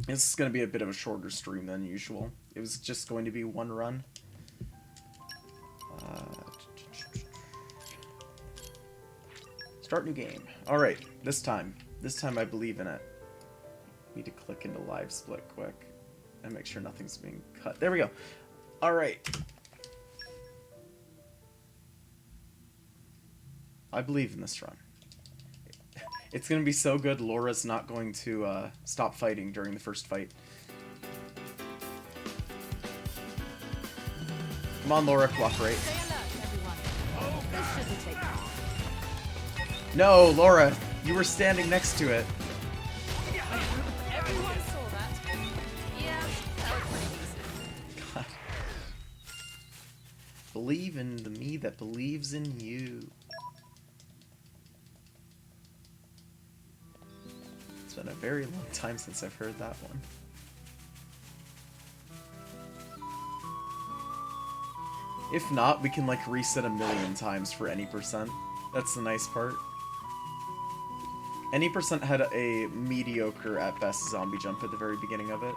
This is going to be a bit of a shorter stream than usual. It was just going to be one run. Start new game. Alright, this time. This time I believe in it. Need to click into live split quick and make sure nothing's being cut. There we go. Alright. I believe in this run. It's going to be so good, Laura's not going to stop fighting during the first fight. Come on, Laura, cooperate. No, Laura, you were standing next to it. Everyone saw that. Yeah, that was pretty decent. God. Believe in the me that believes in you. It's been a very long time since I've heard that one. If not, we can like reset a million times for any percent. That's the nice part. Any percent had a mediocre at best zombie jump at the very beginning of it.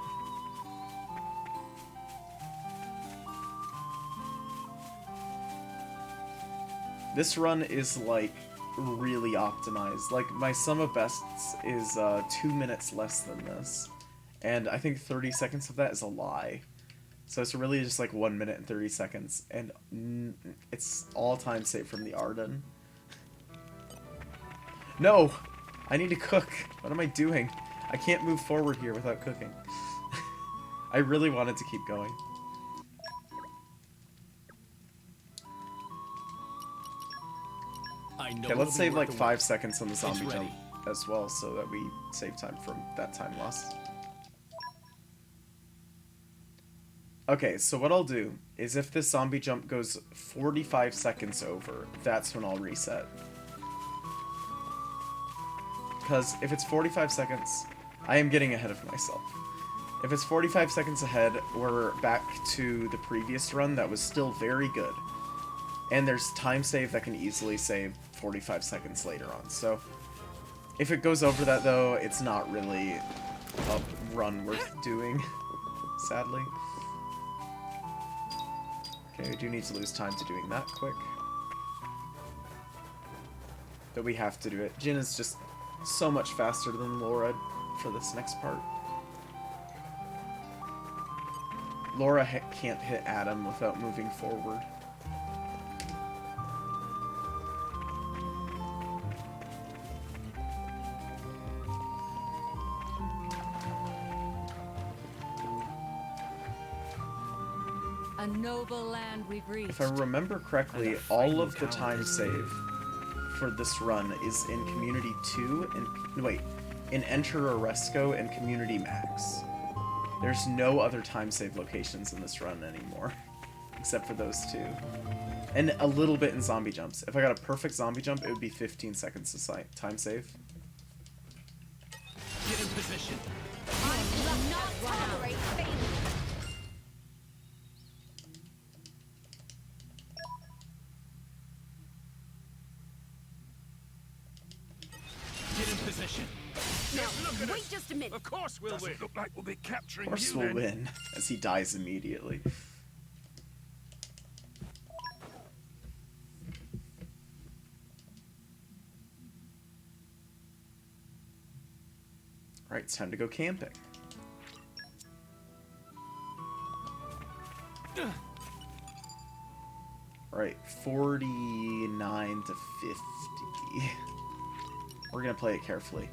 This run is like really optimized. Like my sum of bests is 2 minutes less than this, and I think 30 seconds of that is a lie. So it's really just like 1 minute and 30 seconds, and it's all time saved from the Arden. No! I need to cook. What am I doing? I can't move forward here without cooking. I really wanted to keep going. Okay, let's save like 5 seconds on the zombie jump as well, so that we save time from that time lost. Okay, so what I'll do is if this zombie jump goes 45 seconds over, that's when I'll reset. Because if it's 45 seconds, I am getting ahead of myself. If it's 45 seconds ahead, we're back to the previous run that was still very good. And there's time save that can easily save 45 seconds later on. So if it goes over that though, it's not really a run worth doing, sadly. Okay, we do need to lose time to doing that quick. But we have to do it. Jin is just so much faster than Laura for this next part. Laura can't hit Adam without moving forward. A noble land we've reached. If I remember correctly, all of the time save for this run is in Community 2 and wait, in Enter Oresco and Community Max. There's no other time save locations in this run anymore, except for those two. And a little bit in zombie jumps. If I got a perfect zombie jump, it would be 15 seconds to time save. Get in position. I will not tolerate failure. Get in position. Now, wait just a minute. Of course we'll win. Look like we'll be capturing Of course we'll win, as he dies immediately. Alright, it's time to go camping. Alright, 49 to 50. We're gonna play it carefully.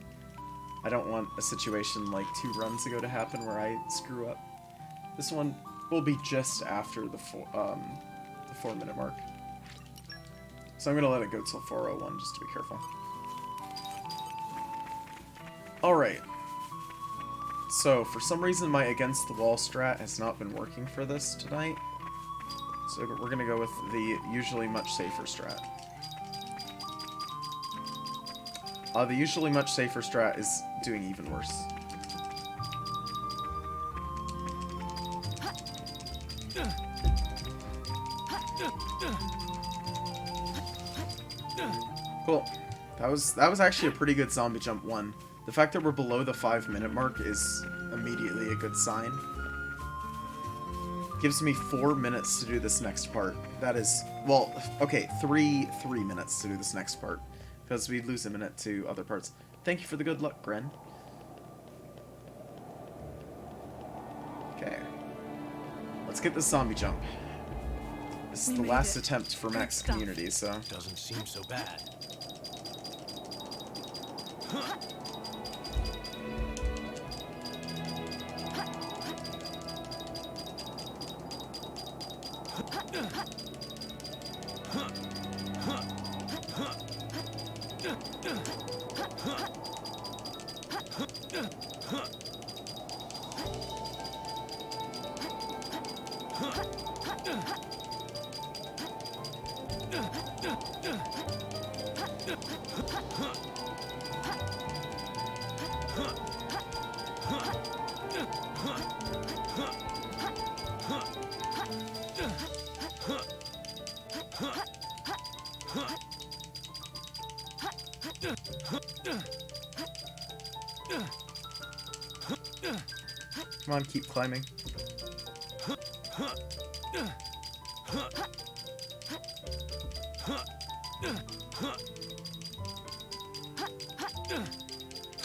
I don't want a situation like 2 runs ago to happen where I screw up. This one will be just after the 4 minute mark. So I'm gonna let it go till 4:01 just to be careful. Alright. So for some reason my against the wall strat has not been working for this tonight. So we're gonna go with the usually much safer strat. The usually much safer strat is doing even worse. Cool. That was actually a pretty good zombie jump one. The fact that we're below the 5-minute mark is immediately a good sign. Gives me 4 minutes to do this next part. That is, well, okay, three minutes to do this next part. Because we lose a minute to other parts. Thank you for the good luck, Gren. Okay. Let's get this zombie jump. This is the last attempt for max community, so... Doesn't seem so bad. Come on, keep climbing.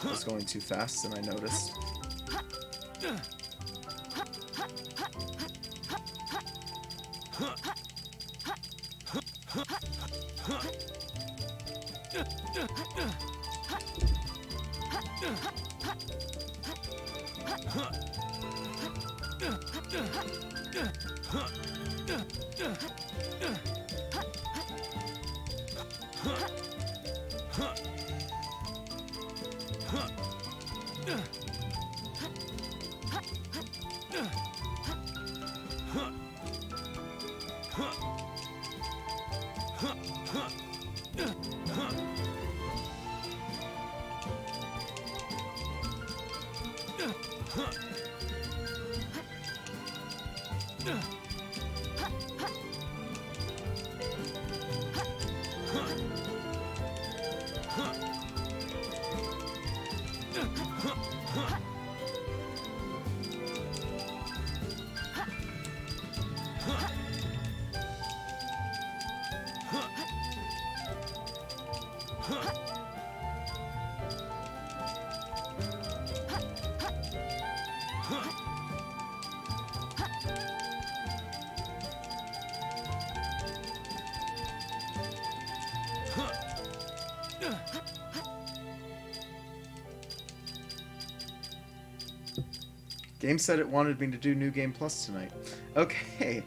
I was going too fast and I noticed. Game said it wanted me to do New Game Plus tonight. Okay.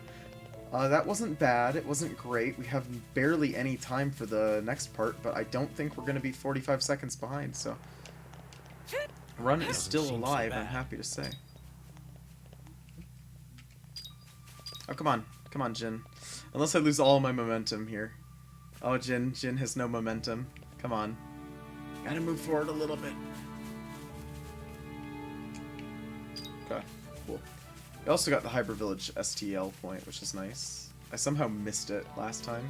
That wasn't bad. It wasn't great. We have barely any time for the next part, but I don't think we're going to be 45 seconds behind, so... Run is still alive, I'm happy to say. Oh, come on. Come on, Jin. Unless I lose all my momentum here. Oh, Jin. Jin has no momentum. Come on. Gotta move forward a little bit. Okay, cool. We also got the Hyper Village STL point, which is nice. I somehow missed it last time.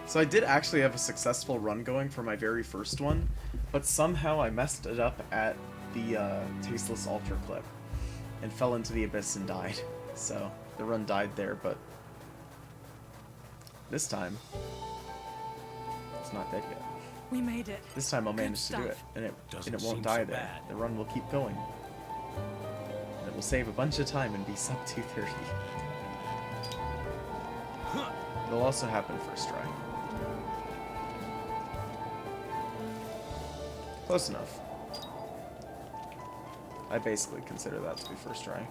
So I did actually have a successful run going for my very first one, but somehow I messed it up at the Tasteless Ultra Clip and fell into the abyss and died. So the run died there, but this time it's not dead yet. We made it. This time I'll manage to do it, and it won't die there. The run will keep going. And it will save a bunch of time and be sub 230. It'll also happen first try. Close enough. I basically consider that to be first try.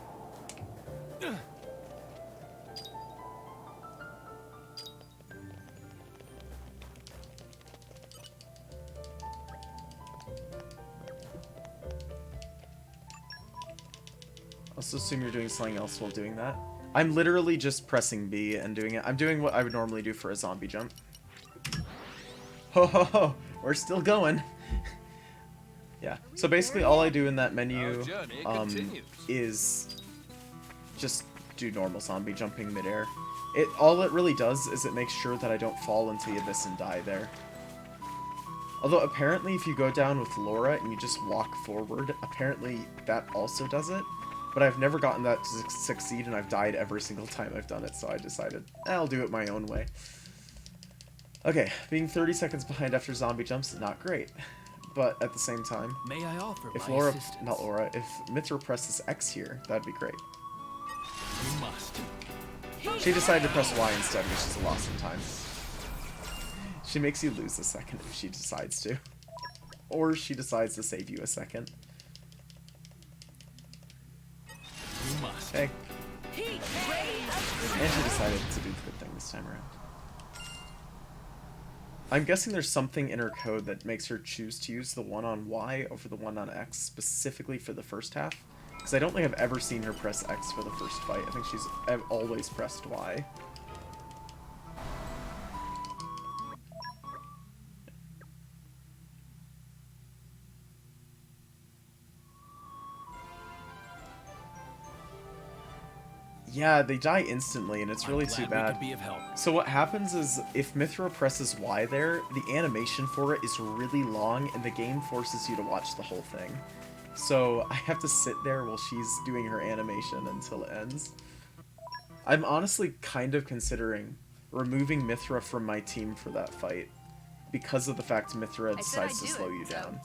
Also assume you're doing something else while doing that. I'm literally just pressing B and doing it. I'm doing what I would normally do for a zombie jump. Ho ho ho! We're still going! Yeah, so basically all I do in that menu is just do normal zombie jumping midair. All it really does is it makes sure that I don't fall into the abyss and die there. Although apparently if you go down with Laura and you just walk forward, apparently that also does it. But I've never gotten that to succeed, and I've died every single time I've done it, so I decided, I'll do it my own way. Okay, being 30 seconds behind after zombie jumps is not great. But at the same time, May I offer if my Laura, assistance? not Laura, if Mithra presses X here, that'd be great. You must. She decided to press Y instead, which is a loss in time. She makes you lose a second if she decides to. Or she decides to save you a second. You must. Okay. And she decided to do the good thing this time around. I'm guessing there's something in her code that makes her choose to use the one on Y over the one on X specifically for the first half. Because I don't think I've ever seen her press X for the first fight. I think I've always pressed Y. Yeah, they die instantly, and it's really too bad. Be of help. So what happens is, if Mithra presses Y there, the animation for it is really long, and the game forces you to watch the whole thing. So I have to sit there while she's doing her animation until it ends. I'm honestly kind of considering removing Mithra from my team for that fight, because of the fact Mithra decides to slow you down.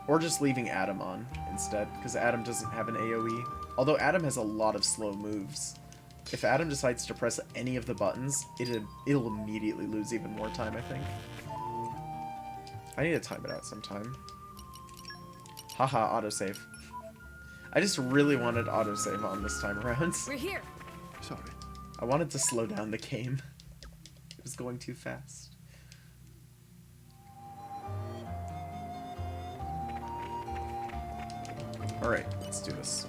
Or just leaving Adam on instead, because Adam doesn't have an AoE. Although Adam has a lot of slow moves. If Adam decides to press any of the buttons, it'll immediately lose even more time, I think. I need to time it out sometime. Haha, autosave. I just really wanted autosave on this time around. We're here. Sorry. I wanted to slow down the game. It was going too fast. Alright, let's do this.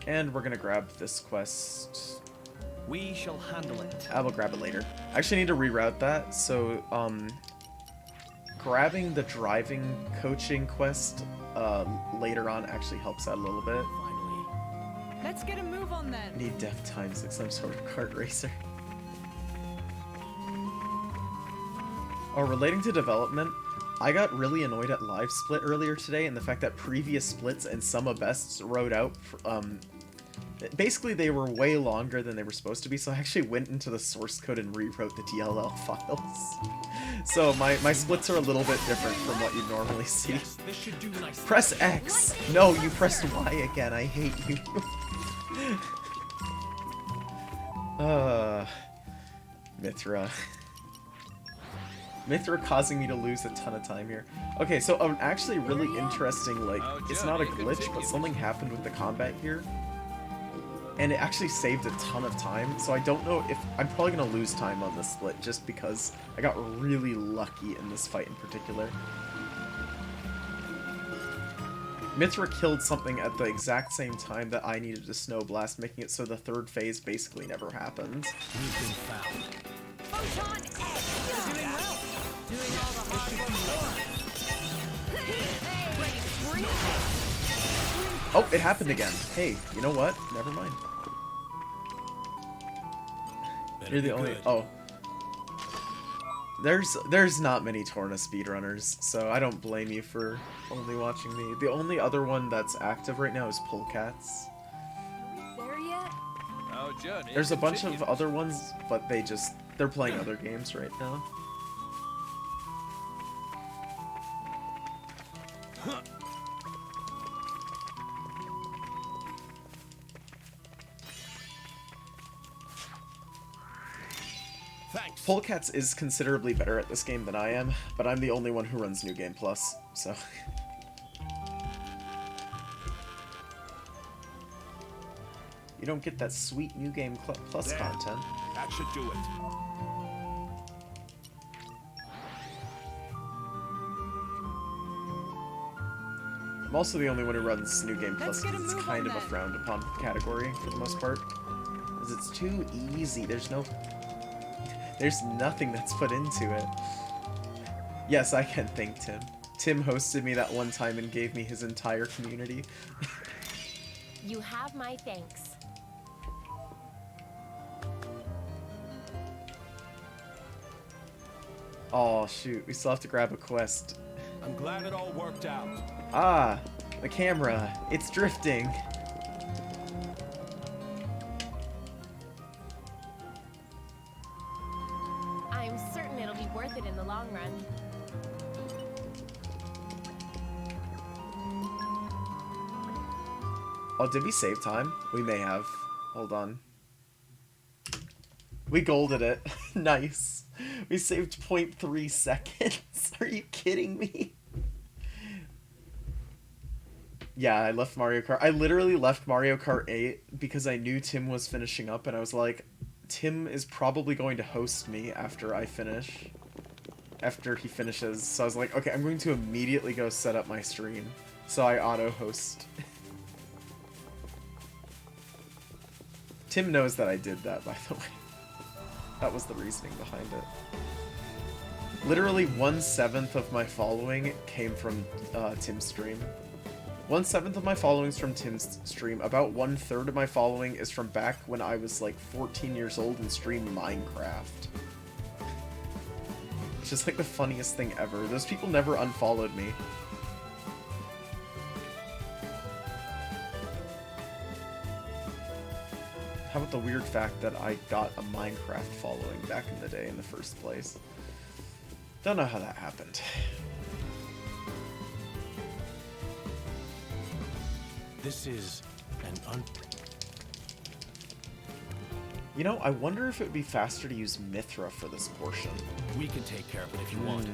And we're gonna grab this quest. We shall handle it. I will grab it later. I actually need to reroute that, so grabbing the driving coaching quest later on actually helps out a little bit. Finally. Let's get a move on then. Need death times like some sort of kart racer. Oh, relating to development, I got really annoyed at Live Split earlier today and the fact that previous splits and some of bests wrote out, basically they were way longer than they were supposed to be, so I actually went into the source code and rewrote the DLL files. So my splits are a little bit different from what you normally see. Yes, this should do nicely. Press X! No, you pressed Y again, I hate you. Mithra. Mithra causing me to lose a ton of time here. Okay, so an actually really interesting, like, it's not a glitch, but something happened with the combat here. And it actually saved a ton of time, so I don't know if... I'm probably going to lose time on this split, just because I got really lucky in this fight in particular. Mithra killed something at the exact same time that I needed to Snow Blast, making it so the third phase basically never happened. We've been found. Photon X. Doing well. Doing all the hard work. Ready to scream? Oh, it happened again. Hey, you know what? Never mind. You're the only... Oh. There's not many Torna speedrunners, so I don't blame you for only watching me. The only other one that's active right now is Polecats. There yet? Our journey There's a bunch of continues. other ones, but they're playing other games right now. Thanks. Polecats is considerably better at this game than I am, but I'm the only one who runs New Game Plus, so... You don't get that sweet New Game Plus There. content. That should do it. I'm also the only one who runs New Game Plus Let's get a because it's move kind on of a then. frowned upon category for the most part. Because it's too easy. There's nothing that's put into it. Yes, I can thank Tim. Tim hosted me that one time and gave me his entire community. You have my thanks. Oh, shoot. We still have to grab a quest. I'm glad it all worked out. Ah, the camera. It's drifting. I'm certain it'll be worth it in the long run. Oh, did we save time? We may have. Hold on. We golded it. Nice. We saved 0.3 seconds. Are you kidding me? Yeah, I left Mario Kart. I literally left Mario Kart 8 because I knew Tim was finishing up, and I was like, Tim is probably going to host me after I finish. After he finishes. So I was like, okay, I'm going to immediately go set up my stream. So I auto-host. Tim knows that I did that, by the way. That was the reasoning behind it. Literally 1/7 of my following came from Tim's stream. 1/7 of my following's from Tim's stream. About 1/3 of my following is from back when I was like 14 years old and streamed Minecraft. It's just like the funniest thing ever. Those people never unfollowed me. How about the weird fact that I got a Minecraft following back in the day in the first place? Don't know how that happened. This is an You know, I wonder if it would be faster to use Mithra for this portion. We can take care of it if you want.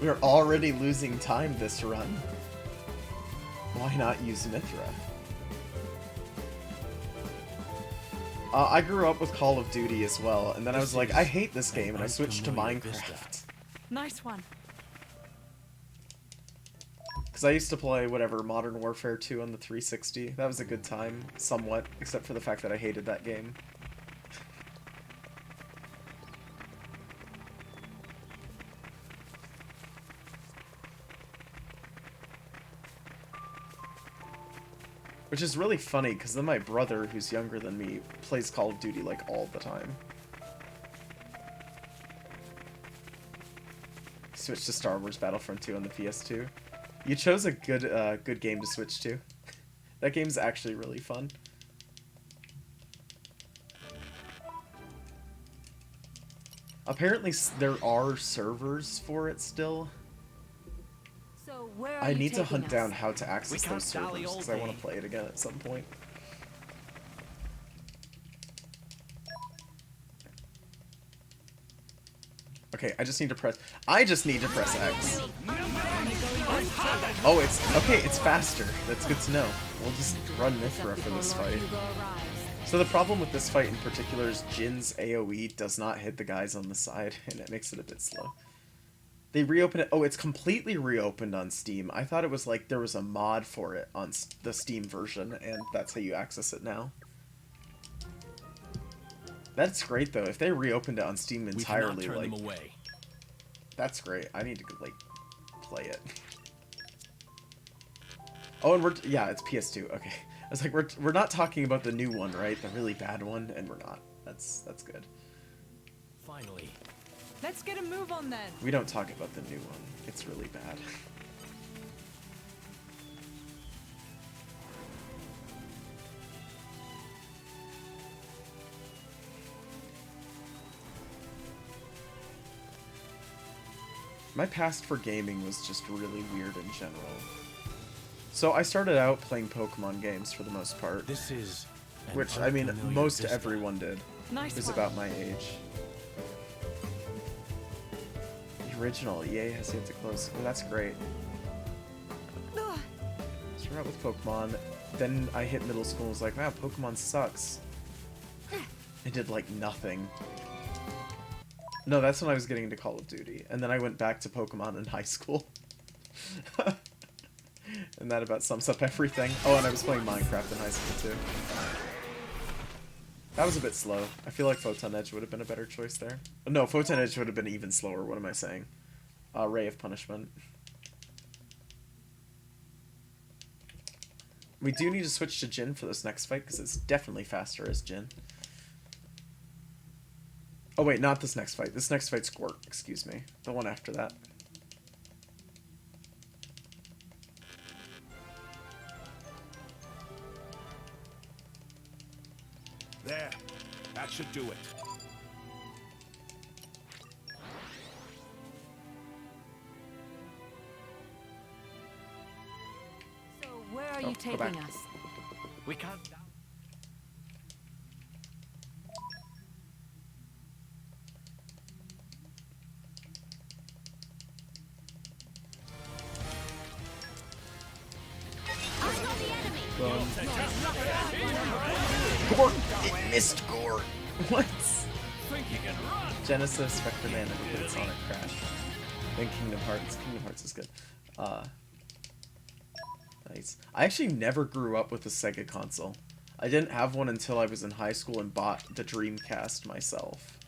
We are already losing time this run. Why not use Mithra? I grew up with Call of Duty as well, and then I was like, I hate this game, and I switched to Minecraft. Nice one. Because I used to play, whatever, Modern Warfare 2 on the 360. That was a good time, somewhat, except for the fact that I hated that game. Which is really funny, because then my brother, who's younger than me, plays Call of Duty, like, all the time. Switch to Star Wars Battlefront 2 on the PS2. You chose a good game to switch to. That game's actually really fun. Apparently, there are servers for it still. So where are I you need to taking hunt us? down how to access can't those dally servers, all because I want day. to play it again at some point. Okay, I just need to press X. Oh, it's faster. That's good to know. We'll just run Mithra for this fight. So the problem with this fight in particular is Jin's AoE does not hit the guys on the side, and it makes it a bit slow. They reopened it. Oh, it's completely reopened on Steam. I thought it was like there was a mod for it on the Steam version, and that's how you access it now. That's great though. If they reopened it on Steam entirely, we cannot turn like, them away. that's great. I need to like play it. Oh, and yeah, it's PS2. Okay, I was like, we're not talking about the new one, right? The really bad one, and we're not. That's good. Finally. Let's get a move on then. We don't talk about the new one. It's really bad. My past for gaming was just really weird in general. So I started out playing Pokemon games for the most part, This is an which, I mean, unfamiliar most vista. everyone did. Nice Who's one. about my age. The original EA has yet to close. Oh, that's great. Started out with Pokemon, then I hit middle school and was like, wow, Pokemon sucks. I did like nothing. No, that's when I was getting into Call of Duty, and then I went back to Pokemon in high school. And that about sums up everything. Oh, and I was playing Minecraft in high school too. That was a bit slow. I feel like Photon Edge would have been a better choice there. No, Photon Edge would have been even slower. What am I saying? Ray of Punishment. We do need to switch to Jin for this next fight, because it's definitely faster as Jin. Oh wait, not this next fight. This next fight's Squirt, excuse me. The one after that. There. That should do it. So where are Oh, you go back. taking us? We can't. I saw the enemy. Gore! It missed Gore! What? Genesis, Spectre Man, and Sonic Crash. Then Kingdom Hearts. Kingdom Hearts is good. Nice. I actually never grew up with a Sega console. I didn't have one until I was in high school and bought the Dreamcast myself.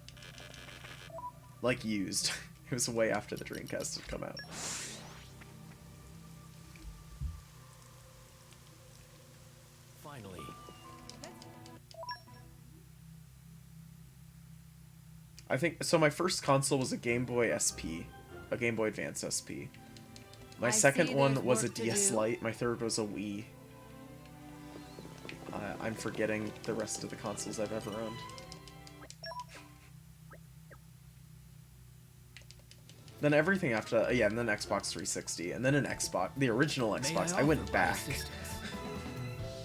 Like, used. It was way after the Dreamcast had come out. Finally. I think so. My first console was a Game Boy SP, a Game Boy Advance SP. My I second see one there's was a work to DS do. Lite. My third was a Wii. I'm forgetting the rest of the consoles I've ever owned. Then everything after that, yeah, and then Xbox 360, and then an Xbox, the original Xbox. I went back.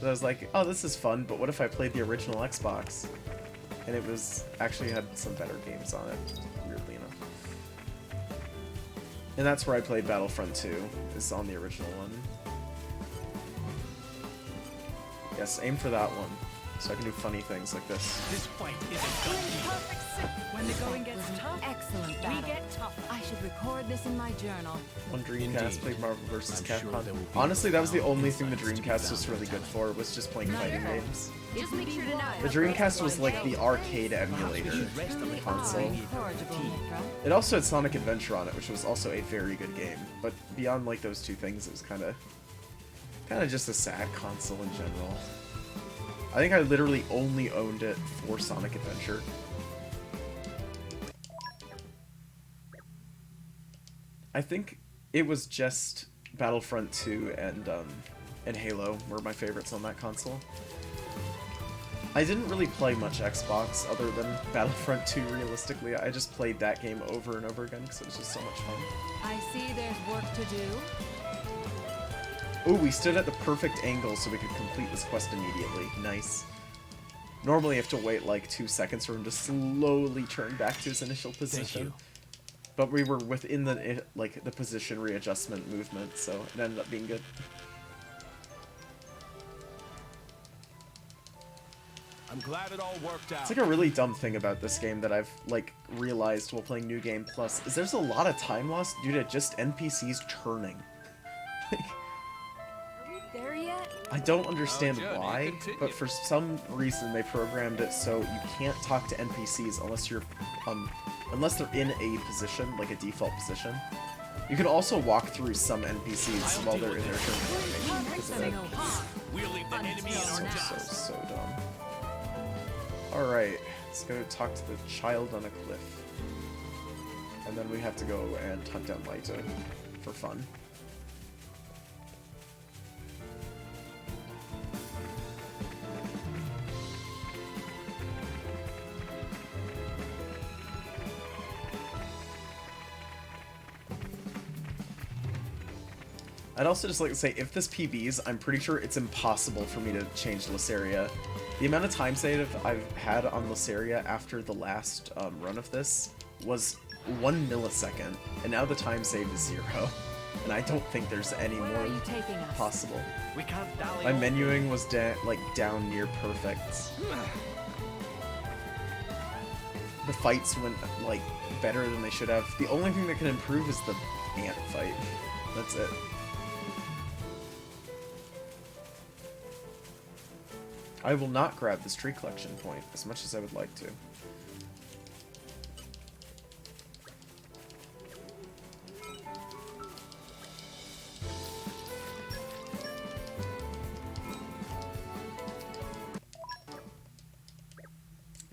I was like, oh, this is fun, but what if I played the original Xbox? And it was actually had some better games on it, weirdly enough. And that's where I played Battlefront 2, is on the original one. Yes, aim for that one, so I can do funny things like this. This fight isn't done. When the going gets tough, excellent battle. We get tougher. I should record this in my journal. On Dreamcast, Indeed. played Marvel vs. I'm sure Capcom. there will be Honestly, that was the profound only thing the insights to be Dreamcast was found really in good that. for, was just playing fighting games. Just make sure to know. The Dreamcast was like the arcade emulator of the console. Incorrigible, Necro. It also had Sonic Adventure on it, which was also a very good game. But beyond like those two things, it was kind of just a sad console in general. I think I literally only owned it for Sonic Adventure. I think it was just Battlefront 2 and Halo were my favorites on that console. I didn't really play much Xbox other than Battlefront 2 realistically. I just played that game over and over again because it was just so much fun. I see there's work to do. Ooh, we stood at the perfect angle so we could complete this quest immediately. Nice. Normally you have to wait like 2 seconds for him to slowly turn back to his initial position. you. But we were within the the position readjustment movement, so it ended up being good. I'm glad it all worked out. It's like a really dumb thing about this game that I've like realized while playing New Game Plus is there's a lot of time lost due to just NPCs turning. Are we there yet? I don't understand journey why, continues. but for some reason they programmed it so you can't talk to NPCs unless you're unless they're in a position, like a default position. You can also walk through some NPCs while they're in their turn animation because of Them it. no harm. We'll leave the enemy in our dust. So dumb. Alright, let's go talk to the child on a cliff. And then we have to go and hunt down Laita for fun. I'd also just like to say, if this PBs, I'm pretty sure it's impossible for me to change Lysaria. The amount of time save I've had on Lysaria after the last run of this was 1 millisecond, and now the time save is 0. And I don't think there's any Where more are you taking us? possible. We can't dally. My on. menuing was down near perfect. The fights went like better than they should have. The only thing that can improve is the ant fight. That's it. I will not grab this tree collection point as much as I would like to.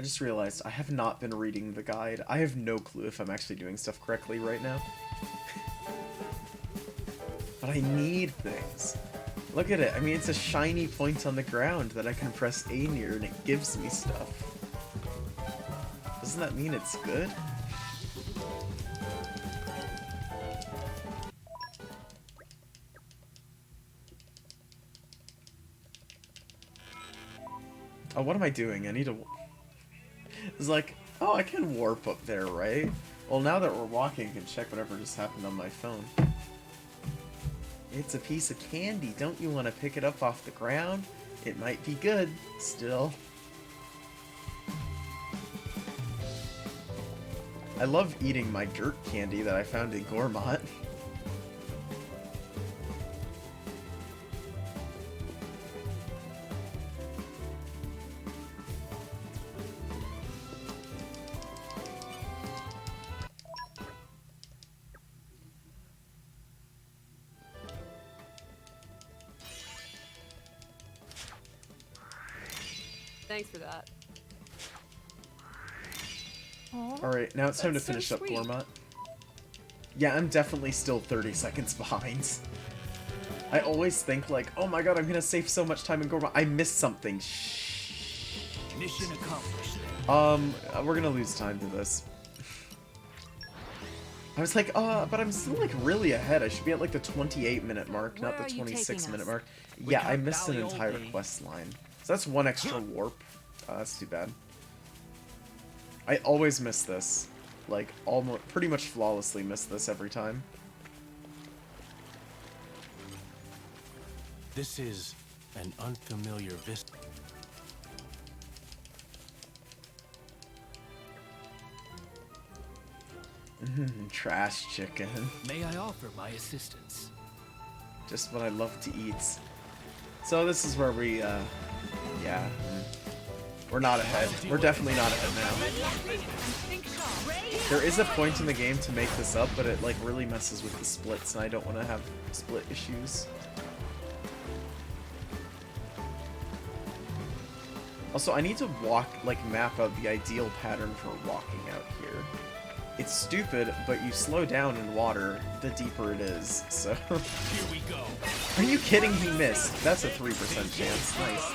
just realized I have not been reading the guide. I have no clue if I'm actually doing stuff correctly right now. But I need things. Look at it. I mean, it's a shiny point on the ground that I can press A near and it gives me stuff. Doesn't that mean it's good? Oh, what am I doing? I need to... It's like, oh, I can warp up there, right? Well, now that we're walking, I can check whatever just happened on my phone. It's a piece of candy. Don't you want to pick it up off the ground? It might be good, still. I love eating my dirt candy that I found in Gourmont. Thanks for that. Alright, now it's time to That's so finish up sweet. Gourmont. Yeah, I'm definitely still 30 seconds behind. I always think like, oh my god, I'm gonna save so much time in Gourmont. I missed something. Shh. Mission accomplished. We're gonna lose time to this. I was like, but I'm still like really ahead. I should be at like the 28-minute mark, not Where the are you taking 26-minute us? mark. We Yeah, I can't missed an dally all entire day. quest line. So that's one extra warp. That's too bad. I always miss this. Like, almost, pretty much flawlessly miss this every time. This is an unfamiliar vista. Trash chicken. May I offer my assistance? Just what I love to eat. So this is where we, yeah. We're not ahead. We're definitely not ahead now. There is a point in the game to make this up, but it like really messes with the splits, and I don't want to have split issues. Also, I need to map out the ideal pattern for walking out here. It's stupid, but you slow down in water, the deeper it is, so... Here we go. Are you kidding? He missed. That's a 3% chance. Nice.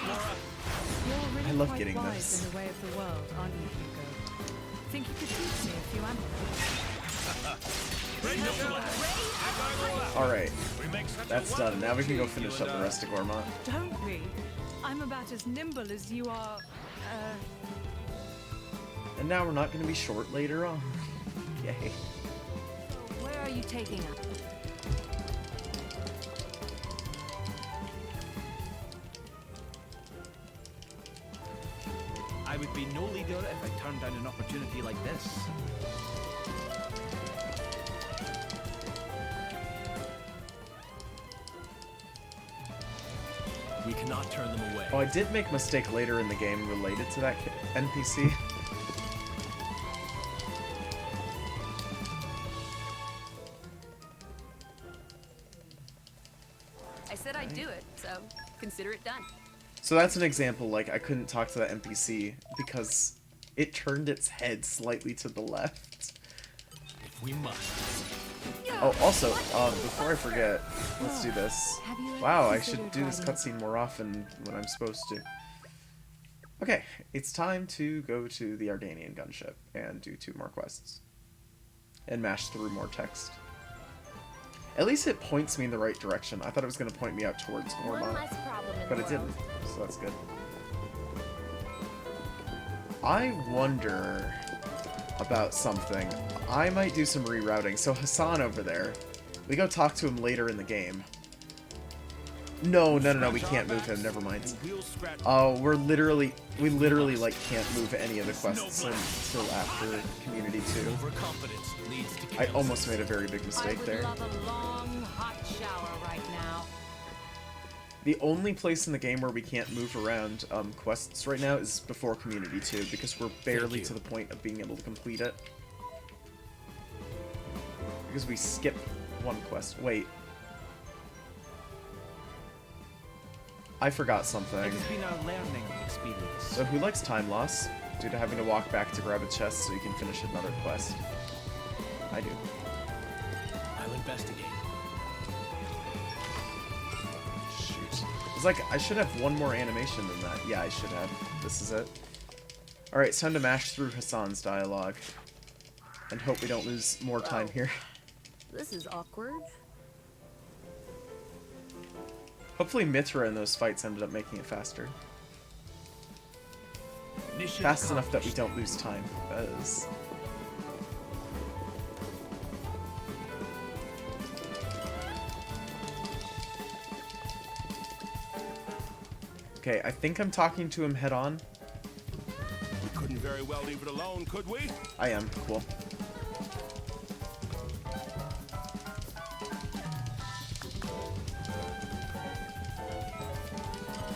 You're really I love quite getting wise this. in the way of the world, aren't you, Hugo? Think you could teach me a few anecdotes? Alright, We make such a that's done. wonderful Now we can go team, finish you up the and I. rest of Gourmont. Don't we? I'm about as nimble as you are, And now we're not going to be short later on. Yay. where are you taking us? I would be no leader if I turned down an opportunity like this. We cannot turn them away. Oh, I did make a mistake later in the game related to that NPC. I said I'd do it, so consider it done. So that's an example, like, I couldn't talk to that NPC because it turned its head slightly to the left. If we must. Oh, also, before I forget, let's do this. Have you ever Wow, I considered should do this riding- cutscene more often when I'm supposed to. Okay, it's time to go to the Ardanian gunship and do 2 more quests. And mash through more text. At least it points me in the right direction. I thought it was going to point me out towards One Mormont, less problem in but the it world. didn't, so that's good. I wonder about something. I might do some rerouting. So Hassan over there, we go talk to him later in the game. No, we can't move him. Never mind. We'll scratch. Oh, we literally like can't move any of the quests until after Community 2. Overconfidence leads to I chaos. almost made a very big I mistake would there. love a long, hot shower right now. The only place in the game where we can't move around quests right now is before Community 2, because we're barely you. to the point of being able to complete it. Because we skipped one quest. Wait. I forgot something. It has been a learning experience. So who likes time loss? due to having to walk back to grab a chest so you can finish another quest. I do. I'll investigate. Shoot. It's like, I should have one more animation than that. Yeah, I should have. This is it. Alright, it's time to mash through Hassan's dialogue. And hope we don't lose more time here. This is awkward. Hopefully Mithra in those fights ended up making it faster. Mission Fast enough that we accomplished. don't lose time. That is... Okay, I think I'm talking to him head on. We couldn't very well leave it alone, could we? I am. Cool.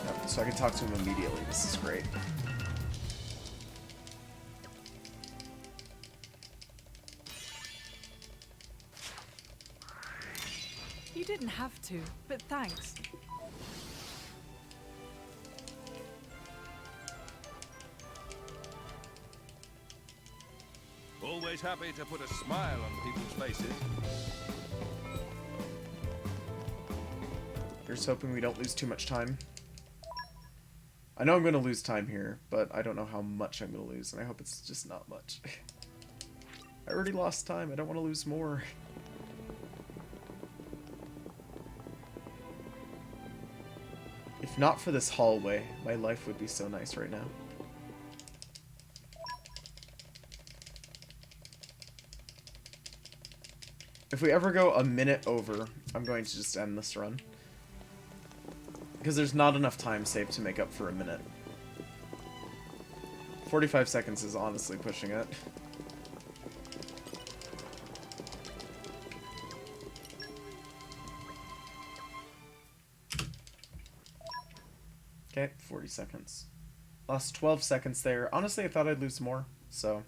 Yep, so I can talk to him immediately. This is great. You didn't have to, but thanks. Always happy to put a smile on people's faces. Here's hoping we don't lose too much time. I know I'm going to lose time here, but I don't know how much I'm going to lose, and I hope it's just not much. I already lost time. I don't want to lose more. If not for this hallway, my life would be so nice right now. If we ever go a minute over, I'm going to just end this run. Because there's not enough time saved to make up for a minute. 45 seconds is honestly pushing it. Okay, 40 seconds. Lost 12 seconds there. Honestly, I thought I'd lose more, so...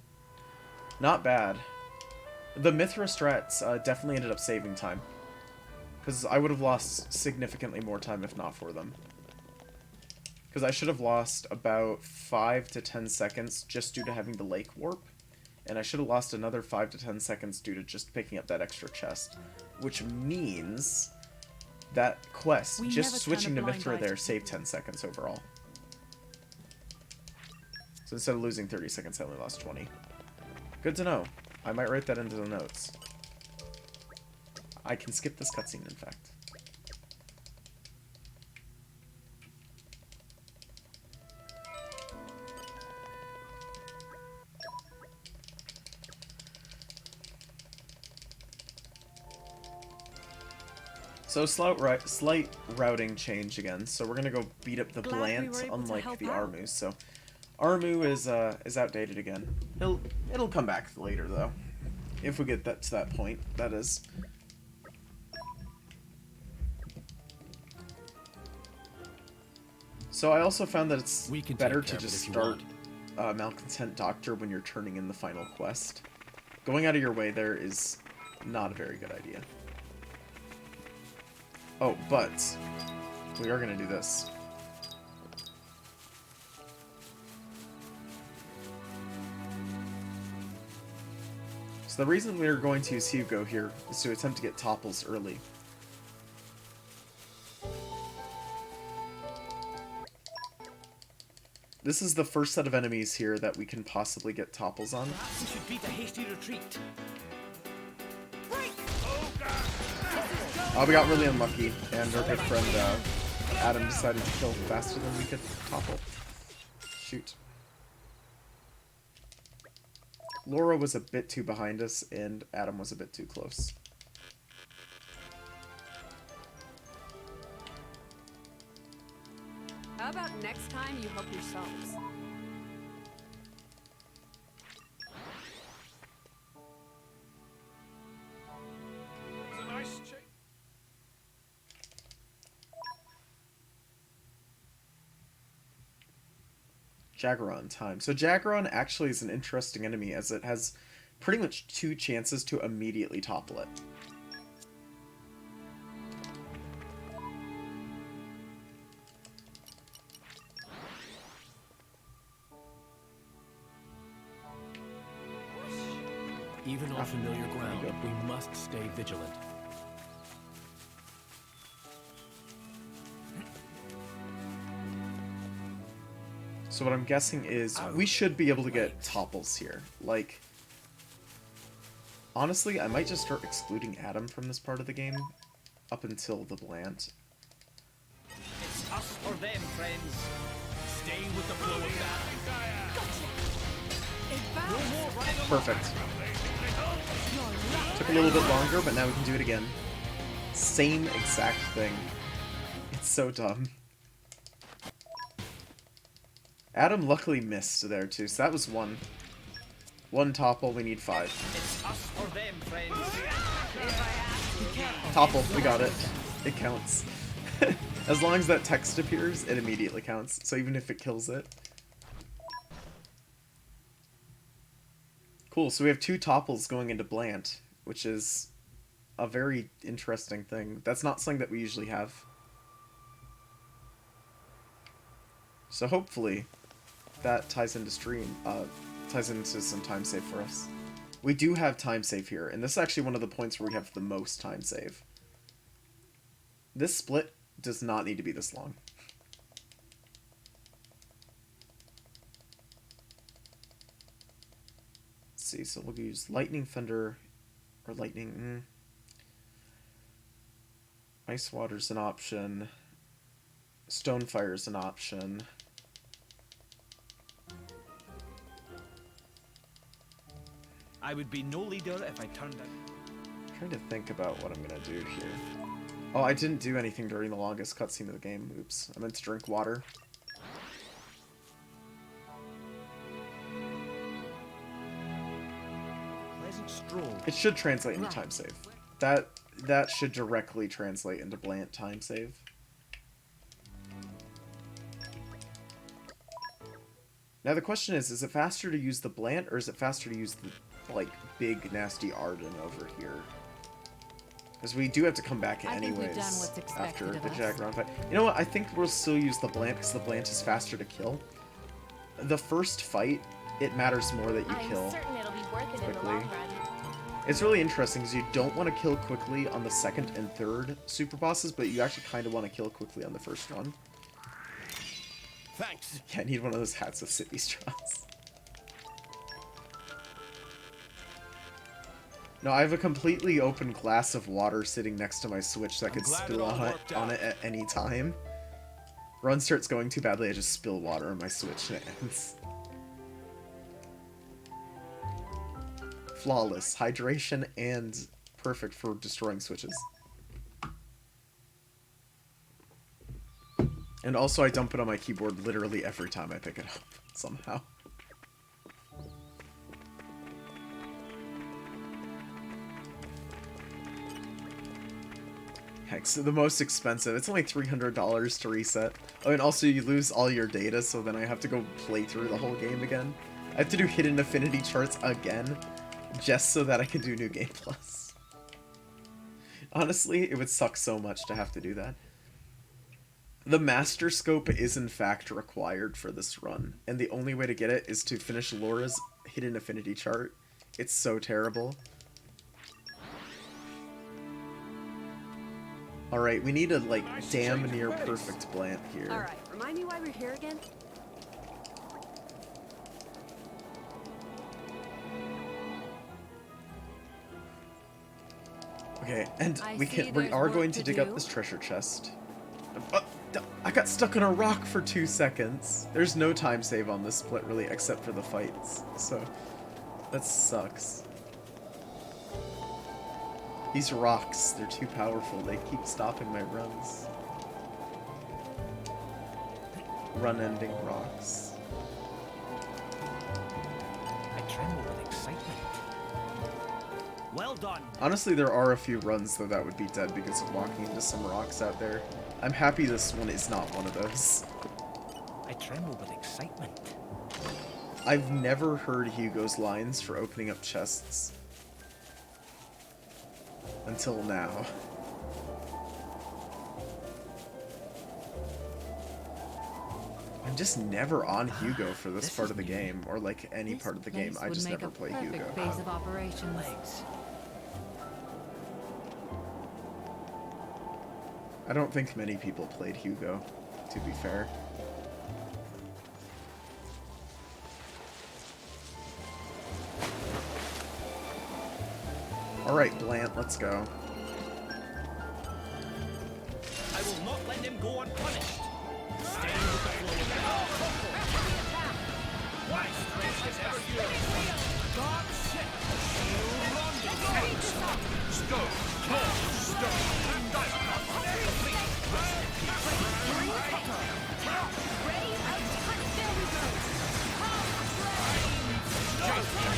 Not bad. The Mithra strats definitely ended up saving time. Because I would have lost significantly more time if not for them. Because I should have lost about 5 to 10 seconds just due to having the lake warp. And I should have lost another 5 to 10 seconds due to just picking up that extra chest. Which means that quest, We just never turn switching a to blind Mithra eye to there, saved 10 seconds overall. So instead of losing 30 seconds, I only lost 20. Good to know. I might write that into the notes. I can skip this cutscene, in fact. So slight routing change again. So we're gonna go beat up the Glad we were Blant, able to unlike help the out. Armus. So Armu is outdated again. It'll come back later though, if we get that to that point. That is. So I also found that it's We can better take to care of it just if you start want. Malcontent Doctor when you're turning in the final quest. Going out of your way there is not a very good idea. Oh, but we are going to do this. So the reason we're going to use Hugo here is to attempt to get Topples early. This is the first set of enemies here that we can possibly get Topples on. Perhaps we should beat a hasty retreat. We got really unlucky, and our good friend Adam decided to kill faster than we could topple. Shoot. Laura was a bit too behind us, and Adam was a bit too close. How about next time you help yourselves? It's a nice change. Jaggeron time. So Jaggeron actually is an interesting enemy, as it has pretty much 2 chances to immediately topple it. Even on familiar ground, go. we must stay vigilant. So what I'm guessing is we should be able to get topples here. Like, honestly, I might just start excluding Adam from this part of the game up until the Blant. It's us or them, friends. Stay with the flow of battle. Perfect. Took a little bit longer, but now we can do it again. Same exact thing. It's so dumb. Adam luckily missed there too, so that was one. One topple, we need 5. It's us or them, friends. Topple, we got it. It counts. As long as that text appears, it immediately counts. So even if it kills it. Cool, so we have 2 topples going into Blant, which is a very interesting thing. That's not something that we usually have. So hopefully that ties into ties into some time save for us. We do have time save here, and this is actually one of the points where we have the most time save. This split does not need to be this long. Let's see, so we'll use Lightning Thunder, or Lightning... Ice Water's an option. Stonefire's an option. I would be no leader if I turned out. I'm trying to think about what I'm gonna do here. Oh, I didn't do anything during the longest cutscene of the game. Oops. I meant to drink water. Pleasant stroll. It should translate into time save. That should directly translate into Blant time save. Now the question is it faster to use the Blant, or is it faster to use the, like, big, nasty Arden over here? Because we do have to come back I think we've anyways done what's after expected the of us. Jagron fight. You know what? I think we'll still use the Blant, because the Blant is faster to kill. The first fight, it matters more that you I'm kill certain it'll be worth it in the quickly. long run. It's really interesting because you don't want to kill quickly on the second and third super bosses, but you actually kind of want to kill quickly on the first one. Thanks. Yeah, I need one of those hats with sippy straws. No, I have a completely open glass of water sitting next to my Switch that could glad spill it all on worked on out. it at any time. Run starts going too badly, I just spill water on my Switch and it ends. Flawless. Hydration and perfect for destroying switches. And also I dump it on my keyboard literally every time I pick it up, somehow. Heck, so the most expensive. It's only $300 to reset. Oh, and also you lose all your data, so then I have to go play through the whole game again. I have to do hidden affinity charts again, just so that I can do New Game Plus. Honestly, it would suck so much to have to do that. The Master Scope is in fact required for this run, and the only way to get it is to finish Laura's hidden affinity chart. It's so terrible. Alright, we need a, like, damn near perfect Blant here. Alright, remind me why we're here again? Okay, and I we see are there's going work to to dig up do. this treasure chest. I got stuck on a rock for 2 seconds. There's no time save on this split, really, except for the fights. So, that sucks. These rocks, they're too powerful. They keep stopping my runs. Run-ending rocks. I tremble with excitement. Well done. Honestly, there are a few runs, though, that would be dead because of walking into some rocks out there. I'm happy this one is not one of those. I tremble with excitement. I've never heard Hugo's lines for opening up chests. Until now. I'm I'm just never on Hugo for this part of the game, or like any This part of the game. place I would just make never a play perfect Hugo. base of operations. I don't think many people played Hugo, to be fair. Alright, Blant, let's go. I will not let him go unpunished. Stay with the flow of battle. My strength is ever yours. God shit.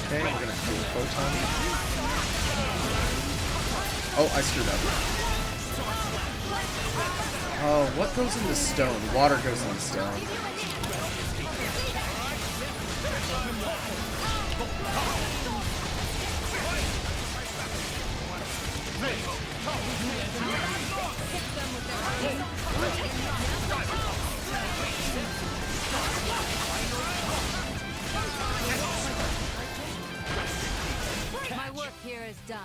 Okay, we're gonna do Photon. Oh, I screwed up. Oh, what goes into stone? Water goes into stone. My work here is done.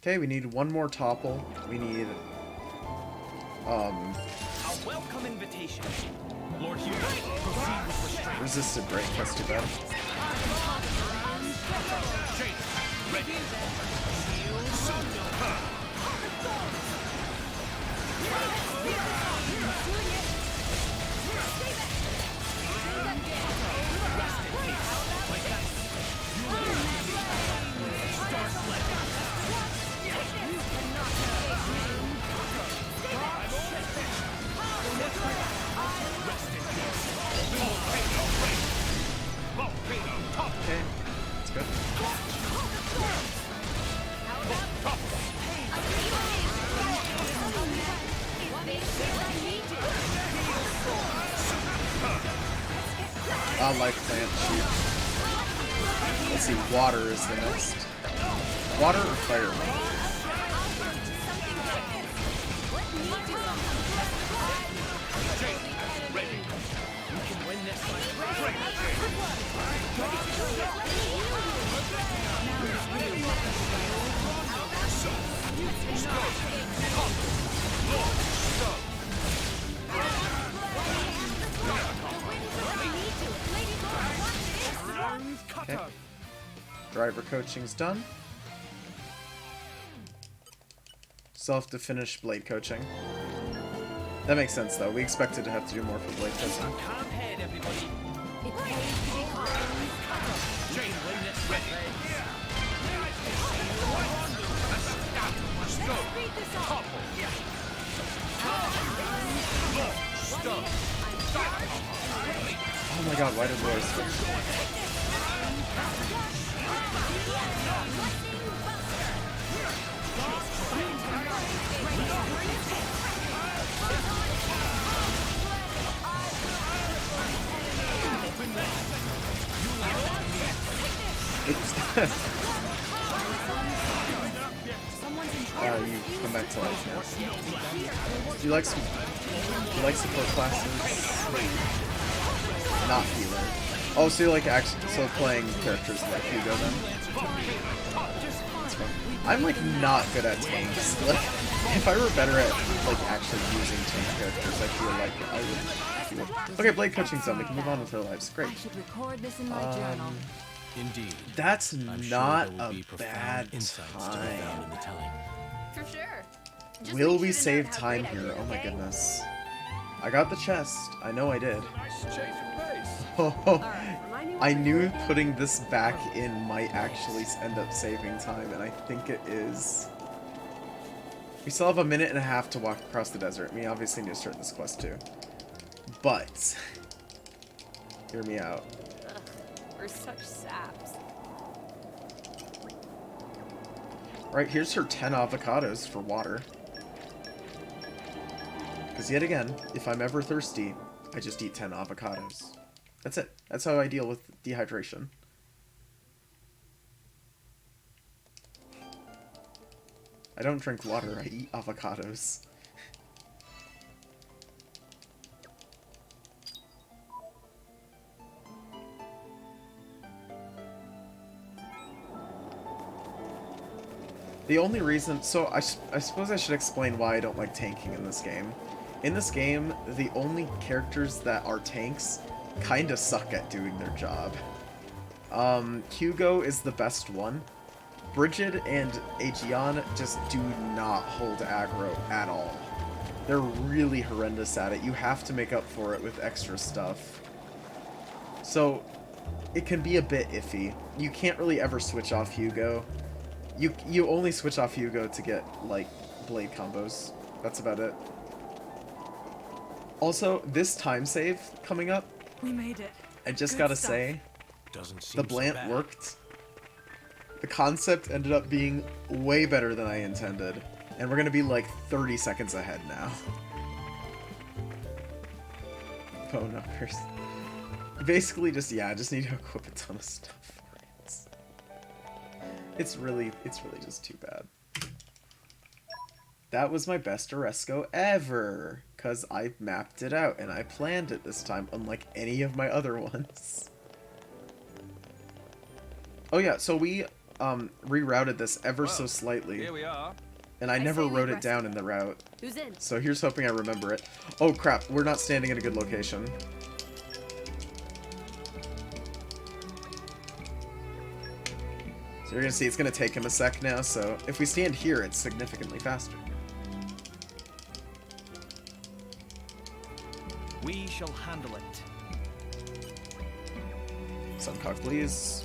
Okay, we need one more topple. We need A welcome invitation. Lord Hugh, proceed with restraint. resisted break. That's too bad. Okay, that's good. Life plant, shoot. Let's see, water is the next. Water or fire? Okay. Driver coaching's done. Still have to finish blade coaching. That makes sense though. We expected to have to do more for blade coaching. Calm head, everybody. It pays to be confident. When this ready. Speed this up. Oh my god, why did Roy switch? Oops. You come back to life now. Do you like support classes? Not healer. Oh, so you like playing characters like Hugo then? That's fun. I'm like not good at tanks. Like, if I were better at like actually using tank characters, I feel like I would. Okay, blade coaching's done. We can move on with our lives. Great. I should record this in my journal. Indeed. That's I'm sure not there will a be profound bad insights to be found time. in the telling. For sure. Just Will make we sure to save note how time great I here? did, Oh my okay? goodness. I got the chest. I know I did. Nice change of pace. I knew putting this back in might actually end up saving time, and I think it is. We still have a minute and a half to walk across the desert. We obviously need to start this quest too. But, hear me out. We're such saps. Right, here's her 10 avocados for water. Because yet again, if I'm ever thirsty, I just eat 10 avocados. That's it. That's how I deal with dehydration. I don't drink water, I eat avocados. The only reason... So, I suppose I should explain why I don't like tanking in this game. In this game, the only characters that are tanks kinda suck at doing their job. Hugo is the best one. Bridget and Aegeon just do not hold aggro at all. They're really horrendous at it. You have to make up for it with extra stuff. So, it can be a bit iffy. You can't really ever switch off Hugo. You only switch off Hugo to get, like, blade combos. That's about it. Also, this time save coming up, We made it. I just Good gotta stuff. say, Doesn't seem the so Blant bad. worked. The concept ended up being way better than I intended. And we're gonna be like 30 seconds ahead now. Phone numbers. Basically just, yeah, I just need to equip a ton of stuff for it. It's really just too bad. That was my best Oresco ever, because I mapped it out and I planned it this time, unlike any of my other ones. Oh yeah, so we rerouted this ever so slightly, Here we are. and I I never say we wrote it rest down it. in the route. Who's in? So here's hoping I remember it. Oh crap, we're not standing in a good location. So you're gonna see it's gonna take him a sec now, so if we stand here, it's significantly faster. We shall handle it. Suncog, please.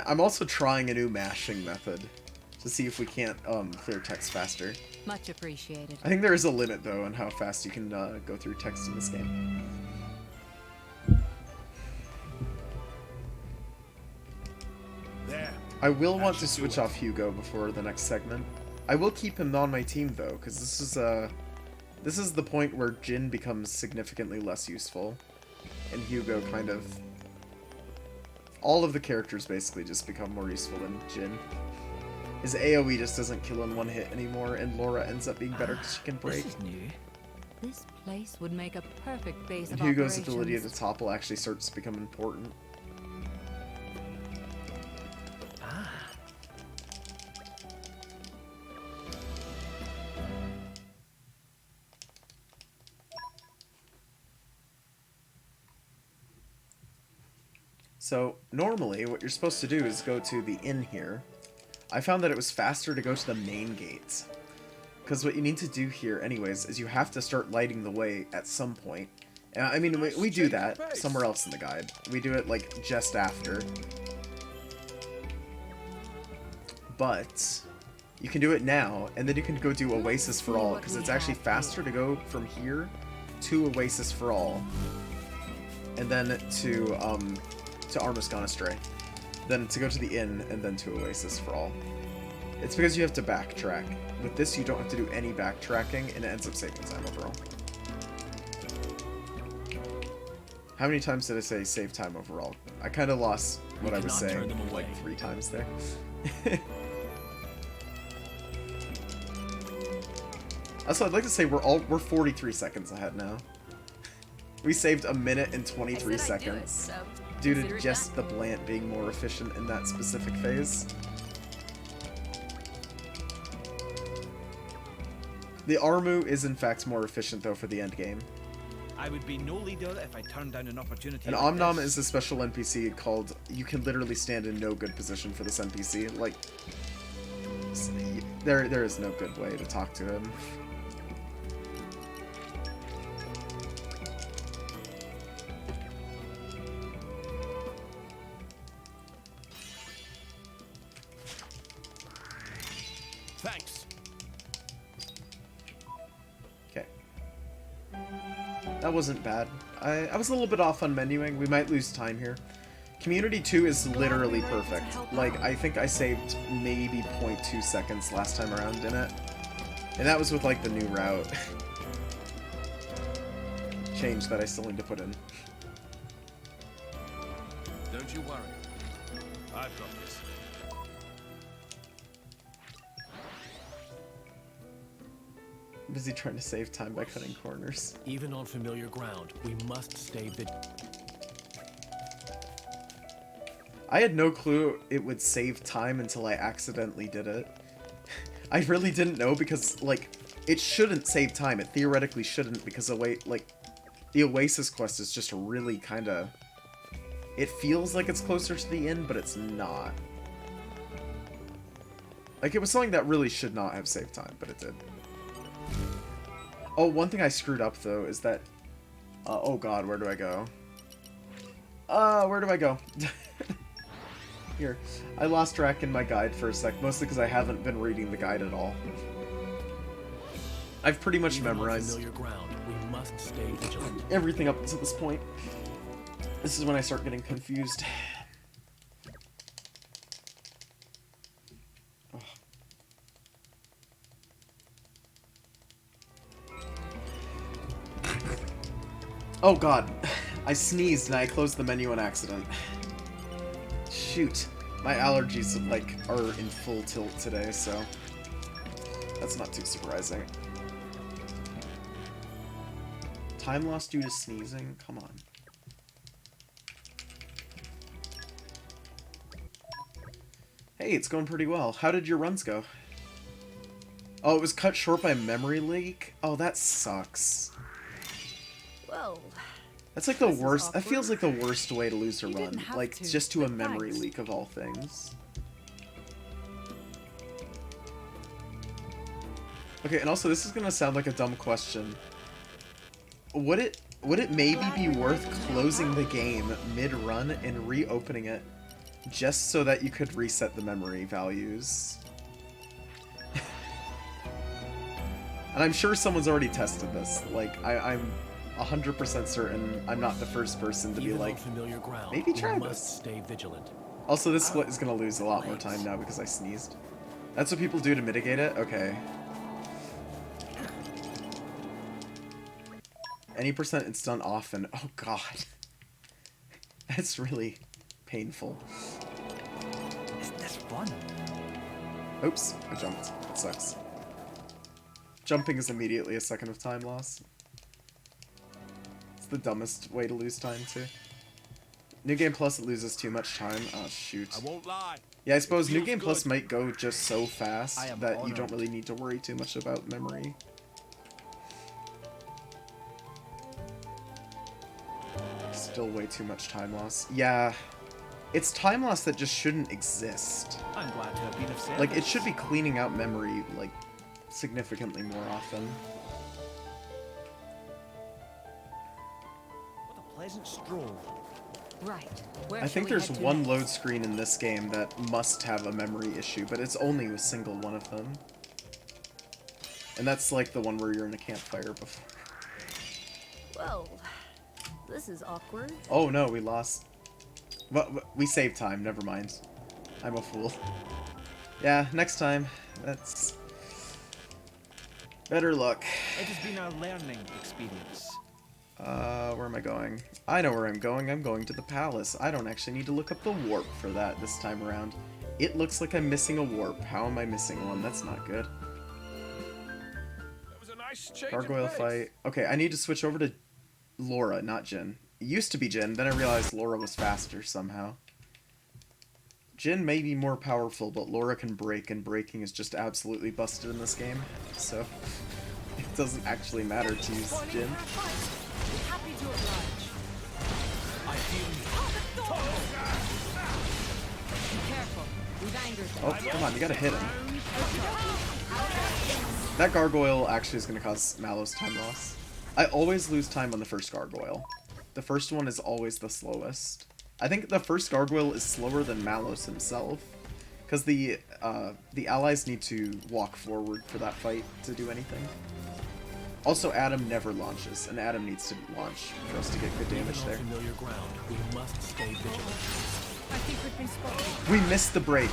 I'm also trying a new mashing method to see if we can't clear text faster. Much appreciated. I think there is a limit though on how fast you can go through text in this game. There. I will That want to should do switch it. off Hugo before the next segment. I will keep him on my team though, because this is the point where Jin becomes significantly less useful, and Hugo kind of... All of the characters basically just become more useful than Jin. His AoE just doesn't kill in one hit anymore, and Laura ends up being better because she can break. This is new. This place would make a perfect base And of Hugo's operations. ability at the topple actually starts to become important. So, normally, what you're supposed to do is go to the inn here. I found that it was faster to go to the main gates. Because what you need to do here, anyways, is you have to start lighting the way at some point. And, I mean, we do that somewhere else in the guide. We do it, like, just after. But you can do it now, and then you can go do Oasis for All, because it's actually faster to go from here to Oasis for All. And then to Arma's Gone Astray. Then to go to the inn, and then to Oasis for All. It's because you have to backtrack. With this, you don't have to do any backtracking, and it ends up saving time overall. How many times did I say save time overall? I kind of lost what I was cannot turn saying them away. like 3 times there. Also, I'd like to say we're 43 seconds ahead now. We saved 1 minute and 23 seconds due to just the Blant being more efficient in that specific phase. The Armu is in fact more efficient though for the end game. I would be no leader if I turned down an opportunity. And like Omnom this. is a special NPC called, you can literally stand in no good position for this NPC. Like, there is no good way to talk to him. Thanks. Okay. That wasn't bad. I was a little bit off on menuing. We might lose time here. Community 2 is literally perfect. Like, I think I saved maybe 0.2 seconds last time around in it. And that was with, like, the new route. Change that I still need to put in. Don't you worry. I've got this. I'm busy trying to save time by cutting corners. Even on familiar ground, we must stay vigilant. I had no clue it would save time until I accidentally did it. I really didn't know because, like, it shouldn't save time. It theoretically shouldn't because the Oasis quest is just really kind of... It feels like it's closer to the end, but it's not. Like, it was something that really should not have saved time, but it did. Oh, one thing I screwed up, though, is that... oh god, where do I go? Where do I go? Here. I lost track in my guide for a sec, mostly because I haven't been reading the guide at all. I've pretty much Even on memorized familiar ground, we must stay vigilant. everything up to this point. This is when I start getting confused. Oh god, I sneezed and I closed the menu on accident. Shoot, my allergies like are in full tilt today, so that's not too surprising. Time lost due to sneezing? Come on. Hey, it's going pretty well. How did your runs go? Oh, it was cut short by a memory leak? Oh, that sucks. Well, That's like the This is worst. That awkward. feels like the worst way to lose a You run. didn't have Like, to, just to a but memory thanks. leak of all things. Okay, and also this is gonna sound like a dumb question. Would it maybe be worth closing the game mid-run and reopening it just so that you could reset the memory values? And I'm sure someone's already tested this. Like, I'm 100% certain I'm not the first person to be Even like, on familiar ground, maybe we try must this. stay vigilant. Also, this split is gonna lose a lot more time now because I sneezed. That's what people do to mitigate it? Okay. Any percent it's done often. Oh god. That's really painful. Isn't this fun? Oops, I jumped. That sucks. Jumping is immediately a second of time loss. It's the dumbest way to lose time, too. New Game Plus, it loses too much time. Oh, shoot. I won't lie. Yeah, I suppose It New feels Game Plus good. might go just so fast I am that you don't honored. really need to worry too much about memory. Still way too much time loss. Yeah. It's time loss that just shouldn't exist. I'm glad to have been of service. Like, it should be cleaning out memory, like, significantly more often. What a pleasant stroll. right. Where I think shall we there's head to one next? load screen in this game that must have a memory issue, but it's only a single one of them. And that's like the one where you're in a campfire before. Well, this is awkward. Oh no, we lost. Well, we saved time, never mind. I'm a fool. Yeah, next time. That's... better luck. It has been a learning experience. Where am I going? I know where I'm going. I'm going to the palace. I don't actually need to look up the warp for that this time around. It looks like I'm missing a warp. How am I missing one? That's not good. That was a nice change Gargoyle of pace. fight. Okay, I need to switch over to Laura, not Jin. It used to be Jin, then I realized Laura was faster somehow. Jin may be more powerful, but Laura can break, and breaking is just absolutely busted in this game. So, it doesn't actually matter to use Jin. Happy to oblige. I feel Be careful. We've angered them. Oh, come on, you gotta hit him. That gargoyle actually is gonna cause Mallows time loss. I always lose time on the first gargoyle. The first one is always the slowest. I think the first gargoyle is slower than Mallows himself, because the allies need to walk forward for that fight to do anything. Also, Adam never launches, and Adam needs to launch for us to get good Even damage on there. familiar ground, we must stay vigilant. I think we've been spotted. We missed the break.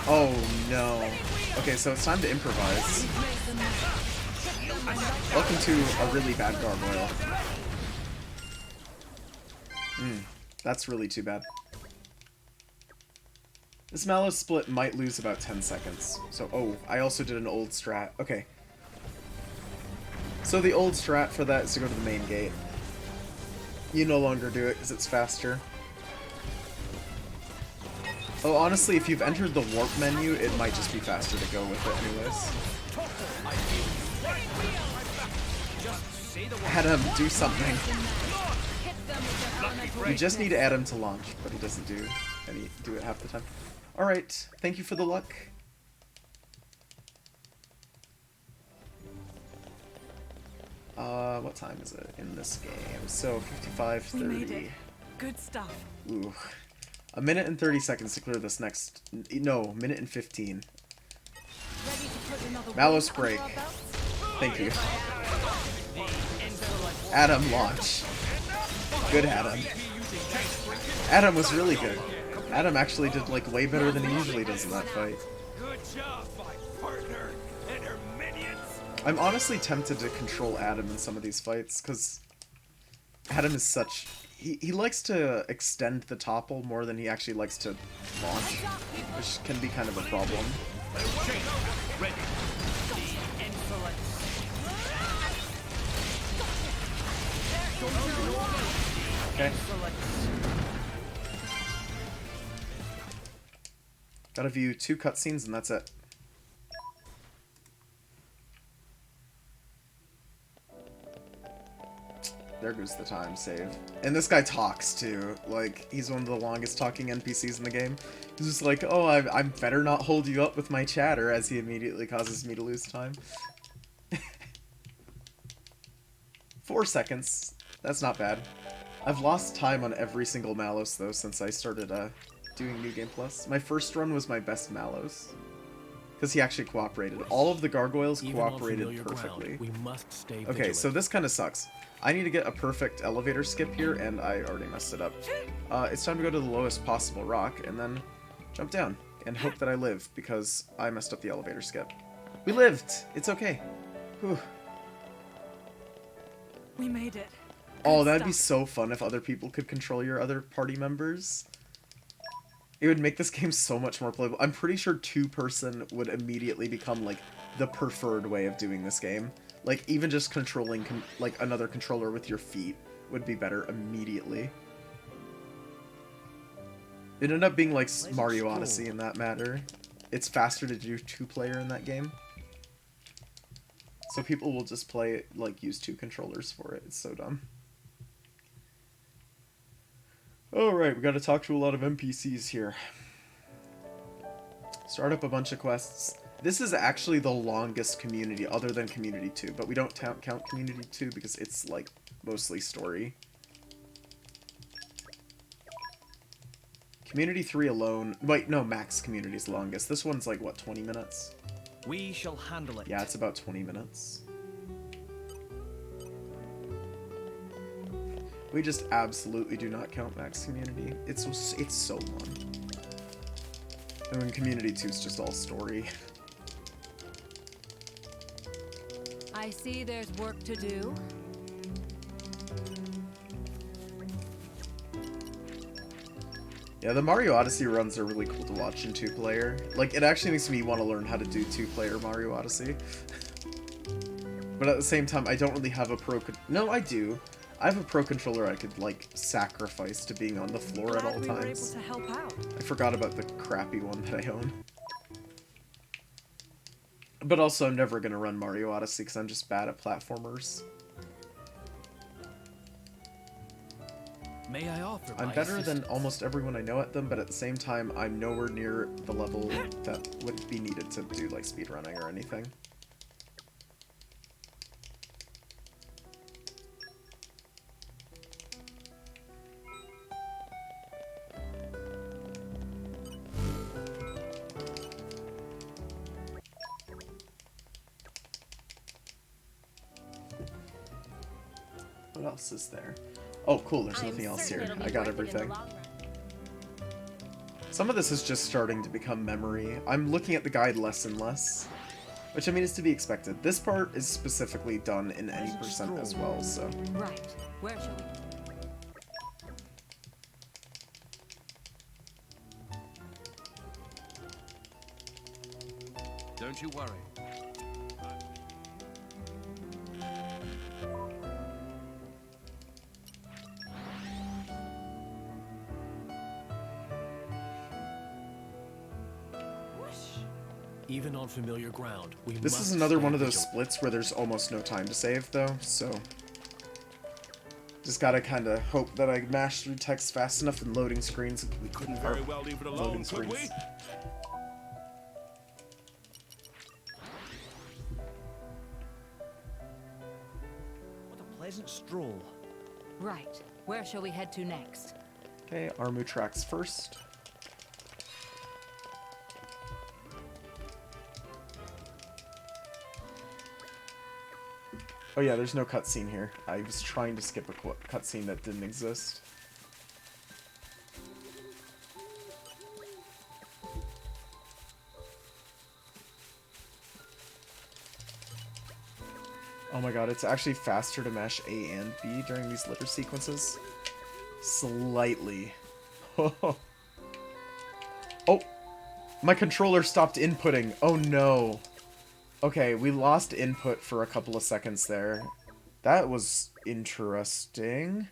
Oh no. Okay, so it's time to improvise. Welcome to a really bad gargoyle. That's really too bad. This Mallow split might lose about 10 seconds. So, oh, I also did an old strat. Okay. So the old strat for that is to go to the main gate. You no longer do it because it's faster. Oh, honestly, if you've entered the warp menu, it might just be faster to go with it anyways. Adam, do something. You just need Adam to launch, but he doesn't do it half the time. Alright, thank you for the luck. What time is it in this game? So, 55:30. We made it. Good stuff. Ooh. A minute and 30 seconds to clear this next... No, minute and 15. Ready to put another Mallow's weight under break. our belts? Thank you. Adam, launch. Good Adam. Adam was really good. Adam actually did, like, way better than he usually does in that fight. Good job, my partner and her minions. I'm honestly tempted to control Adam in some of these fights, because Adam is such... He likes to extend the topple more than he actually likes to launch, which can be kind of a problem. Okay. Gotta view 2 cutscenes and that's it. There goes the time save. And this guy talks too. Like, he's one of the longest talking NPCs in the game. He's just like, oh, I better not hold you up with my chatter, as he immediately causes me to lose time. 4 seconds. That's not bad. I've lost time on every single Mallows, though, since I started doing New Game Plus. My first run was my best Mallows. Because he actually cooperated. All of the gargoyles Even on cooperated familiar perfectly. ground, we must stay Okay, vigilant. so this kind of sucks. I need to get a perfect elevator skip here, and I already messed it up. It's time to go to the lowest possible rock, and then jump down, and hope that I live, because I messed up the elevator skip. We lived! It's okay. Whew. We made it. Oh, Good that'd be stuff. so fun if other people could control your other party members. It would make this game so much more playable. I'm pretty sure 2-person would immediately become, like, the preferred way of doing this game. Like, even just controlling, like, another controller with your feet would be better immediately. It ended up being like Mario Odyssey in that matter. It's faster to do 2-player in that game. So people will just play it, like, use 2 controllers for it. It's so dumb. Alright, we gotta talk to a lot of NPCs here. Start up a bunch of quests. This is actually the longest community, other than Community 2, but we don't count Community 2 because it's, like, mostly story. Community 3 alone... Wait, no, Max Community's longest. This one's, like, what, 20 minutes? We shall handle it. Yeah, it's about 20 minutes. We just absolutely do not count Max Community. It's so long. And then Community 2 is just all story. I see there's work to do. Yeah, the Mario Odyssey runs are really cool to watch in 2-player. Like, it actually makes me want to learn how to do 2-player Mario Odyssey. But at the same time, I don't really have a pro... No, I do. I have a pro controller I could, like, sacrifice to being on the floor at Glad all we were able times. to help out. I forgot about the crappy one that I own. But also, I'm never going to run Mario Odyssey because I'm just bad at platformers. May I offer I'm my better than assistance? almost everyone I know at them, but at the same time, I'm nowhere near the level that would be needed to do, like, speedrunning or anything. What else is there? Oh, cool, there's nothing else here. I got everything. Some of this is just starting to become memory. I'm looking at the guide less and less, which I mean is to be expected. This part is specifically done in any percent as well, so. Right. Where shall we? Don't you worry. Even on familiar ground, we This must is another stay one of those vigilant. splits where there's almost no time to save, though, so... Just gotta kinda hope that I mash through text fast enough and loading screens. We couldn't very well leave it alone, Loading could we? screens. What a pleasant stroll. Right. Where shall we head to next? Okay, Armu tracks first. Oh yeah, there's no cutscene here. I was trying to skip a cutscene that didn't exist. Oh my god, it's actually faster to mash A and B during these litter sequences. Slightly. Oh, my controller stopped inputting. Oh no. Okay, we lost input for a couple of seconds there. That was interesting.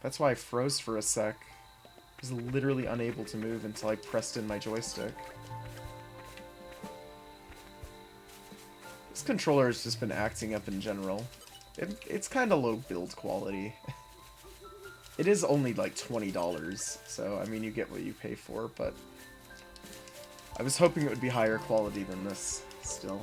That's why I froze for a sec. I was literally unable to move until I pressed in my joystick. This controller has just been acting up in general. It's kind of low build quality. It is only like $20, so I mean you get what you pay for, but I was hoping it would be higher quality than this, still.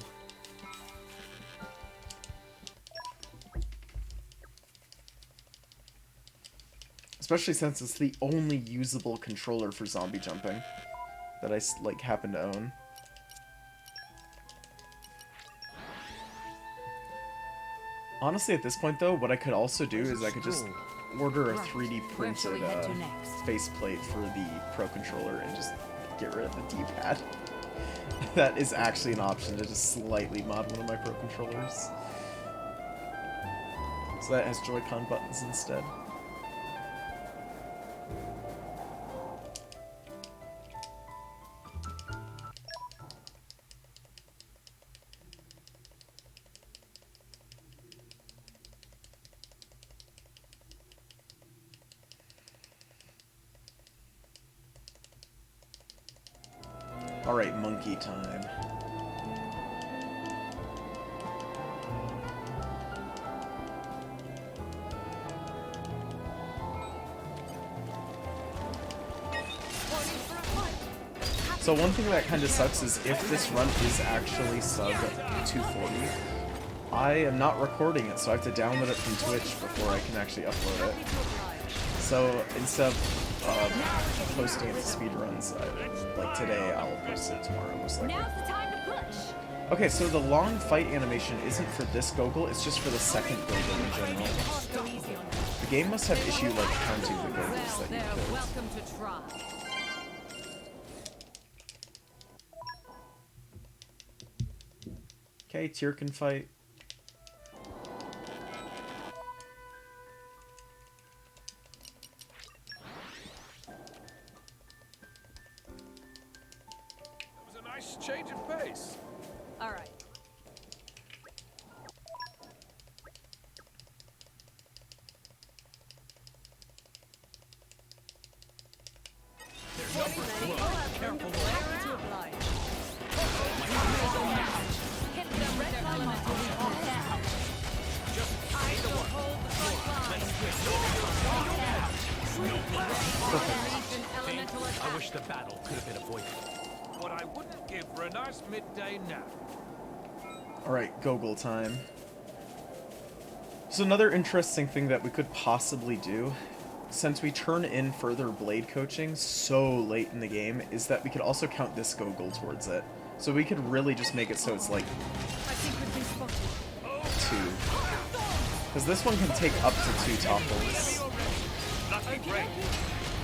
Especially since it's the only usable controller for zombie jumping that I, like, happen to own. Honestly, at this point, though, what I could also do is I could just order a Right. 3D Where shall we printed head to next? faceplate for the Pro Controller and just get rid of the D-pad. That is actually an option, to just slightly mod one of my Pro Controllers. So that has Joy-Con buttons instead. Alright, monkey time. So one thing that kind of sucks is if this run is actually sub 240, I am not recording it, so I have to download it from Twitch before I can actually upload it. So instead of posting it to speedruns, like today, I'll post it tomorrow, most likely. Now's the time to push. Okay, so the long fight animation isn't for this Gogol, it's just for the second Gogol in general. Go easy on The game must have issue like counting the Gogols Well, that you they're killed. welcome to try. Okay, Tyr can fight. That was a nice change of pace. All right. Careful. To oblige. Hit them with their elemental weakness. I shall hold the front line. Unleash an elemental attack. I wish the battle could have been avoided. What I wouldn't give for a nice midday nap. Alright, Gogol time. So another interesting thing that we could possibly do, since we turn in further blade coaching so late in the game, is that we could also count this Gogol towards it. So we could really just make it so it's like I think we've been spotted. 2. Because this one can take up to 2 topples. Nothing great.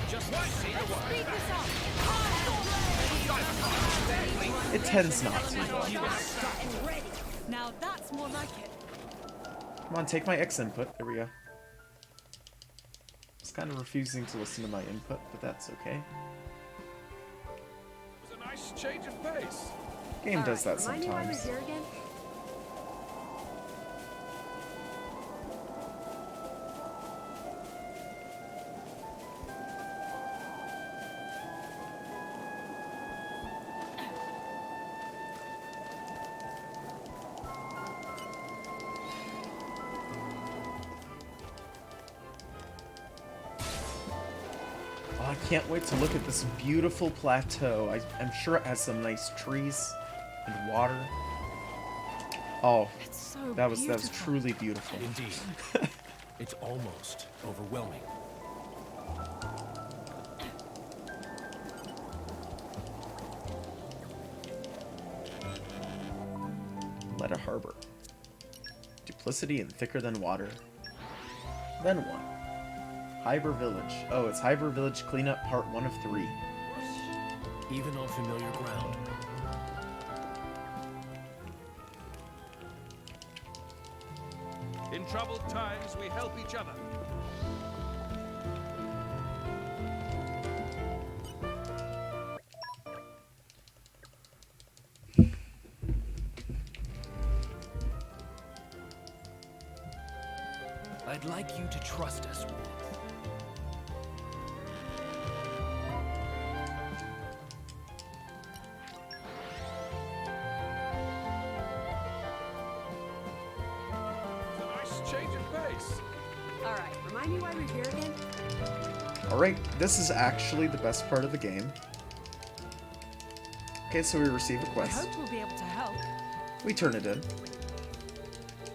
Just say the word. Speed this up. It tends not to, though. Now that's more like it. Come on, take my X input. There we go. It's kind of refusing to listen to my input, but that's okay. It was a nice change of pace. Game does that Remind me why we're sometimes. here again? Oh, I can't wait to look at this beautiful plateau. I'm sure it has some nice trees and water. Oh, It's so that was beautiful. truly beautiful. Indeed. It's almost overwhelming. Let a harbor. Duplicity and thicker than water. Then what? Hyber Village. Oh, it's Hyber Village Cleanup Part 1 of 3. Even on familiar ground. In troubled times, we help each other. I'd like you to trust us with. It's a nice change of pace. All right, remind me why we're here again? Alright, this is actually the best part of the game. Okay, so we receive a I quest. hope we'll be able to help. We turn it in.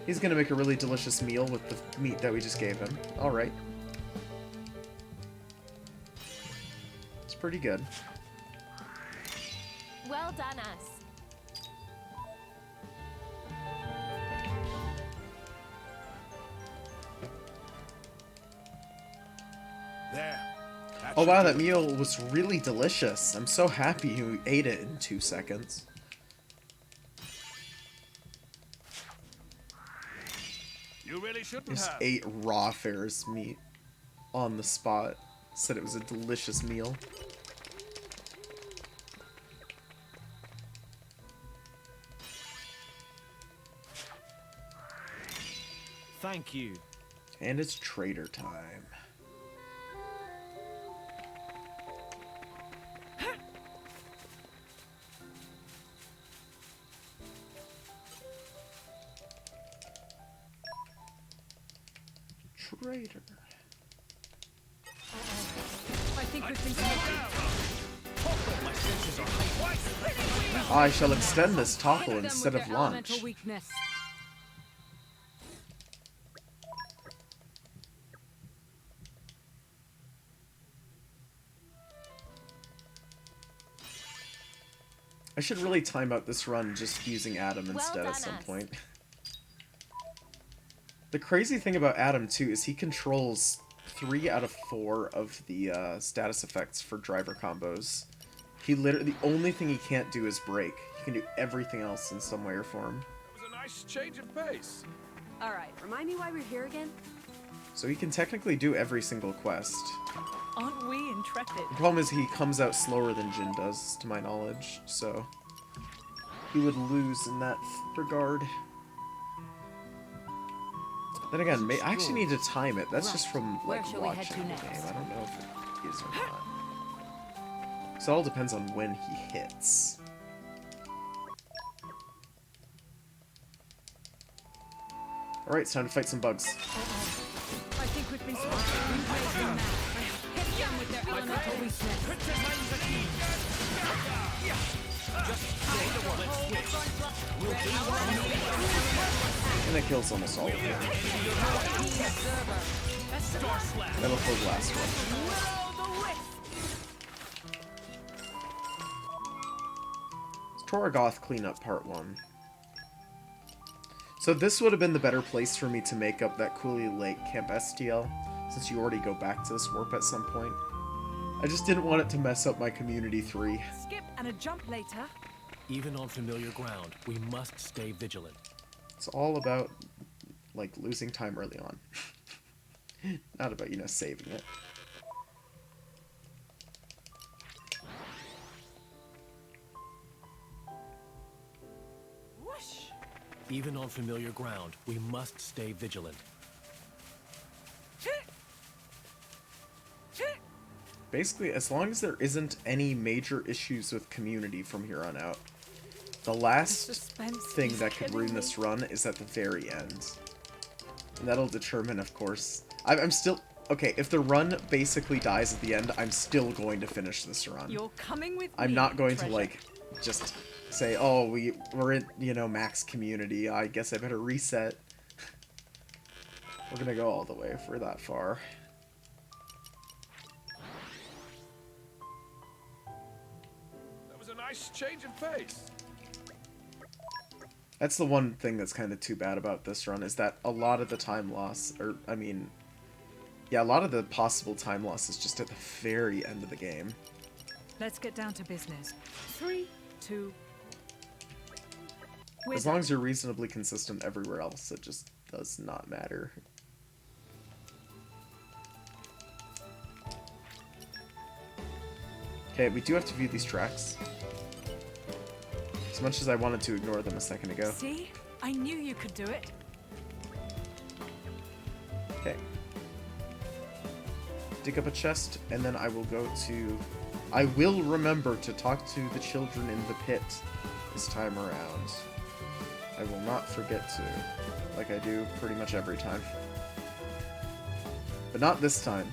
He's gonna make a really delicious meal with the meat that we just gave him. Alright. It's pretty good. Well done, us. There. Oh wow, that meal was really delicious. I'm so happy you ate it in 2 seconds. You really shouldn't Just have. ate raw Ferris meat on the spot. Said it was a delicious meal. Thank you. And it's trader time. Trader. I think we've been spotted. My senses are heightened. I shall extend this topple Hit them instead with of their launch. elemental weakness. I should really time out this run just using Adam Well instead done, at some us. point. The crazy thing about Adam, too, is he controls 3 out of 4 of the status effects for driver combos. He literally, the only thing he can't do is break. He can do everything else in some way or form. It was a nice change of pace. All right, remind me why we're here again? So he can technically do every single quest. Aren't we intrepid? The problem is he comes out slower than Jin does, to my knowledge, so he would lose in that regard. Then again, I actually need to time it. That's just from Where like shall we head watching to the next? game. I don't know if it is or not. So it all depends on when he hits. Alright, it's time to fight some bugs. I think we've been spotted. We've raised them now. Hit them with their elemental weakness. And that kills almost all of them. That'll kill the last one. It's Torgoth Cleanup Part 1. So this would have been the better place for me to make up that Cooley Lake Camp STL, since you already go back to this warp at some point. I just didn't want it to mess up my Community 3. Skip and a jump later. Even on familiar ground, we must stay vigilant. It's all about, like, losing time early on. Not about, you know, saving it. Whoosh! Even on familiar ground, we must stay vigilant. Basically, as long as there isn't any major issues with Community from here on out, the last Suspense thing is that could killing ruin me. this run is at the very end. And that'll determine, of course... I'm still... Okay, if the run basically dies at the end, I'm still going to finish this run. You're coming with I'm me, not going treasure. to, like, just say, oh, we're in, you know, max Community. I guess I better reset. We're gonna go all the way if we're that far. That was a nice change of pace. That's the one thing that's kind of too bad about this run, is that a lot of the time loss, or, I mean, yeah, a lot of the possible time loss is just at the very end of the game. Let's get down to business. 3, 2. As long as you're reasonably consistent everywhere else, it just does not matter. Okay, we do have to view these tracks. As much as I wanted to ignore them a second ago. See? I knew you could do it. Okay. Dig up a chest, and then I will go to... I will remember to talk to the children in the pit this time around. I will not forget to, like I do pretty much every time. But not this time.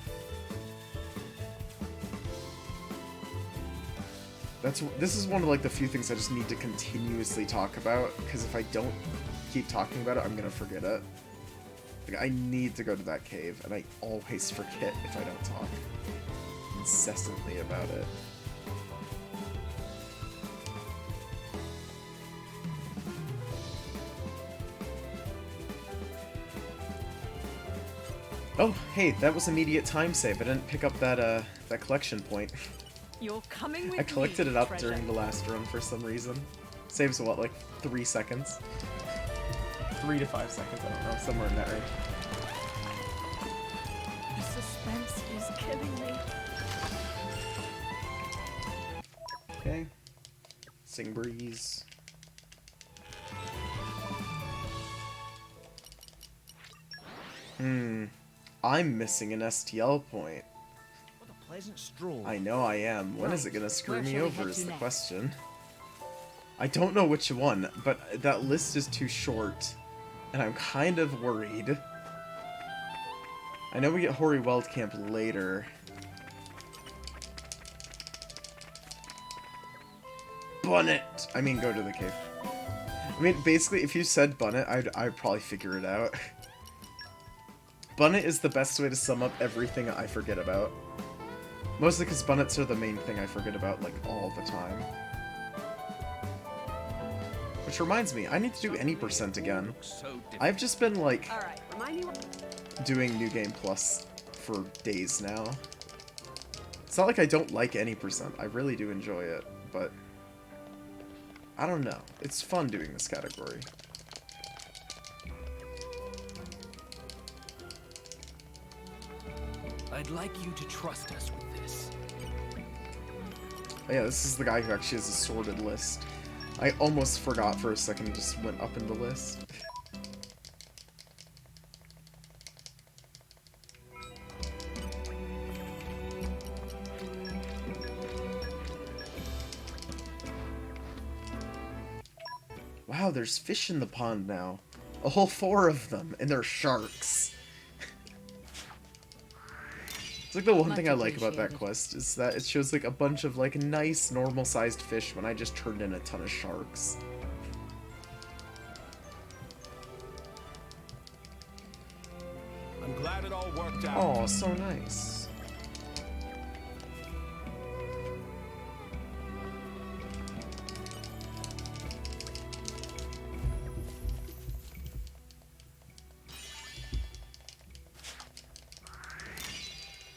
This is one of, like, the few things I just need to continuously talk about, because if I don't keep talking about it, I'm gonna forget it. Like, I need to go to that cave, and I always forget if I don't talk incessantly about it. Oh, hey, that was immediate time save. I didn't pick up that that collection point. You're coming with I collected me, it up treasure. during the last run for some reason. Saves what, like 3 seconds? 3 to 5 seconds, I don't know, somewhere in that range. The suspense is killing me. Okay. Sing breeze. I'm missing an STL point. What a pleasant stroll. I know I am. When is it Right. gonna screw Where me shall we over head is to the next? question. I don't know which one, but that list is too short, and I'm kind of worried. I know we get Hoary Weld Camp later. Bun it! I mean, go to the cave. I mean, basically, if you said bun it, I'd probably figure it out. Bun it is the best way to sum up everything I forget about. Mostly because bunnets are the main thing I forget about, like, all the time. Which reminds me, I need to do any percent again. So different. I've just been, like, All right, remind me. doing New Game Plus for days now. It's not like I don't like any percent. I really do enjoy it, but I don't know. It's fun doing this category. I'd like you to trust us with this. Oh, yeah, this is the guy who actually has a sorted list. I almost forgot for a second and just went up in the list. Wow, there's fish in the pond now. A whole 4 of them, and they're sharks. It's like the one Much thing I like about that appreciated. quest is that it shows like a bunch of like nice normal-sized fish when I just turned in a ton of sharks. I'm glad it all worked out. Oh, so nice.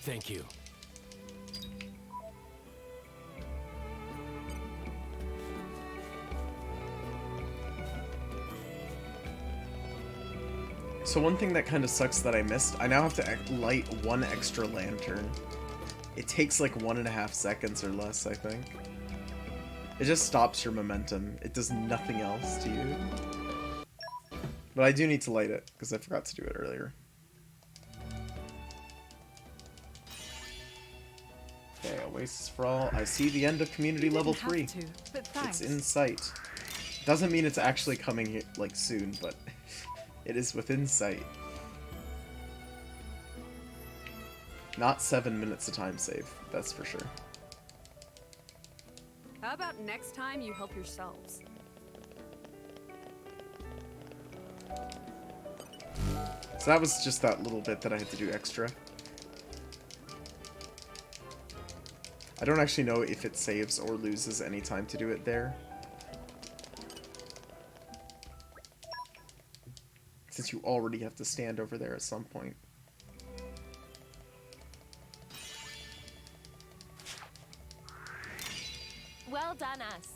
Thank you. So one thing that kind of sucks that I missed, I now have to light one extra lantern. It takes like 1.5 seconds or less, I think. It just stops your momentum. It does nothing else to you. But I do need to light it, because I forgot to do it earlier. Okay, Oasis for All. I see the end of community level 3. It's in sight. Doesn't mean it's actually coming here, like soon, but it is within sight. Not 7 minutes of time save, that's for sure. How about next time you help yourselves? So that was just that little bit that I had to do extra. I don't actually know if it saves or loses any time to do it there. Since you already have to stand over there at some point. Well done, us.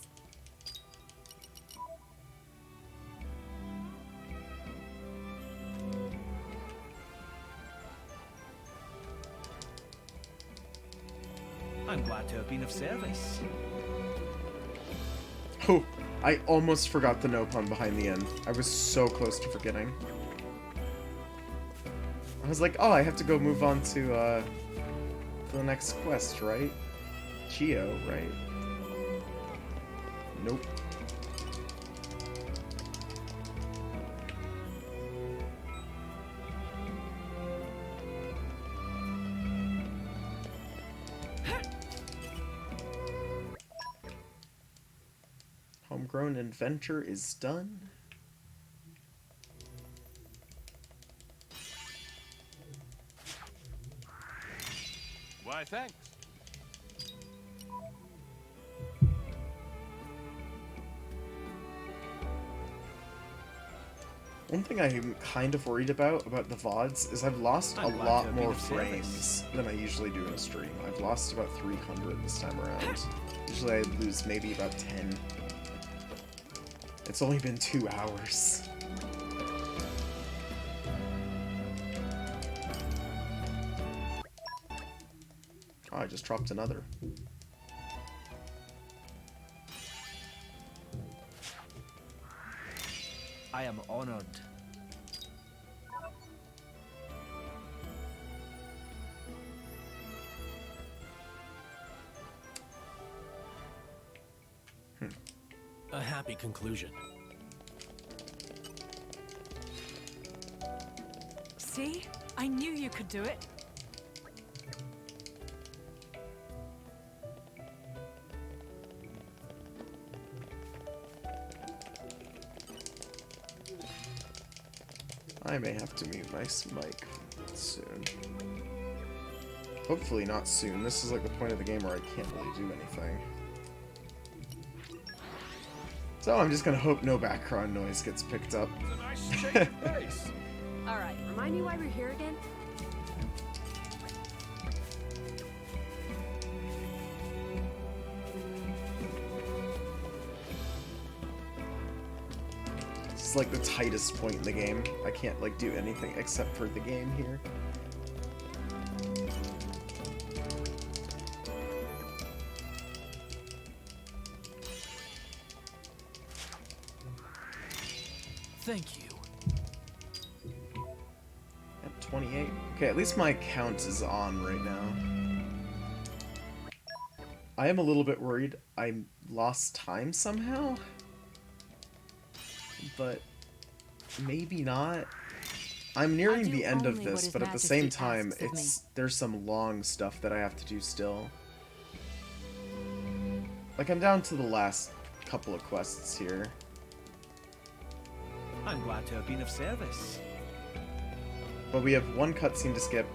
I'm glad to have been of service. Oh, I almost forgot the no pun behind the end. I was so close to forgetting. I was like, oh, I have to go move on to the next quest, right? Geo, right? Nope. Homegrown Adventure is done. Why, thanks. One thing I'm kind of worried about the VODs is I've lost a I'm glad to lot have been more of service. frames than I usually do in a stream. I've lost about 300 this time around. Usually I lose maybe about 10. It's only been 2 hours. Oh, I just dropped another. I am honored. A happy conclusion. See? I knew you could do it. I may have to mute my mic soon. Hopefully not soon. This is like the point of the game where I can't really do anything. So I'm just gonna hope no background noise gets picked up. It's a nice change of pace. Alright, remind me why we're here again? This is like the tightest point in the game. I can't like do anything except for the game here. Thank you. At 28. Okay, at least my count is on right now. I am a little bit worried I lost time somehow. But maybe not. I'm nearing the end of this, but at the same time, there's some long stuff that I have to do still. Like, I'm down to the last couple of quests here. I'm glad to have been of service. But we have one cutscene to skip,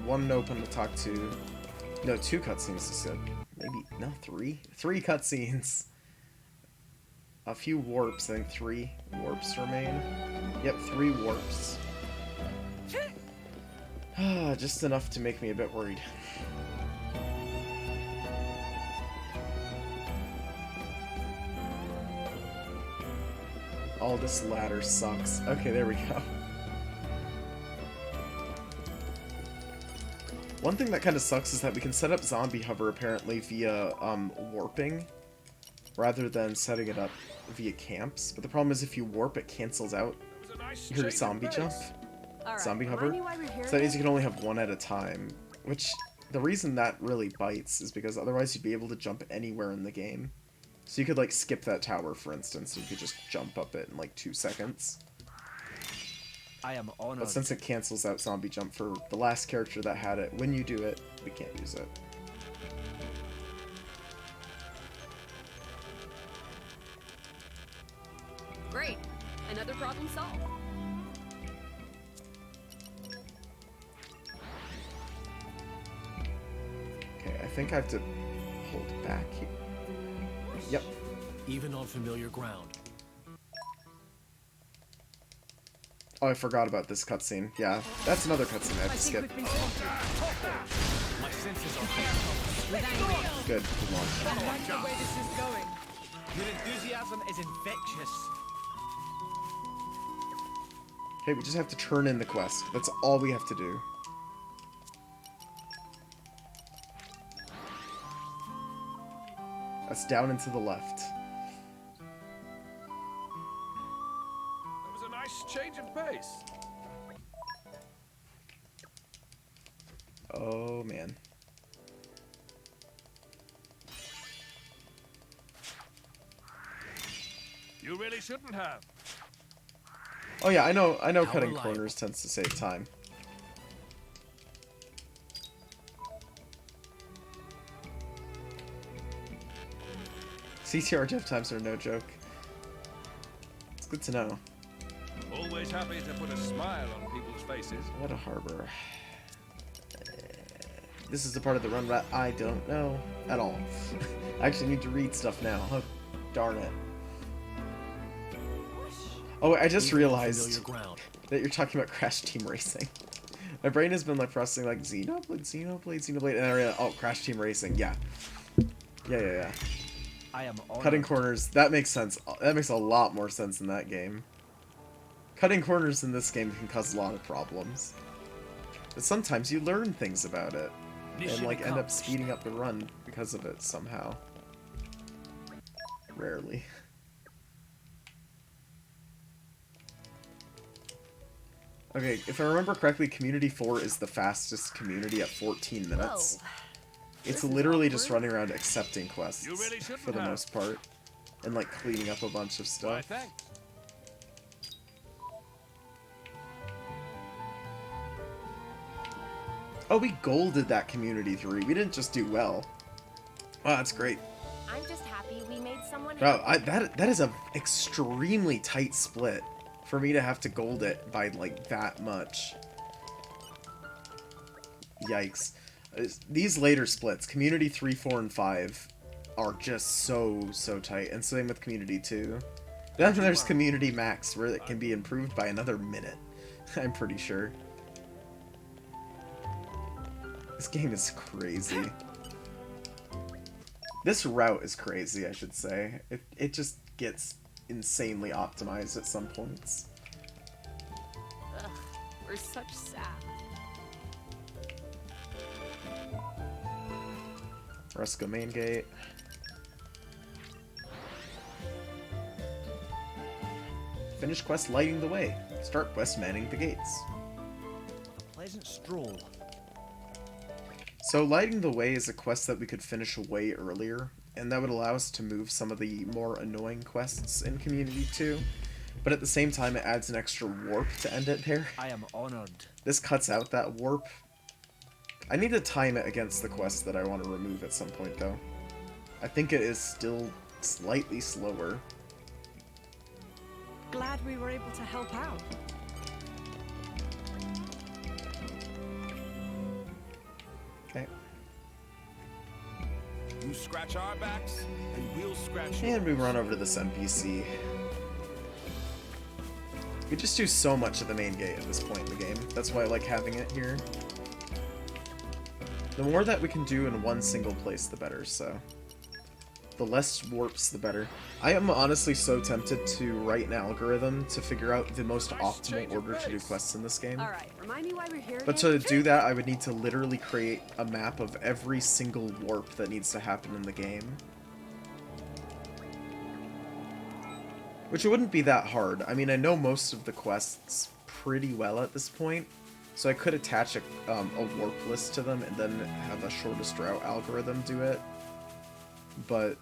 one open to talk to, no, 2 cutscenes to skip, maybe, no, 3? 3 cutscenes. A few warps, I think 3 warps remain. Yep, 3 warps. Just enough to make me a bit worried. All this ladder sucks. Okay, there we go. One thing that kind of sucks is that we can set up zombie hover apparently via warping rather than setting it up via camps. But the problem is if you warp, it cancels out your zombie jump, zombie hover. So that means you can only have one at a time, which the reason that really bites is because otherwise you'd be able to jump anywhere in the game. So you could like skip that tower, for instance, and you could just jump up it in like 2 seconds. I am honored. But since it cancels out zombie jump for the last character that had it, when you do it, we can't use it. Great. Another problem solved. Okay, I think I have to hold back here. Yep. Even on familiar ground. Oh, I forgot about this cutscene. Yeah, that's another cutscene I have to skip. We've been spotted. My senses are heightened. Good, good launch. I like the way this is going. Your enthusiasm is infectious. Okay, we just have to turn in the quest. That's all we have to do. That's down and to the left. That was a nice change of pace. Oh, man. You really shouldn't have. Oh yeah, I know How cutting reliable. corners tends to save time. CTR dev times are no joke. It's good to know. Always happy to put a smile on people's faces. What a harbor. This is the part of the run that I don't know at all. I actually need to read stuff now. Oh, darn it. Oh, I just Even on realized familiar ground. that you're talking about Crash Team Racing. My brain has been like processing like Xenoblade, and I realized, oh, Crash Team Racing, yeah. Yeah. I am honored. Cutting corners, that makes sense. That makes a lot more sense in that game. Cutting corners in this game can cause a lot of problems. But sometimes you learn things about it. Mission And like end up accomplished. speeding up the run because of it somehow. Rarely. Okay, if I remember correctly, Community 4 is the fastest community at 14 minutes. It's literally just running around accepting quests You really shouldn't for the have. most part. And like cleaning up a bunch of Why, stuff. thanks. Oh, we golded that Community 3. We didn't just do well. Wow, that's great. I'm just happy we made someone Wow, happy. that is a extremely tight split for me to have to gold it by like that much. Yikes. These later splits, Community 3, 4, and 5, are just so tight, and same with Community 2. Then there's Community Max, where it can be improved by another minute, I'm pretty sure. This game is crazy. This route is crazy, I should say. It just gets insanely optimized at some points. Ugh, we're such sap. Let's go main gate. Finish quest lighting the way. Start quest manning the gates. Pleasant stroll. So lighting the way is a quest that we could finish way earlier, and that would allow us to move some of the more annoying quests in Community 2, but at the same time it adds an extra warp to end it there. I am honored. This cuts out that warp. I need to time it against the quest that I want to remove at some point though. I think it is still slightly slower. Glad we were able to help out. Okay. You scratch our backs, and we'll scratch And we yours. run over to this NPC. We just do so much at the main gate at this point in the game. That's why I like having it here. The more that we can do in one single place, the better, so... The less warps, the better. I am honestly so tempted to write an algorithm to figure out the most optimal order to do quests in this game. Alright, remind me why we're here But again? to do that, I would need to literally create a map of every single warp that needs to happen in the game. Which wouldn't be that hard. I mean, I know most of the quests pretty well at this point, so I could attach a warp list to them and then have a shortest route algorithm do it. But,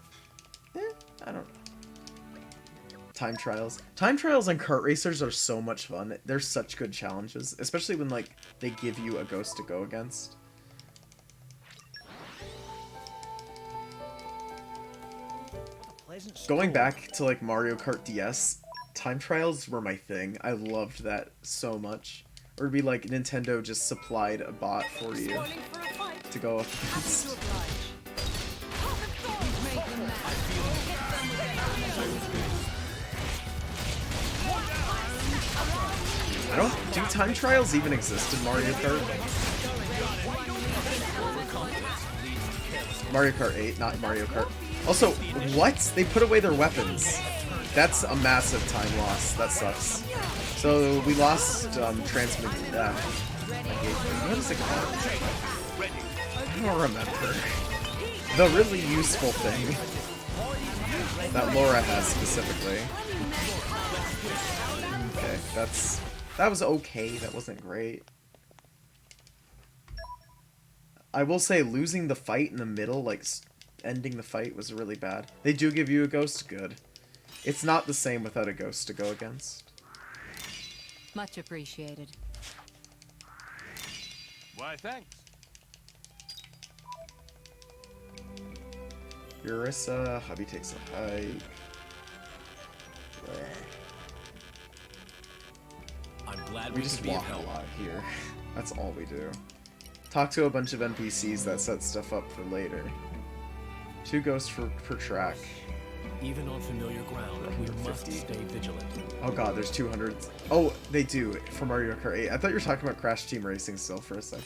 I don't know. Time trials. Time trials and kart racers are so much fun. They're such good challenges, especially when, like, they give you a ghost to go against. Going back to, like, Mario Kart DS, time trials were my thing. I loved that so much. Or it'd be like Nintendo just supplied a bot for you to go up against. I don't... Do time trials even exist in Mario Kart? Mario Kart 8, not Mario Kart. Also, what? They put away their weapons. That's a massive time loss. That sucks. So, we lost transmit... what is it called? I don't remember. The really useful thing that Laura has specifically. Okay, that was okay. That wasn't great. I will say losing the fight in the middle, like ending the fight, was really bad. They do give you a ghost, good. It's not the same without a ghost to go against. Much appreciated. Why, thanks. Urissa, hubby takes a hike. I'm glad We we just could be of walk a help. lot here. That's all we do. Talk to a bunch of NPCs that set stuff up for later. 2 ghosts per track. Even on familiar ground, we must 150. stay vigilant. Oh god, there's 200. Oh, they do, for Mario Kart 8. I thought you were talking about Crash Team Racing still for a sec.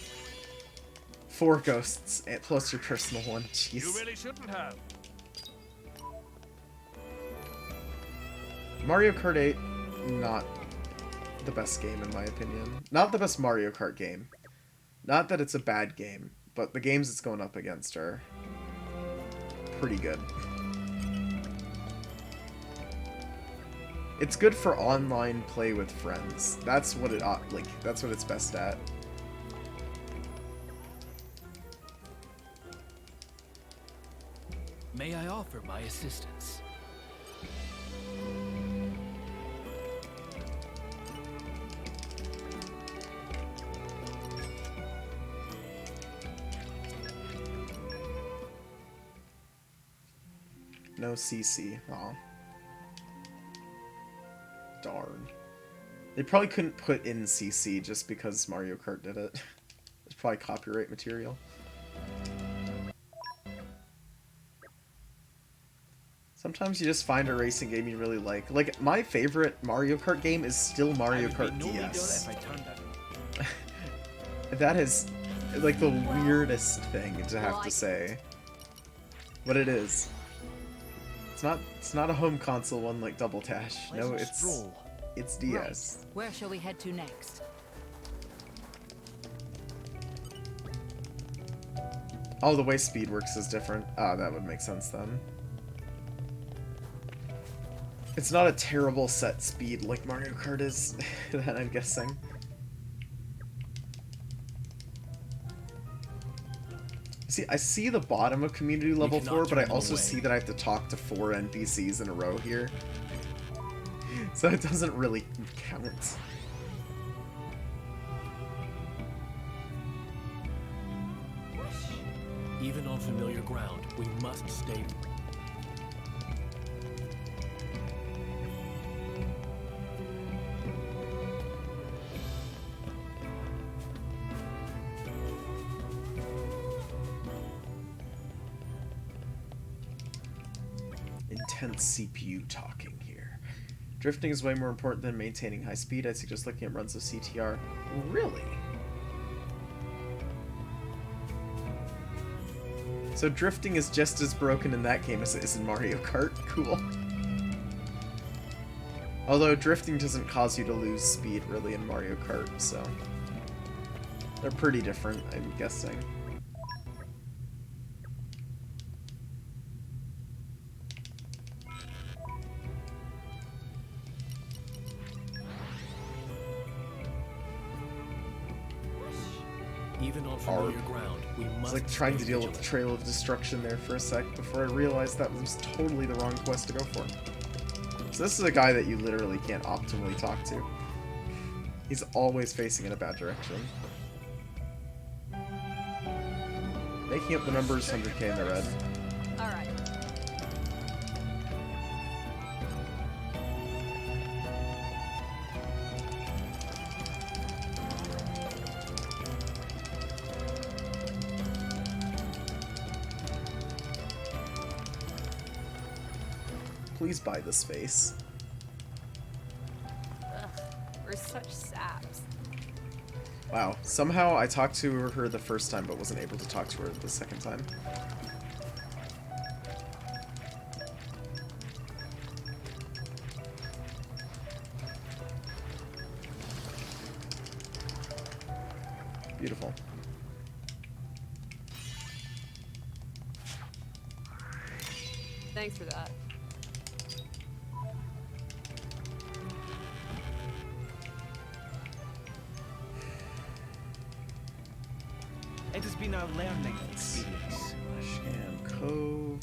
4 ghosts, plus your personal one. Jeez. You really shouldn't have. Mario Kart 8, not the best game in my opinion. Not the best Mario Kart game. Not that it's a bad game, but the games it's going up against are pretty good. It's good for online play with friends. That's what it that's what it's best at. May I offer my assistance? No CC. Aw. Darn. They probably couldn't put in CC just because Mario Kart did it. It's probably copyright material. Sometimes you just find a racing game you really like. Like, my favorite Mario Kart game is still Mario Kart DS. That is, like, the weirdest thing to have to say. But it is. It's not a home console one like Double Dash. No, it's DS. Where shall we head to next? Oh, the way speed works is different. Ah, that would make sense then. It's not a terrible set speed like Mario Kart is, that I'm guessing. See, I see the bottom of community level 4, but I also see that I have to talk to 4 NPCs in a row here. So it doesn't really count. Even on familiar ground, we must stay. Intense CPU talking here. Drifting is way more important than maintaining high speed. I suggest looking at runs of CTR. Really? So drifting is just as broken in that game as it is in Mario Kart. Cool. Although drifting doesn't cause you to lose speed really in Mario Kart, so they're pretty different, I'm guessing. Even on familiar ground, we I was must like trying to stay deal with the vigilant. Trail of Destruction there for a sec before I realized that was totally the wrong quest to go for. So this is a guy that you literally can't optimally talk to. He's always facing in a bad direction. Making up the numbers 100k in the red. All right. Please buy this face. Ugh, we're such saps. Wow. Somehow I talked to her the first time but wasn't able to talk to her the second time. Beautiful. Thanks for that. It has been a learning experience. Sham Cove.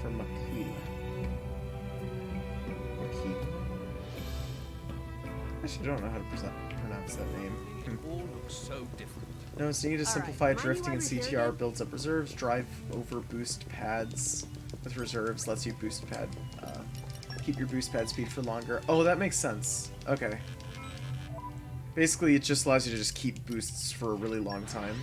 From Makila. I actually don't know how to pronounce that name. It all looks so different. Notice you need to All simplify right, drifting and mind me while we're CTR here builds up reserves, drive over boost pads with reserves, lets you boost pad, keep your boost pad speed for longer. Oh, that makes sense. Okay. Basically, it just allows you to just keep boosts for a really long time.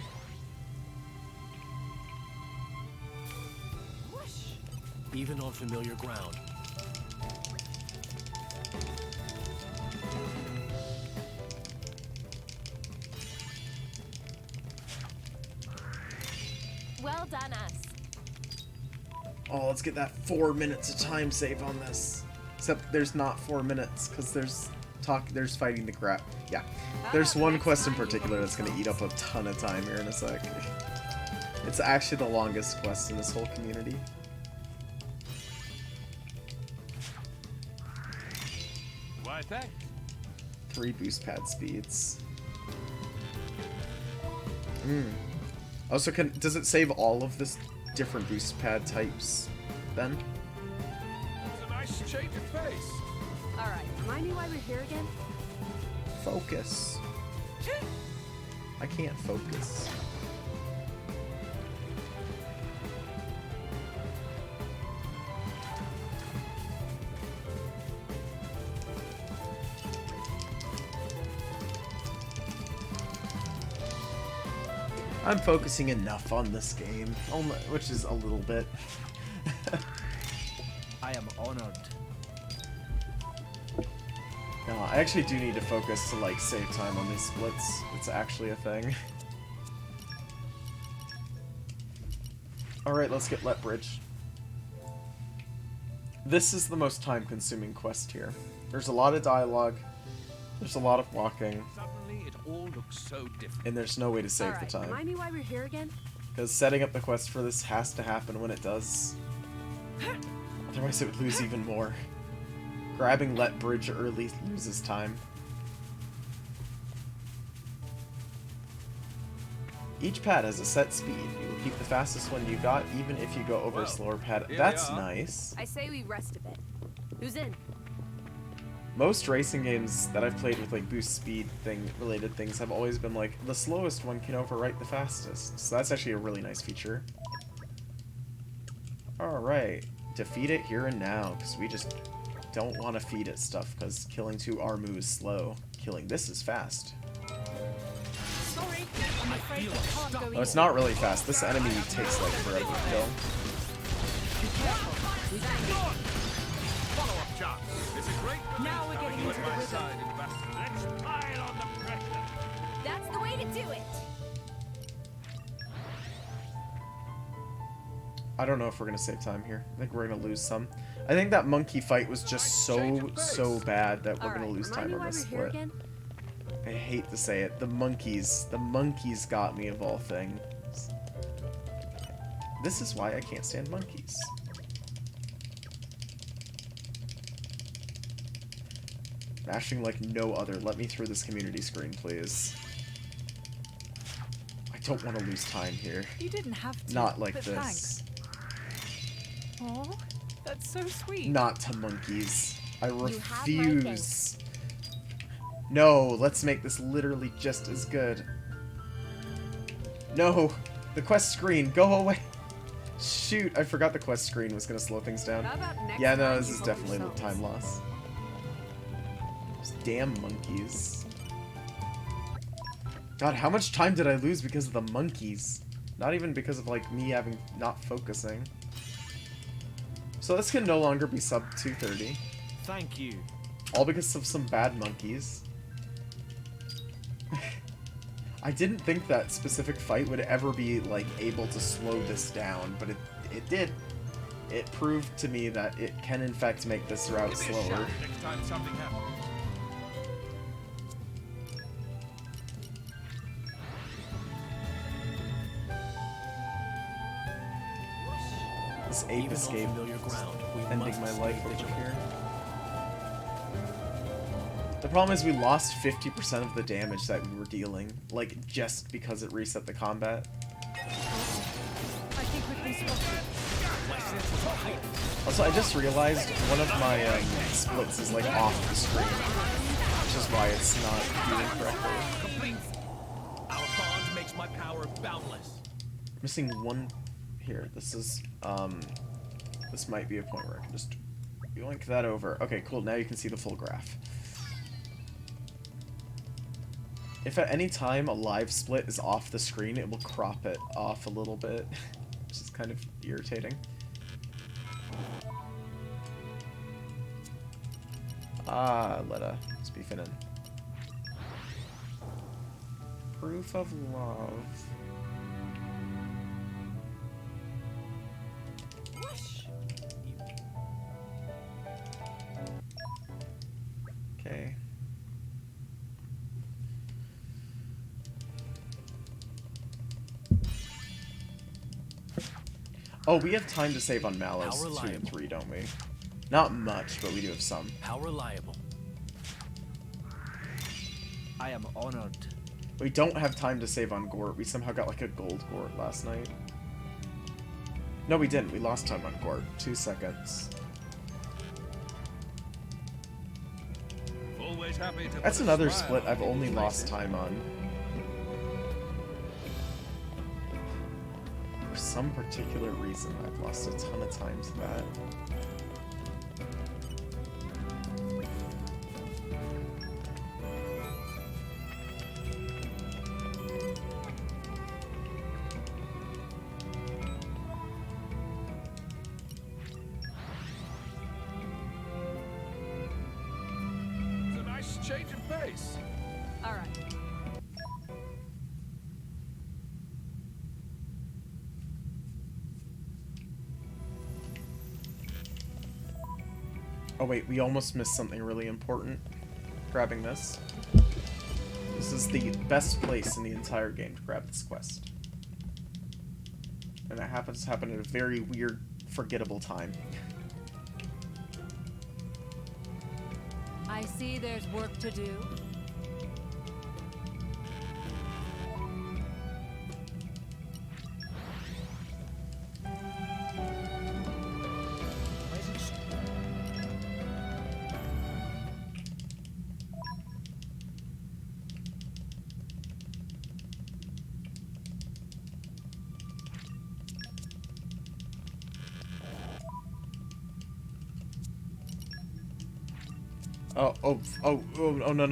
Even on familiar ground, Well done, us. Oh, let's get that 4 minutes of time save on this. Except there's not 4 minutes, because there's fighting the crap. Yeah. There's one quest in particular that's going to eat up a ton of time here in a sec. It's actually the longest quest in this whole community. Why, thanks. 3 boost pad speeds. Also, does it save all of this different boost pad types, then? It's a nice change of pace. All right. Remind me why we're here again? Focus. I can't focus. I'm focusing enough on this game, which is a little bit. I am honored. No, I actually do need to focus to like save time on these splits. It's actually a thing. Alright, let's get Letbridge. This is the most time-consuming quest here. There's a lot of dialogue, there's a lot of walking, Suddenly, it all looks so different. and there's no way to All save right. the time. Remind me why we're here again? Because setting up the quest for this has to happen when it does. Otherwise it would lose even more. Grabbing Letbridge early loses time. Each pad has a set speed. You will keep the fastest one you got, even if you go over a Well, slower pad. here we That's are. nice. I say we rest a bit. Who's in? Most racing games that I've played with like boost speed related things have always been like, the slowest one can overwrite the fastest. So that's actually a really nice feature. Alright. Defeat it here and now, because we just don't want to feed it stuff, because killing 2 Armu is slow. Killing this is fast. Sorry, I'm afraid we can't go Oh, it's not really fast. This enemy takes like forever to kill. Follow-up chance. It's a great Now we're getting into the rhythm. side in battle. Let's pile on the pressure. That's the way to do it. I don't know if we're gonna save time here. I think we're gonna lose some. I think that monkey fight was just so bad that we're gonna lose time on this split. I hate to say it. The monkeys got me of all things. This is why I can't stand monkeys. Mashing like no other. Let me through this community screen, please. I don't want to lose time here. You didn't have to. Not like but this. Thanks. Oh, that's so sweet. Not to monkeys. I have my refuse. No, let's make this literally just as good. No, the quest screen, go away. Shoot, I forgot the quest screen was gonna slow things down. How about next Yeah, no, time this you is help definitely yourselves? time loss. Those damn monkeys. God, how much time did I lose because of the monkeys? Not even because of, like, me not focusing. So this can no longer be sub 230. Thank you. All because of some bad monkeys. I didn't think that specific fight would ever be, like, able to slow this down, but it did. It proved to me that it can, in fact, make this route Give me a slower. shout next time something happens. This ape Even escape on familiar ground, we ending must my stay life over vigilant. here. The problem is we lost 50% of the damage that we were dealing, like, just because it reset the combat. I think we've been spotted. Also, I just realized one of my splits is, like, off the screen, which is why it's not doing correctly. Complete. Our bond makes my power boundless. Missing one here. This is, this might be a point where I can just yoink that over. Okay, cool. Now you can see the full graph. If at any time a live split is off the screen, it will crop it off a little bit, which is kind of irritating. Ah, Letta. Let's be finnin'. Proof of love. Okay. Oh, we have time to save on Mallows How 2 and reliable. 3, don't we? Not much, but we do have some. How reliable. I am honored. We don't have time to save on Gort. We somehow got like a gold Gort last night. No, we didn't. We lost time on Gort. 2 seconds. Always happy to That's put a another smile split on I've only people's lost faces. time on. For some particular reason, I've lost a ton of time to that. It's a nice change of pace. All right. Oh wait, we almost missed something really important. Grabbing this. This is the best place in the entire game to grab this quest. And it happens to happen at a very weird, forgettable time. I see there's work to do.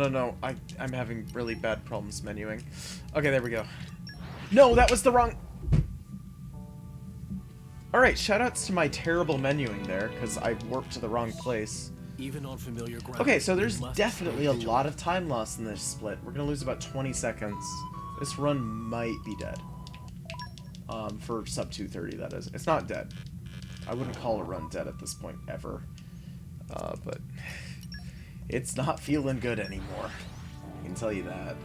No. I'm having really bad problems menuing. Okay, there we go. No, that was the wrong... Alright, shoutouts to my terrible menuing there, because I warped to the wrong place. Even on familiar ground. Okay, so we there's must definitely stay a vigilant. lot of time lost in this split. We're gonna lose about 20 seconds. This run might be dead. For sub 230, that is. It's not dead. I wouldn't call a run dead at this point, ever. But it's not feeling good anymore. I can tell you that.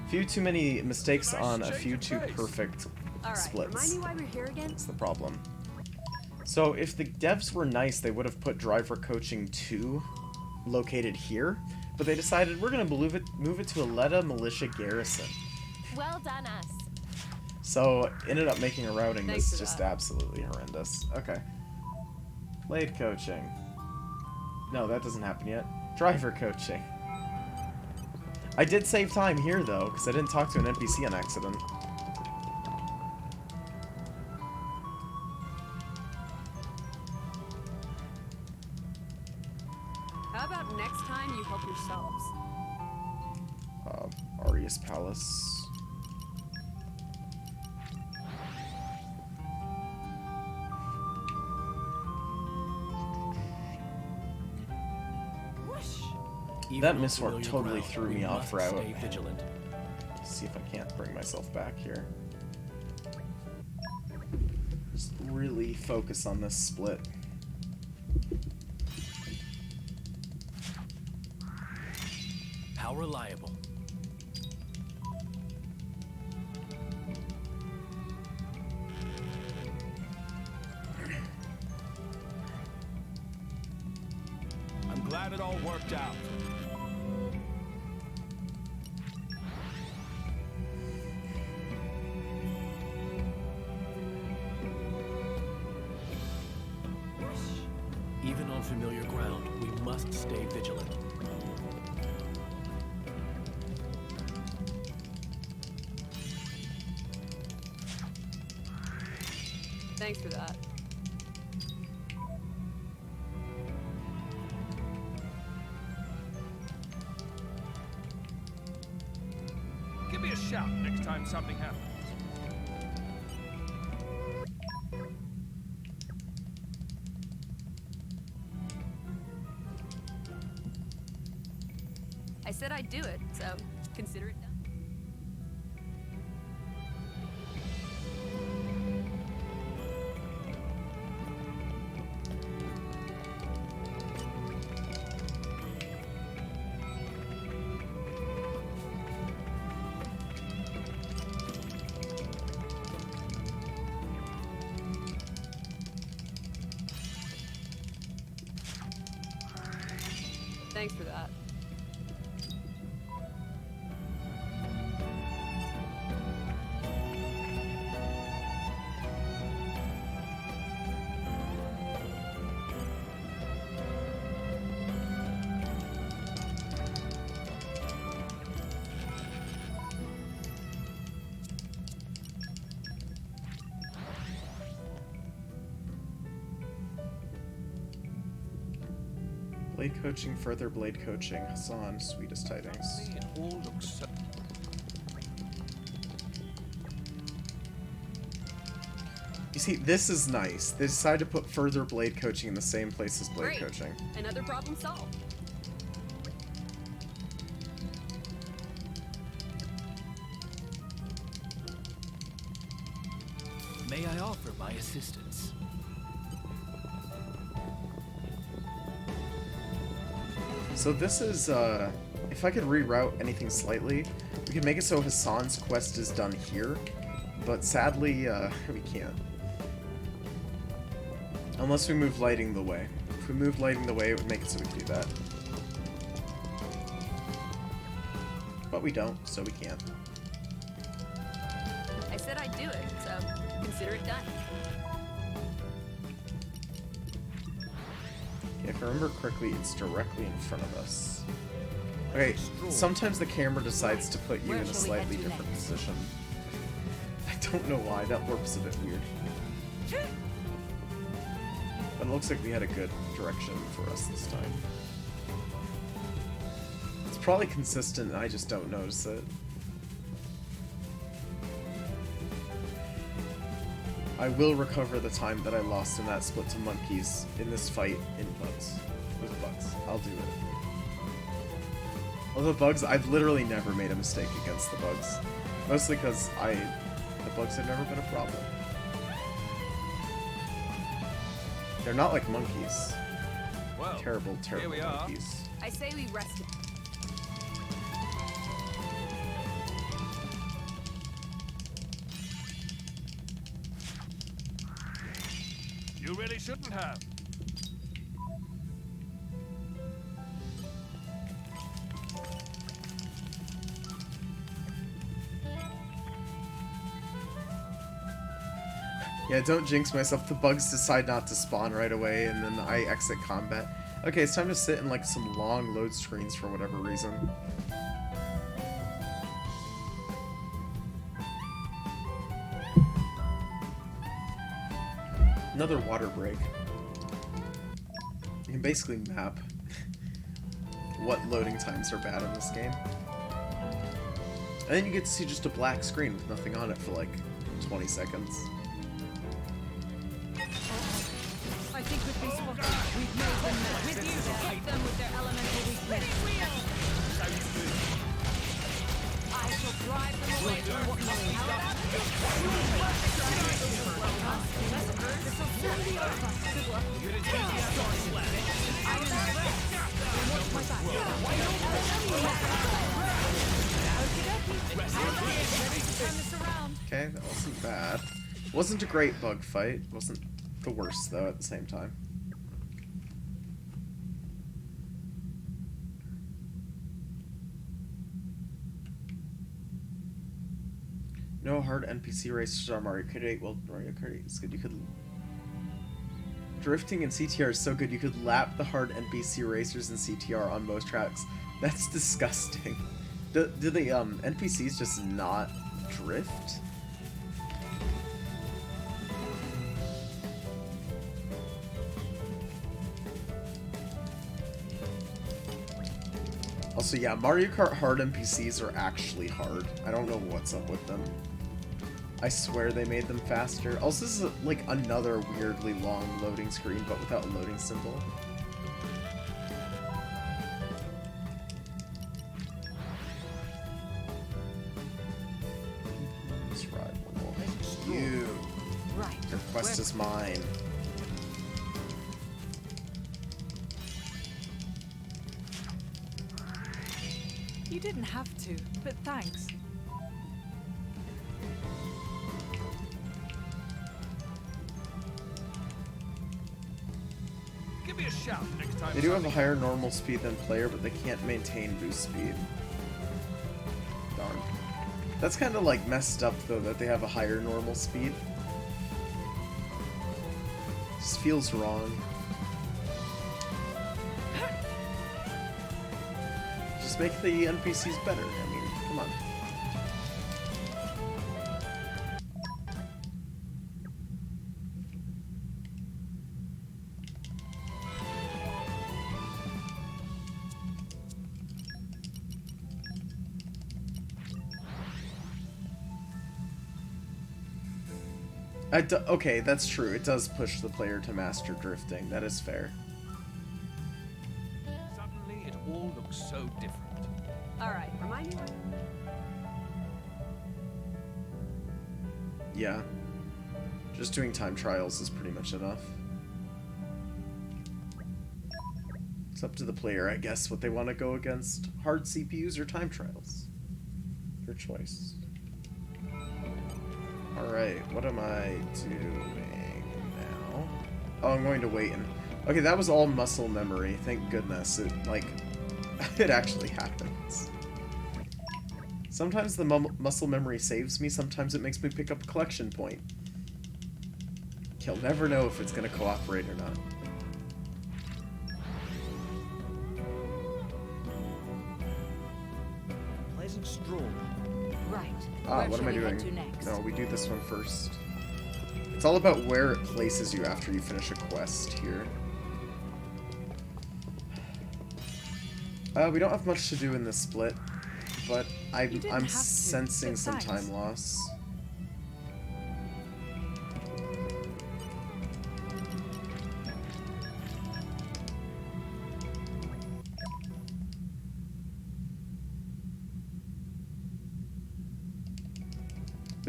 Few too many mistakes on a few too perfect All right, splits. remind me why we're here again? That's the problem. So if the devs were nice, they would have put driver coaching 2 located here, but they decided we're going to move it to Aletta Militia Garrison. Well done, us. So ended up making a routing Thanks that's for just that. absolutely horrendous. Okay. Blade coaching. No, that doesn't happen yet. Driver coaching. I did save time here, though, because I didn't talk to an NPC on accident. How about next time you help yourselves? Arius Palace. Even That on miswarp familiar totally ground, threw we me off must route. Stay vigilant. See if I can't bring myself back here. Just really focus on this split. How reliable? I'm glad it all worked out. Even on familiar ground, we must stay vigilant. Thanks for that. Give me a shout next time something happens. I said I'd do it, so consider it done. Thanks for that. Blade coaching, further blade coaching. Hassan, sweetest tidings. It all looks so... You see, this is nice. They decided to put further blade coaching in the same place as blade Great. coaching. Another problem solved. May I offer my assistance? So this is, if I could reroute anything slightly, we could make it so Hassan's quest is done here, but sadly, we can't. Unless we move lighting the way. If we move lighting the way, it would make it so we could do that. But we don't, so we can't. I said I'd do it, so consider it done. If I remember correctly, it's directly in front of us. Okay, sometimes the camera decides to put you in a slightly different position. I don't know why, that warp's a bit weird. But it looks like we had a good direction for us this time. It's probably consistent, and I just don't notice it. I will recover the time that I lost in that split to monkeys in this fight in bugs. With bugs. I'll do it. Although bugs, I've literally never made a mistake against the bugs. Mostly because I The bugs have never been a problem. They're not like monkeys. Well, Terrible, here terrible we are. monkeys. I say we rest. You really shouldn't have. Yeah, don't jinx myself. The bugs decide not to spawn right away, and then I exit combat. Okay, it's time to sit in like some long load screens for whatever reason. Another water break. You can basically map what loading times are bad in this game. And then you get to see just a black screen with nothing on it for like 20 seconds. I think we've been spotted. We've made them mad. With you to hit them with their elemental weakness. I shall drive them away from what they have. This will soon be over. Good luck. I'm in stress. Watch my back. Ready to turn this around. Okay, that wasn't bad. Wasn't a great bug fight. Wasn't the worst, though, at the same time. No hard NPC races are Mario Kart 8. Well, Mario Kart 8 is good. You could... Drifting in CTR is so good, you could lap the hard NPC racers in CTR on most tracks. That's disgusting. Do the NPCs just not drift? Also, yeah, Mario Kart hard NPCs are actually hard. I don't know what's up with them. I swear they made them faster. Also, this is like another weirdly long loading screen, but without a loading symbol. This ride will thank you. Right. Your quest is mine. You didn't have to, but thanks. Give me a shout next time. They do have a higher normal speed than player, but they can't maintain boost speed. Darn. That's kind of like messed up though that they have a higher normal speed. Just feels wrong. Just make the NPCs better. I mean, come on. Okay, that's true. It does push the player to master drifting. That is fair. Suddenly, it all looks so different. All right, remind me. Yeah. Just doing time trials is pretty much enough. It's up to the player, I guess, what they want to go against. Hard CPUs or time trials. Your choice. Alright, what am I doing now? Oh, I'm going to wait and... Okay, that was all muscle memory. Thank goodness. It, like, it actually happens. Sometimes the muscle memory saves me, sometimes it makes me pick up a collection point. You'll never know if it's going to cooperate or not. Pleasant stroll. Right. Ah, Where what am I shall we doing? head to next? No, we do this one first. It's all about where it places you after you finish a quest here. We don't have much to do in this split, but You didn't I'm have to, sensing but some thanks. time loss.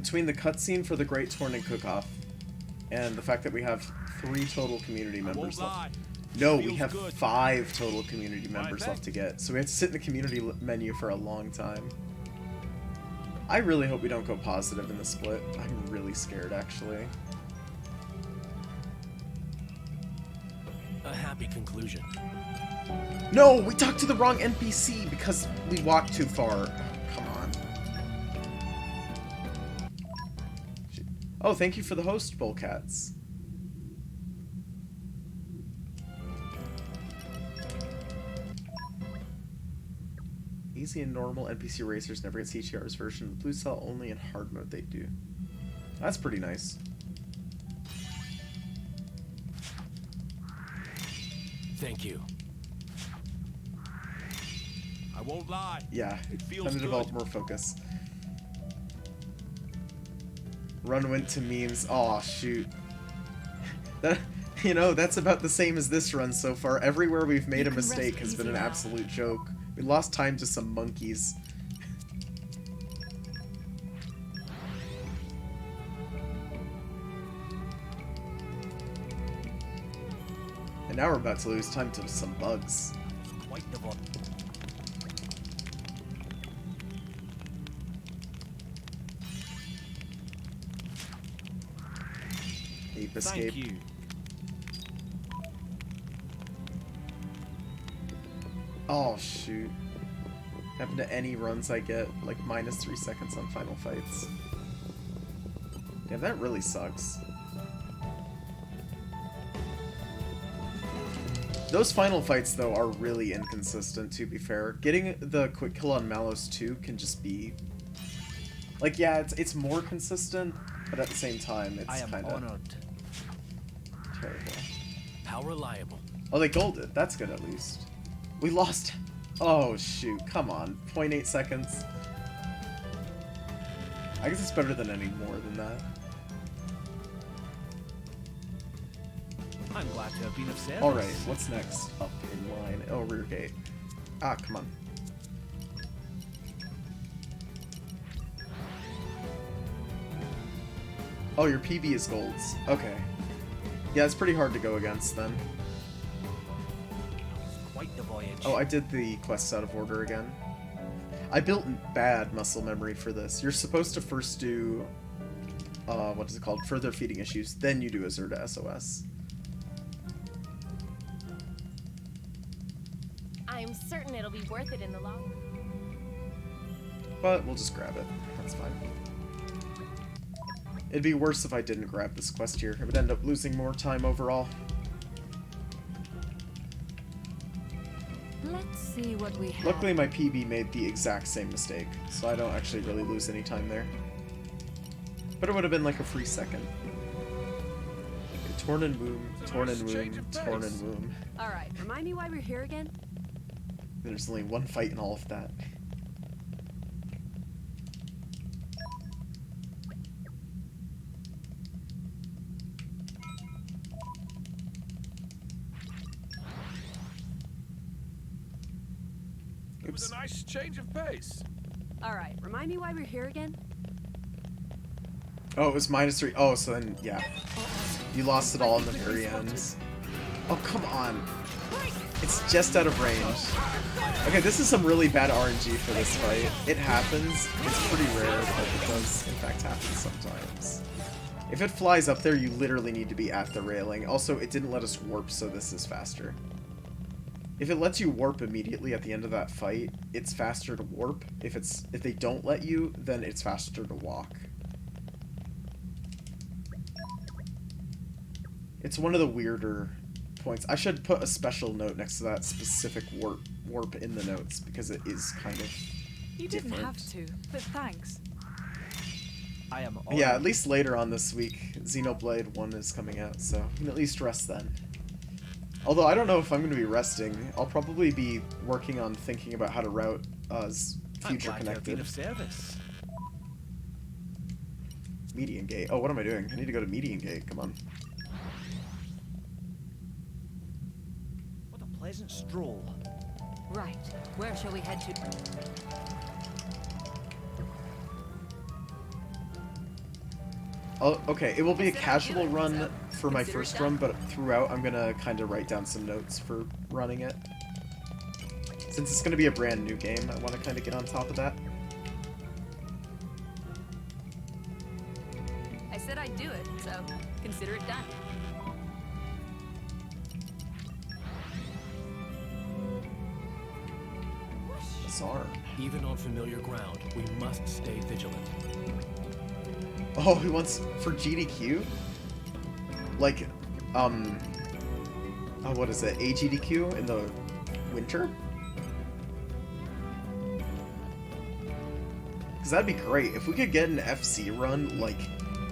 between the cutscene for the Great Torna Cook-Off and the fact that we have 3 total community I members won't left. lie. No, Feels we have good. 5 total community Right members back. left to get, so we have to sit in the community menu for a long time. I really hope we don't go positive in the split. I'm really scared, actually. A happy conclusion. No, we talked to the wrong NPC because we walked too far. Come on. Oh, thank you for the host, Bullcats. Easy and normal NPC racers never get CTR's version. The blue cell only in hard mode they do. That's pretty nice. Thank you. I won't lie. Yeah, It feels time to good. develop more focus. Run went to memes. Aw, shoot. That, you know, that's about the same as this run so far. Everywhere we've made You a can rest mistake has been easy an now. absolute joke. We lost time to some monkeys. And now we're about to lose time to some bugs. Quite the vol- Ape escape. Thank you. Oh, shoot. Happen to any runs I get, like, -3 seconds on final fights. Damn, that really sucks. Those final fights, though, are really inconsistent, to be fair. Getting the quick kill on Malos 2 can just be... Like, yeah, it's more consistent, but at the same time, I it's am kind of honored. terrible. How reliable. Oh, they golded. That's good, at least. We lost... Oh, shoot. Come on. 0.8 seconds. I guess it's better than any more than that. I'm glad to have been of service. Alright, what's next? Up in line. Oh, rear gate. Ah, come on. Oh, your PB is golds. Okay. Yeah, it's pretty hard to go against then. Quite the voyage. Oh, I did the quests out of order again. I built bad muscle memory for this. You're supposed to first do... what is it called? Further feeding issues. Then you do Azurda SOS. I'm certain it'll be worth it in the long run. But we'll just grab it. That's fine. It'd be worse if I didn't grab this quest here. It would end up losing more time overall. Let's see what we have. Luckily, my PB made the exact same mistake, so I don't actually really lose any time there. But it would have been like a free second. Torn and Womb, Torn and Womb, Torn and Womb. All right, remind me why we're here again? There's only one fight in all of that. It was a nice change of pace. All right, remind me why we're here again? Oh, it was -3. Oh, so then, yeah. You lost it all in the very end. Oh, come on. It's just out of range. Okay, this is some really bad RNG for this fight. It happens. It's pretty rare, but it does, in fact, happen sometimes. If it flies up there, you literally need to be at the railing. Also, it didn't let us warp, so this is faster. If it lets you warp immediately at the end of that fight, it's faster to warp. If they don't let you, then it's faster to walk. It's one of the weirder points. I should put a special note next to that specific warp in the notes, because it is kind of You didn't different. have to, but thanks. I am honored. Yeah, at least later on this week, Xenoblade 1 is coming out, so you can at least rest then. Although I don't know if I'm going to be resting. I'll probably be working on thinking about how to route Future I'm glad to have been Connected. of service. Median Gate. Oh, what am I doing? I need to go to Median Gate. Come on. What a pleasant stroll. Right, where shall we head to? Oh, okay, it will be a casual run for my first run, but throughout I'm gonna kind of write down some notes for running it. Since it's gonna be a brand new game, I want to kind of get on top of that. I said I'd do it, so consider it done. Bizarre. Even on familiar ground, we must stay vigilant. Oh, he wants for GDQ? Like, oh, what is it? AGDQ in the winter? Because that'd be great. If we could get an FC run, like,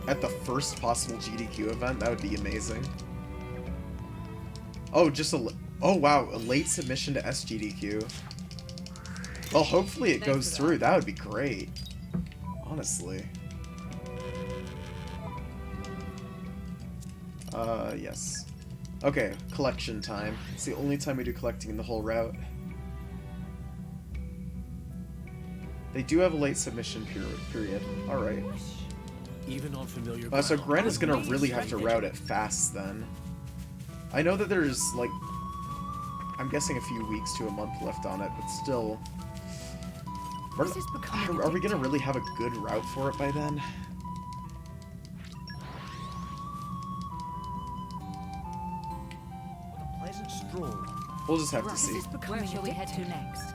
at the first possible GDQ event, that would be amazing. Oh, just a... Oh, wow, a late submission to SGDQ. Well, hopefully it goes through. That would be great. Honestly. Yes. Okay, collection time. It's the only time we do collecting in the whole route. They do have a late submission period. Alright. Even on familiar ground. So Gren is gonna really have to route it fast then. I know that there's, like, I'm guessing a few weeks to a month left on it, but still... Are we gonna really have a good route for it by then? Pleasant stroll. We'll just have to see. Where shall we head to next?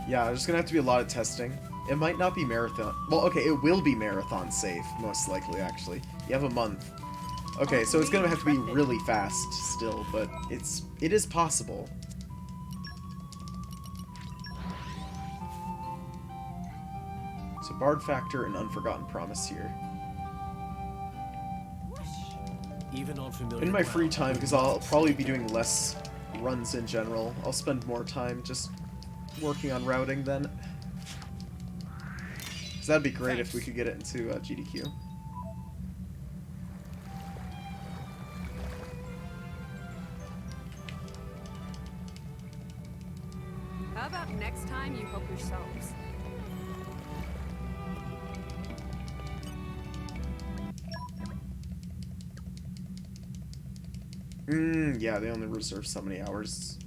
Yeah, there's gonna have to be a lot of testing. It might not be marathon. Well, okay, it will be marathon safe, most likely, actually. You have a month. Okay, so it's gonna have to be really fast still, but it is possible. So Bard Factor and Unforgotten Promise here. Even on familiar In my ground, free time, we because I'll must probably stay be doing less runs in general, I'll spend more time just working on routing then. So that'd be great if we could get it into GDQ. How about next time you help yourselves? Yeah, they only reserve so many hours.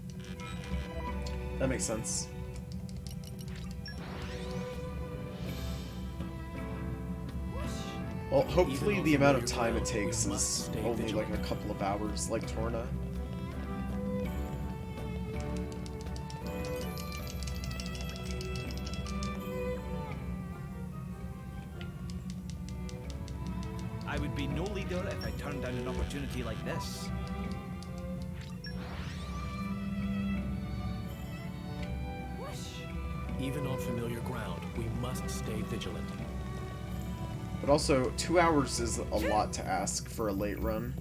That makes sense. Well, hopefully the amount of time it takes is only like a couple of hours, like Torna. I would be no leader if I turned down an opportunity like this. Even on familiar ground, we must stay vigilant. But also, 2 hours is a lot to ask for a late run.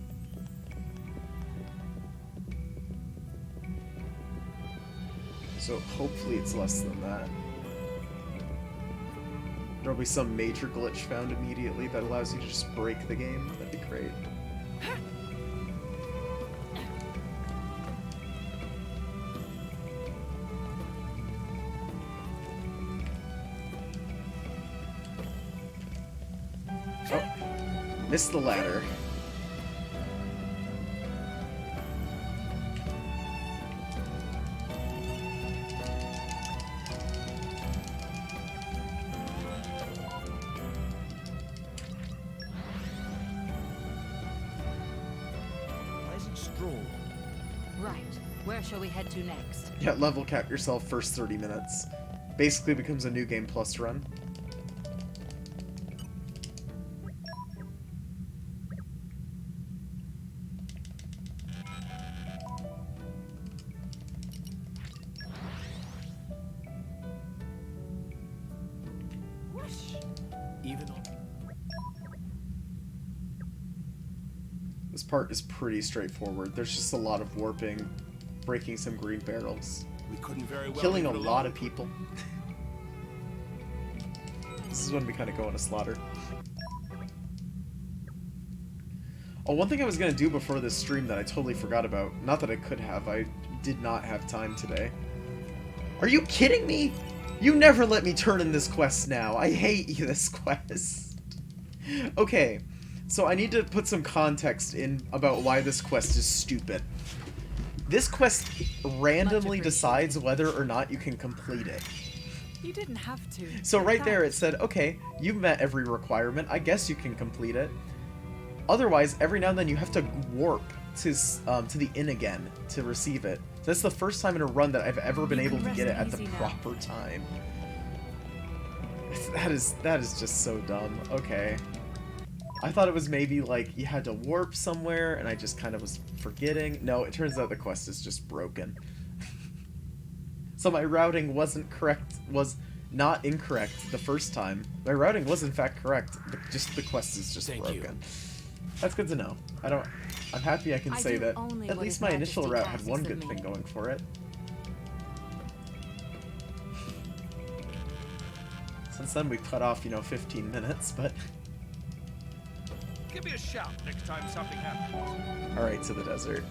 So hopefully it's less than that. There'll be some major glitch found immediately that allows you to just break the game. That'd be great. Oh, missed the ladder. Pleasant stroll. Right. Where shall we head to next? Yeah, level cap yourself first 30 minutes. Basically becomes a new game plus run. Even on This part is pretty straightforward. There's just a lot of warping, breaking some green barrels, We couldn't very well killing a leave it lot alone. of people. This is when we kind of go into slaughter. Oh, one thing I was going to do before this stream that I totally forgot about. Not that I could have. I did not have time today. Are you kidding me? You never let me turn in this quest now. I hate you, this quest. Okay. So I need to put some context in about why this quest is stupid. This quest randomly decides whether or not you can complete it. You didn't have to. So but right there it thanks. said, okay, you've met every requirement, I guess you can complete it. Otherwise, every now and then you have to warp to the inn again to receive it. That's the first time in a run that I've ever been You able can to get it rest at the easy now. proper time. That is just so dumb. Okay. I thought it was maybe like you had to warp somewhere and I just kind of was forgetting. No, it turns out the quest is just broken. So my routing wasn't correct, was not incorrect the first time. My routing was in fact correct, but just the quest is just Thank you. broken. That's good to know. I'm happy I can I say do that only at what least His my initial Majesty route had asks one of good me. thing going for it. Since then we cut off, 15 minutes, but Give me a shout next time something happens. alright, to the desert.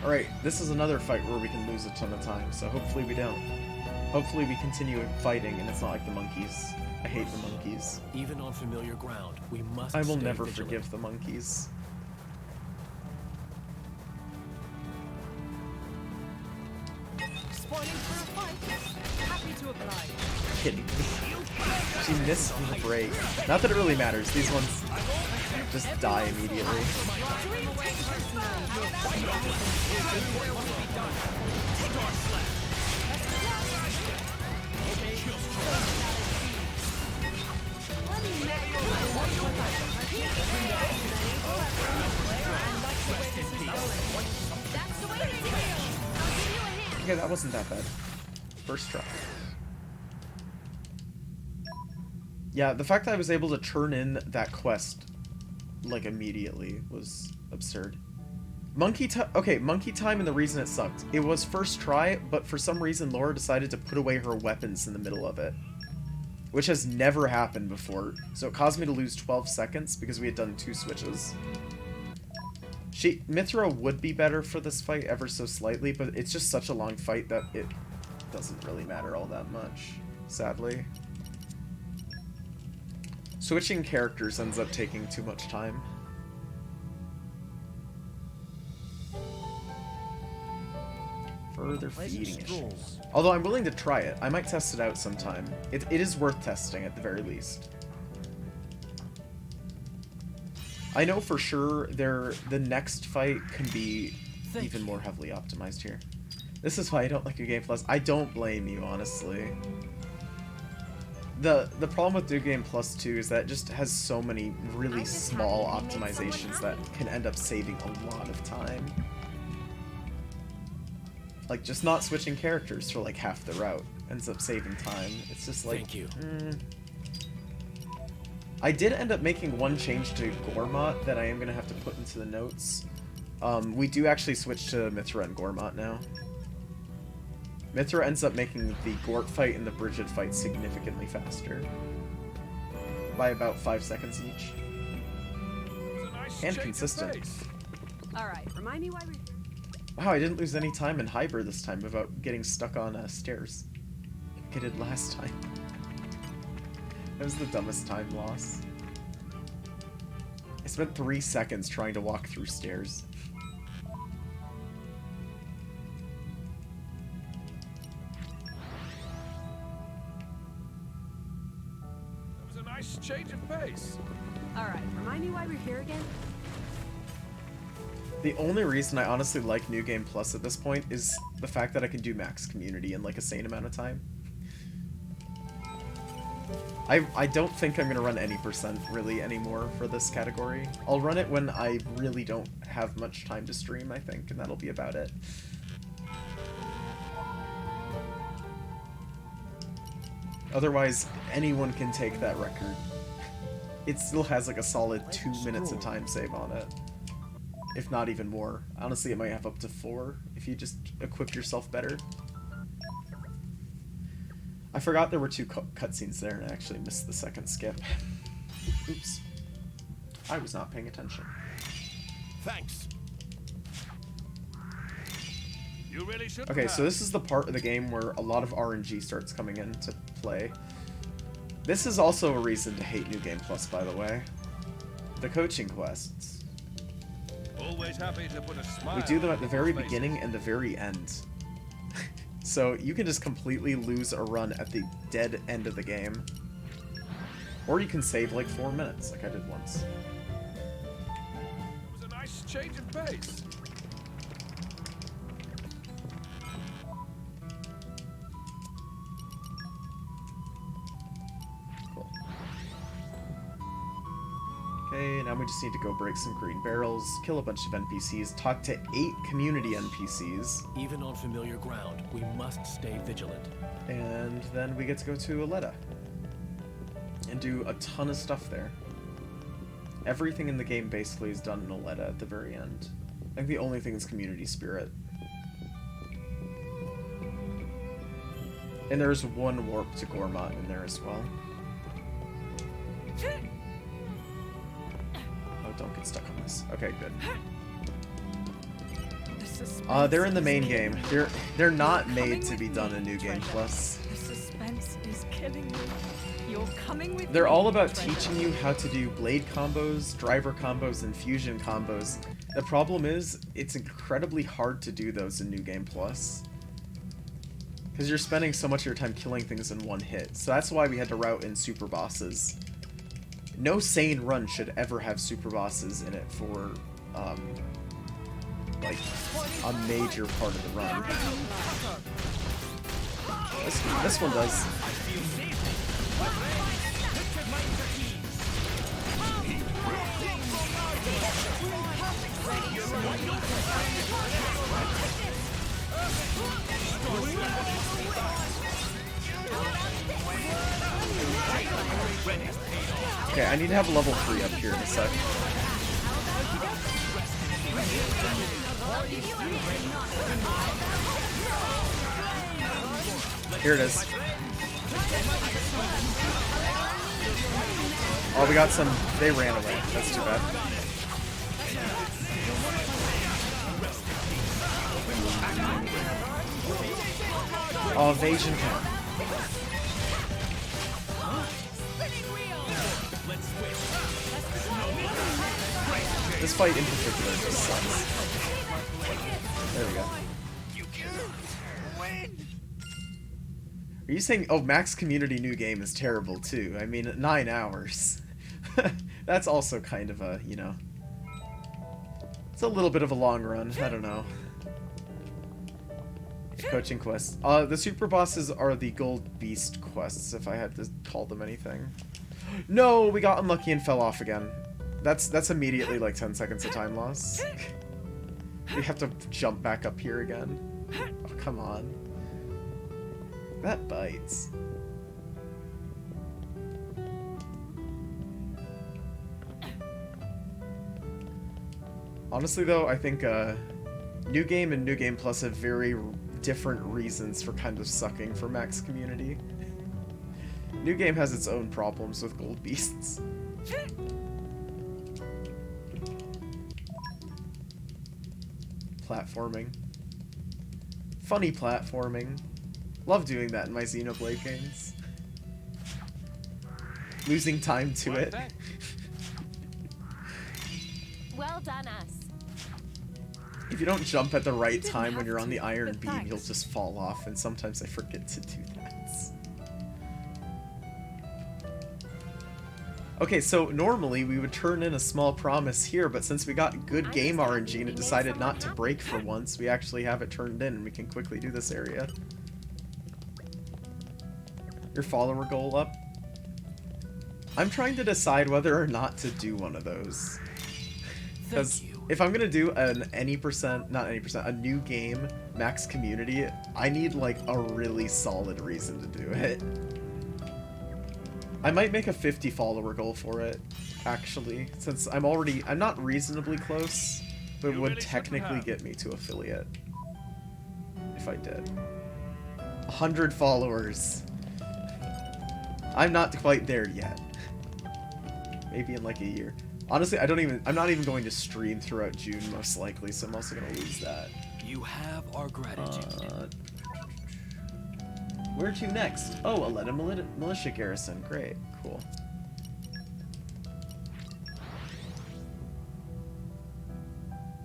Alright, this is another fight where we can lose a ton of time, so hopefully we don't. Hopefully we continue fighting and it's not like the monkeys. I hate the monkeys. Even on familiar ground, we must I will stay never vigilant. forgive the monkeys. Spoiling for a fight. Happy to oblige. Kidding me. She missed the break. Not that it really matters, these ones just die immediately. That's the way to do it. I'll give you a hand. Okay, that wasn't that bad. First try. Yeah, the fact that I was able to churn in that quest, like, immediately was absurd. Monkey time and the reason it sucked. It was first try, but for some reason Laura decided to put away her weapons in the middle of it. Which has never happened before, so it caused me to lose 12 seconds because we had done 2 switches. Mithra would be better for this fight ever so slightly, but it's just such a long fight that it doesn't really matter all that much, sadly. Switching characters ends up taking too much time. Further feeding issues. Although I'm willing to try it. I might test it out sometime. It is worth testing at the very least. I know for sure the next fight can be even more heavily optimized here. This is why I don't like New Game Plus. I don't blame you, honestly. The problem with New Game Plus 2 is that it just has so many really I'm just small happy we made someone optimizations that happy. can end up saving a lot of time. Like, just not switching characters for like half the route ends up saving time. It's just like... Thank you. I did end up making one change to Gormott that I am going to have to put into the notes. We do actually switch to Mithra and Gormott now. Mithra ends up making the Gort fight and the Bridget fight significantly faster. By about 5 seconds each. It's a nice And change of consistent. pace. All right, remind me why we're here. Wow, I didn't lose any time in Hyber this time without getting stuck on stairs. Like I did last time. That was the dumbest time loss. I spent 3 seconds trying to walk through stairs. That was a nice change of pace. All right, remind me why we're here again. The only reason I honestly like New Game Plus at this point is the fact that I can do max community in like a sane amount of time. I don't think I'm going to run any percent really anymore for this category. I'll run it when I really don't have much time to stream, I think, and that'll be about it. Otherwise, anyone can take that record. It still has like a solid 2 minutes of time save on it. If not even more. Honestly, it might have up to 4 if you just equip yourself better. I forgot there were 2 cutscenes there and I actually missed the second skip. Oops. I was not paying attention. Thanks. You really should. Okay, so this is the part of the game where a lot of RNG starts coming into play. This is also a reason to hate New Game Plus, by the way. The coaching quests. Always happy to put a smile. We do them at the very on people's beginning and the very end. So you can just completely lose a run at the dead end of the game. Or you can save like 4 minutes, like I did once. faces. It was a nice change of pace. Cool. Okay, now we just need to go break some green barrels, kill a bunch of NPCs, talk to 8 community NPCs, Even on familiar ground, we must stay vigilant. and then we get to go to Aletta. And do a ton of stuff there. Everything in the game basically is done in Aletta at the very end. I think the only thing is community spirit. And there's one warp to Gormott in there as well. Oh, don't get stuck on this. Okay, good. The suspense They're in the is main killing game. me. They're not You're made coming to with be done me, in New Game treasure. Plus. The suspense is killing me. You're coming with They're me, all about treasure. teaching you how to do blade combos, driver combos, and fusion combos. The problem is, it's incredibly hard to do those in New Game Plus. Because you're spending so much of your time killing things in one hit. So that's why we had to route in super bosses. No sane run should ever have super bosses in it for, like, a major part of the run. This one does. Okay, I need to have level 3 up here in a sec. Here it is. Oh, we got some... They ran away. That's too bad. Oh, evasion count. This fight in particular just sucks. There we go. Are you saying, oh, max community new game is terrible too? I mean, 9 hours. That's also kind of a, you know... It's a little bit of a long run, I don't know. Coaching quests. The super bosses are the gold beast quests, if I had to call them anything. No, we got unlucky and fell off again. That's immediately like 10 seconds of time loss. We have to jump back up here again. Oh, come on. That bites. Honestly though, I think New Game and New Game Plus have very different reasons for kind of sucking for max community. New Game has its own problems with gold beasts. Platforming. Funny platforming. Love doing that in my Xenoblade games. Losing time to it. Well done, us. If you don't jump at the right didn't time when have you're on to, the iron but beam, thanks. you'll just fall off, and sometimes I forget to do that. Okay, so normally we would turn in a small promise here, but since we got good game RNG and it decided not to break for once, we actually have it turned in and we can quickly do this area. Your follower goal up? I'm trying to decide whether or not to do one of those. Because if I'm gonna do an a new game max community, I need like a really solid reason to do it. I might make a 50 follower goal for it, actually, since I'm not reasonably close, but it would technically get me to affiliate. If I did. 100 followers. I'm not quite there yet. Maybe in like a year. Honestly, I'm not even going to stream throughout June, most likely, so I'm also gonna lose that. You have our gratitude. Where to next? Oh, Aletta Militia Garrison. Great. Cool.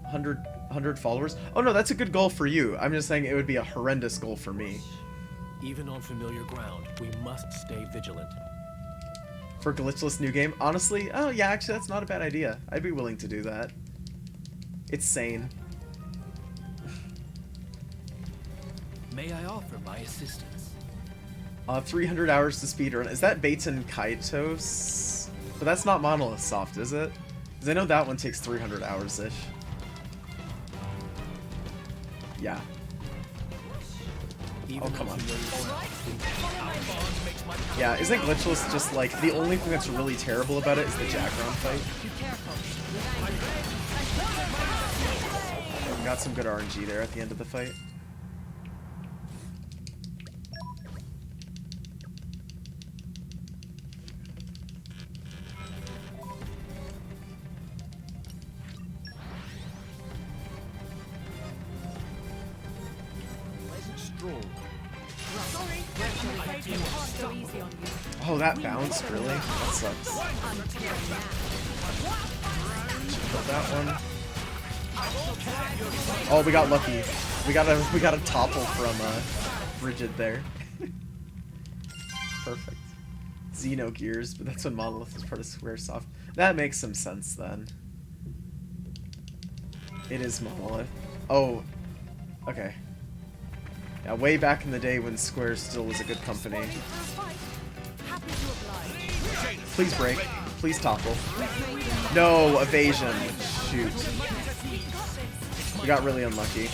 Hundred followers? Oh no, that's a good goal for you. I'm just saying it would be a horrendous goal for me. Even on familiar ground, we must stay vigilant. For glitchless new game? Honestly, oh yeah, actually that's not a bad idea. I'd be willing to do that. It's sane. May I offer my assistance? 300 hours to speedrun. Is that Bates and Kaitos? But that's not Monolith Soft, is it? Because I know that one takes 300 hours-ish. Yeah. Oh, come on. Yeah, isn't glitchless just like, the only thing that's really terrible about it is the Jackron fight? We got some good RNG there at the end of the fight. Oh, that bounced, really? That sucks. Put that one. Oh, we got lucky. We got a topple from Rigid there. Perfect. Xenogears, but that's when Monolith is part of Squaresoft. That makes some sense then. It is Monolith. Oh, okay. Yeah, way back in the day when Square still was a good company. Please break. Please topple. No, evasion. Shoot. We got really unlucky.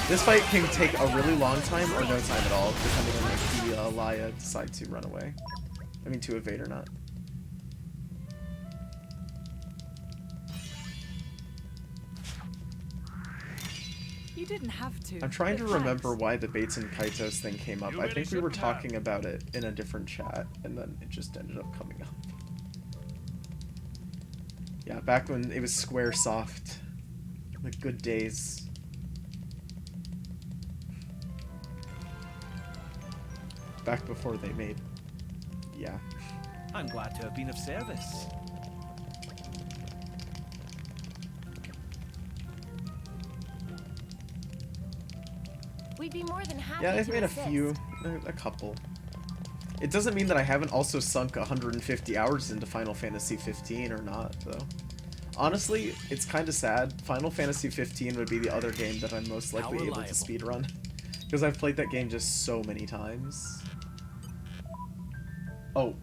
This fight can take a really long time or no time at all, depending on if the Laya decide to run away. I mean, to evade or not. You didn't have to. I'm trying to but remember thanks. why the Bates and Kaitos thing came up. I think we were talking about it in a different chat, and then it just ended up coming up. Yeah, back when it was Squaresoft. The good days. Back before they made... Yeah. I'm glad to have been of service. We'd be more than happy Yeah, they've to made a assist. few. A couple. It doesn't mean that I haven't also sunk 150 hours into Final Fantasy 15 or not, though. Honestly, it's kind of sad. Final Fantasy 15 would be the other game that I'm most likely able to speedrun. Because I've played that game just so many times. Oh,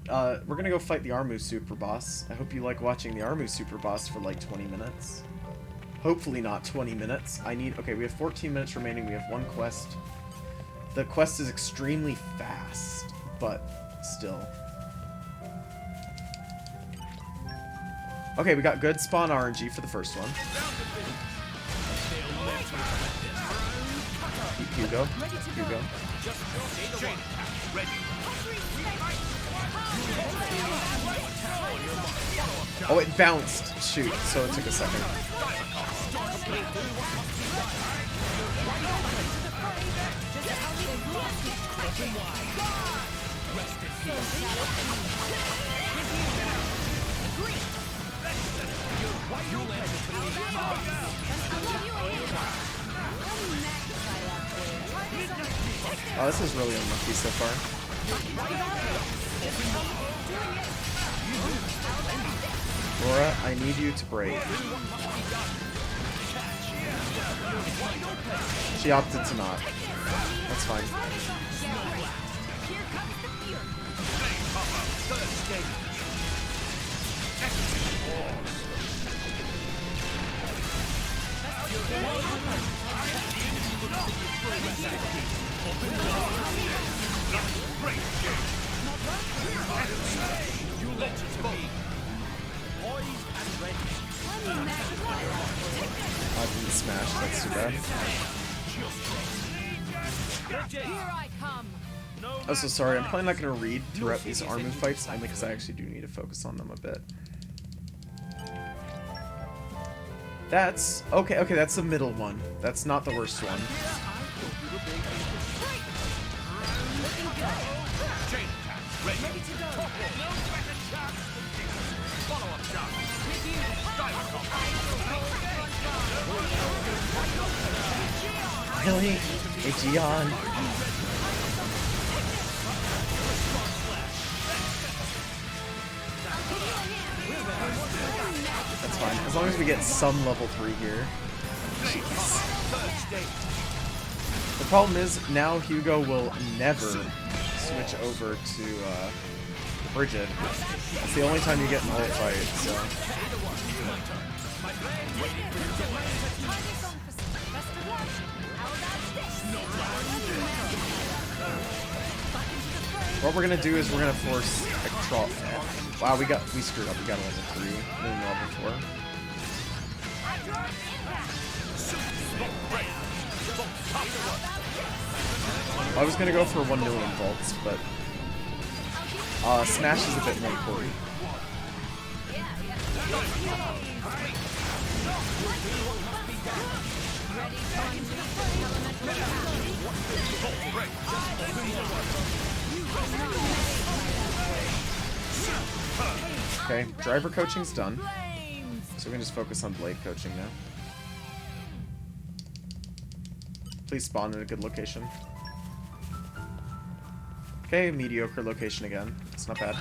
we're gonna go fight the Armu Super Boss. I hope you like watching the Armu Super Boss for like 20 minutes. Hopefully not 20 minutes. Okay, we have 14 minutes remaining. We have one quest. The quest is extremely fast, but still. Okay, we got good spawn RNG for the first one. Keep Hugo. Hugo. Oh, it bounced. Shoot, so it took a second. Oh, this is really unlucky so far. Laura, I need you to break. She opted to not. That's fine. I didn't smash, that's too bad. Here I come. Oh, so sorry, I'm probably not going to read throughout these Armu fights, only because I actually do need to focus on them a bit. That's... Okay, that's the middle one. That's not the worst one. Chain attack. Ready to go. No better chance than this. Follow-up shot. Diamond combo. Really? Aegeon. That's fine. As long as we get some level 3 here. Jeez. The problem is, now Hugo will never switch over to Bridget. It's the only time you get in a whole fight, so... What we're gonna do is we're gonna force a troll. Wow, we screwed up. We got a level 3, then level 4. I was gonna go for 1 million volts, but Smash is a bit more important. Okay, driver coaching's done. So we can just focus on blade coaching now. Please spawn in a good location. Okay, mediocre location again. It's not bad.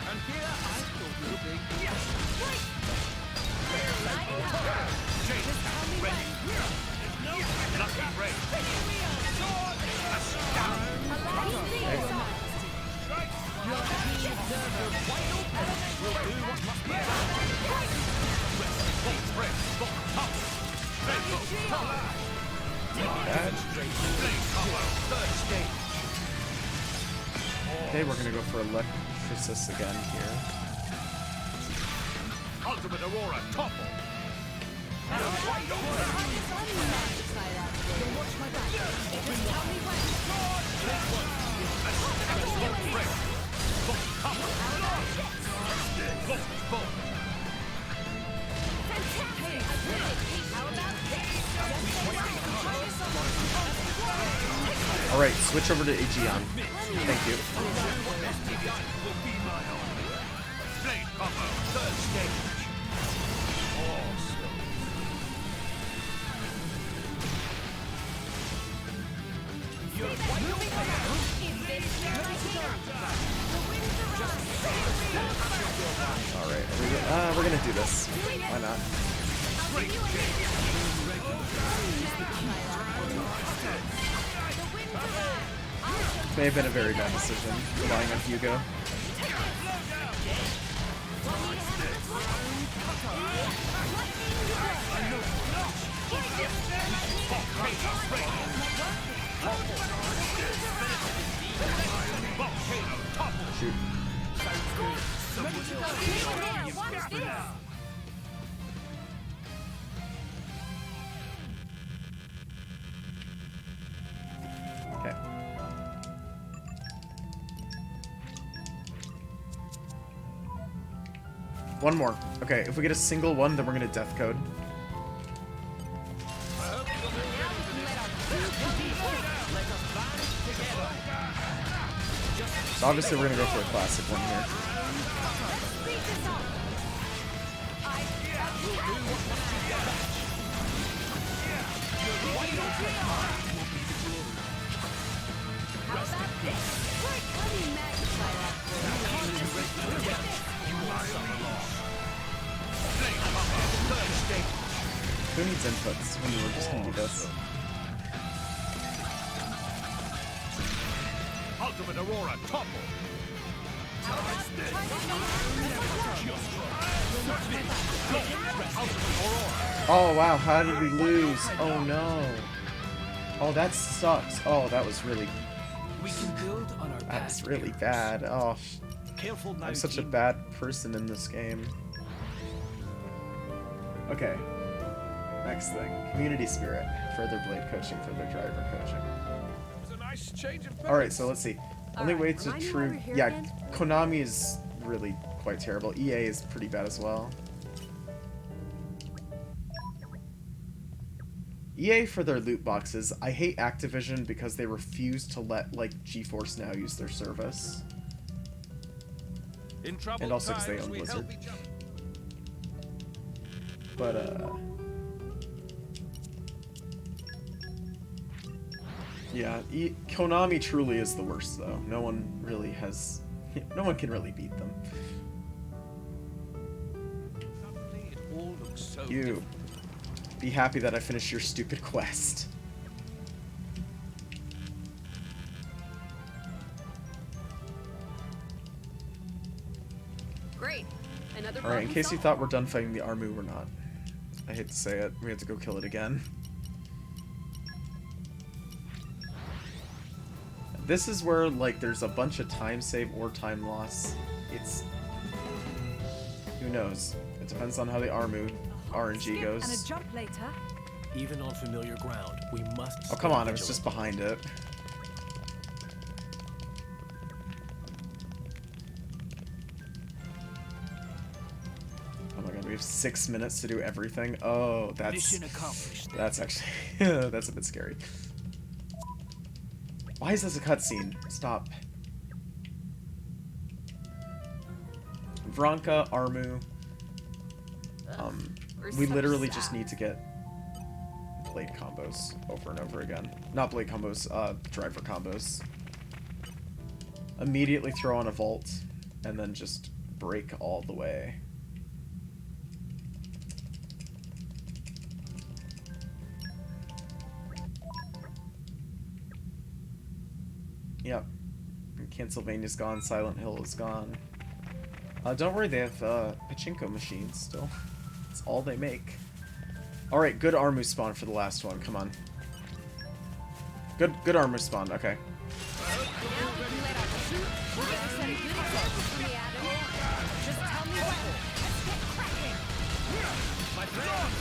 Okay, we're gonna go for Electrosis again here. Ultimate Aurora topple. Alright, switch over to Aegeon. Thank you. Blade combo. Third stage. Alright, we're gonna do this. Why not? May have been a very bad decision, relying on Hugo. Shoot. Okay. One more. Okay, if we get a single one, then we're gonna death code. So obviously we're gonna go for a classic one here. Who needs inputs when you were just gonna do this? Ultimate Aurora topple. Oh wow, how did we lose? Oh no. Oh, that sucks. Oh, that was really... We can build on our That's past really characters. bad. Oh, Careful now, I'm such a team. bad person in this game. Okay. Next thing. Community spirit. Further blade coaching, further driver coaching. It was a nice change of pace. Alright, so let's see. Only way to remind me why true... we're here Yeah, again? Konami is really quite terrible. EA is pretty bad as well. EA for their loot boxes. I hate Activision because they refuse to let, like, GeForce Now use their service. In troubled And also because they times, own we Blizzard. help each other. But, yeah, Konami truly is the worst, though. No one really has... No one can really beat them. Suddenly, it all looks so You. different. Be happy that I finished your stupid quest. Great. Another Alright, in problem case you solved. thought we're done fighting the Armu, we're not. I hate to say it, we have to go kill it again. This is where, like, there's a bunch of time save or time loss. It's... Who knows? It depends on how the Armu RNG Skip and a goes. jump later. Even on familiar ground, we must Oh, stay come on, I was vigilant. just behind it. Oh my god, we have 6 minutes to do everything. Oh, that's... Mission accomplished. That's actually... that's a bit scary. Why is this a cutscene? Stop. Vranka, Armu. We're We such literally just sad. need to get blade combos over and over again. Not blade combos, driver combos. Immediately throw on a vault, and then just break all the way. Yep. Castlevania's gone, Silent Hill is gone. Don't worry, they have pachinko machines still. That's all they make. Alright, good Armu spawn for the last one, come on. Good Armu spawn, okay. Now we can let our shoot. We're gonna set a good example for me, Adam. Just tell me when. Let's get cracking. My friend!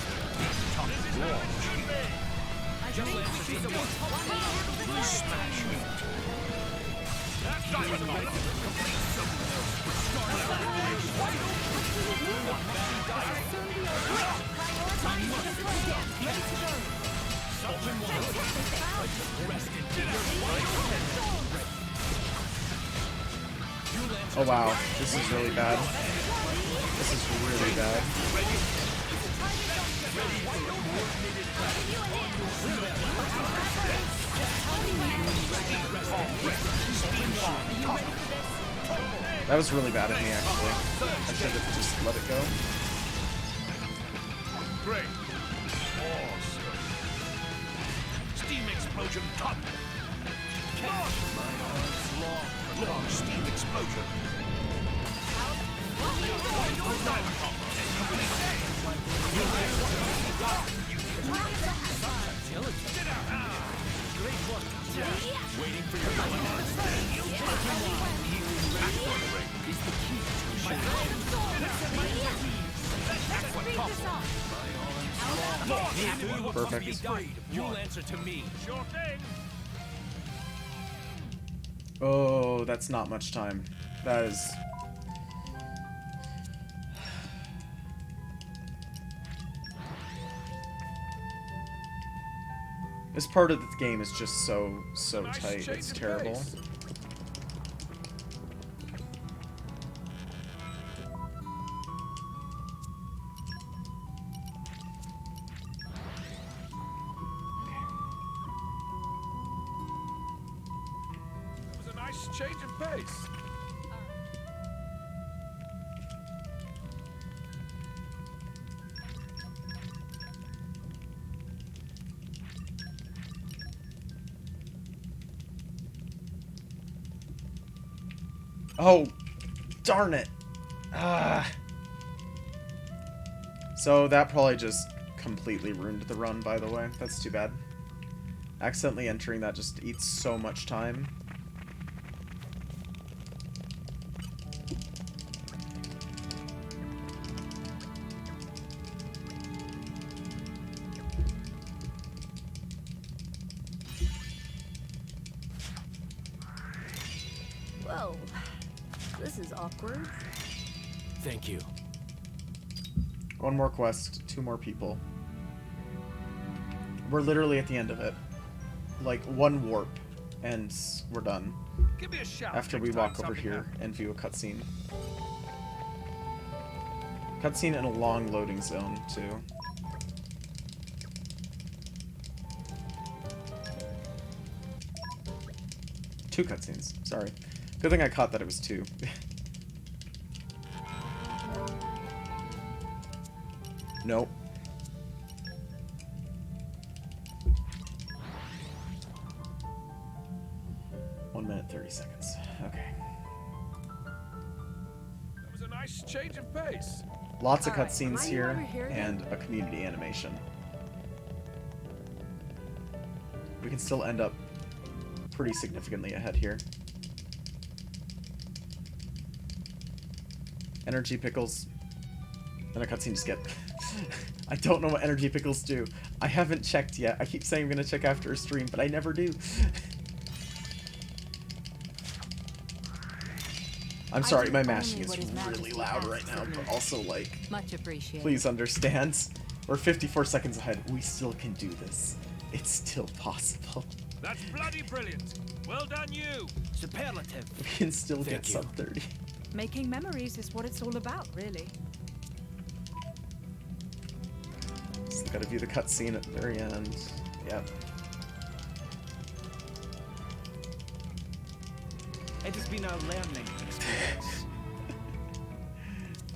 I think we should Please smash it. That's dynamite. Oh wow, this is really bad. This is really bad. That was really bad of me, actually. I should have just let it go. Great. Awesome. Steam explosion top. Long steam explosion. Waiting for your Perfect. You'll answer to me. Sure thing. Oh, that's not much time. That is... This part of the game is just so Nice tight. change It's of terrible. pace. That was a nice change of pace. Oh, darn it. Ah. So that probably just completely ruined the run, by the way. That's too bad. Accidentally entering that just eats so much time. Whoa. This is awkward. Thank you. One more quest, 2 more people. We're literally at the end of it. Like, one warp, and we're done. Give me a shout. After we next time walk over something here happens. and view a cutscene. Cutscene in a long loading zone, too. Two cutscenes, sorry. Good thing I caught that it was two. Nope. One minute, 30 seconds. Okay. That was a nice change of pace. Lots of Alright, cutscenes remind me here, why we're here again. and a community animation. We can still end up pretty significantly ahead here. Energy pickles. Then a cutscene to skip. I don't know what energy pickles do. I haven't checked yet. I keep saying I'm gonna check after a stream, but I never do. I'm sorry, do my only mashing is what His really Majesty loud right asks now, of me. but also, like, Much appreciated. please understand. We're 54 seconds ahead. We still can do this. It's still possible. That's bloody brilliant. Well done, you. Superlative. We can still get Thank you. sub 30. Making memories is what it's all about, really. Still gotta view the cutscene at the very end. Yep. It has been a learning experience.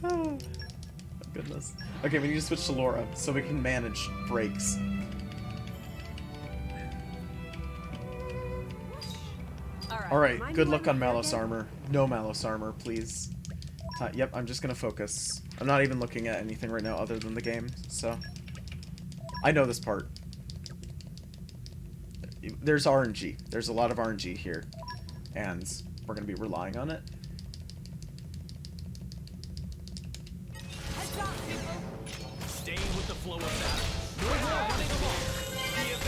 Oh, goodness. Okay, we need to switch to Laura so we can manage breaks. Alright, good luck on Malus armor. No Malus armor, please. Yep, I'm just gonna focus. I'm not even looking at anything right now other than the game, so... I know this part. There's RNG. There's a lot of RNG here. And we're gonna be relying on it. Stay with the flow of battle.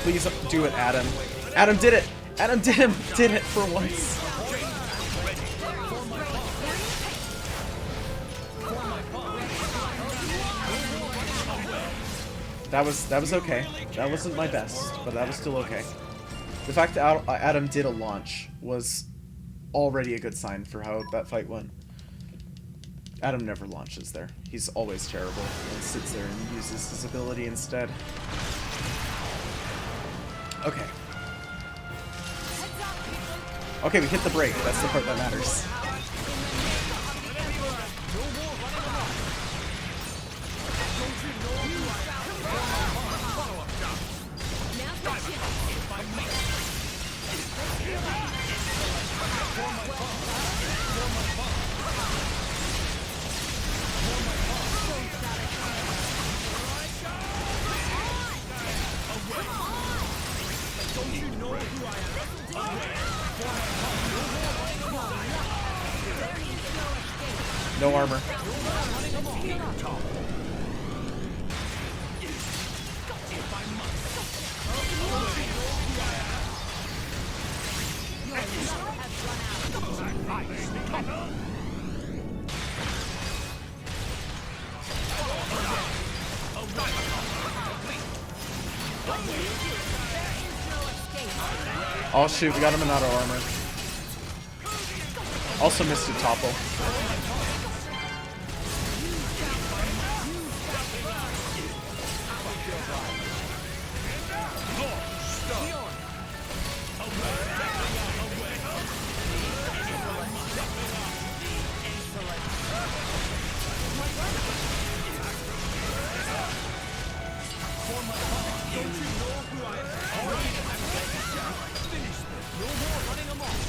Please do it, Adam. Adam did it! Adam did it for once. That was okay. That wasn't my best, but that was still okay. The fact that Adam did a launch was already a good sign for how that fight went. Adam never launches there. He's always terrible and sits there and uses his ability instead. Okay. Okay, we hit the break. That's the part that matters. No armor. Oh shoot, we got him in auto armor. Also missed a topple.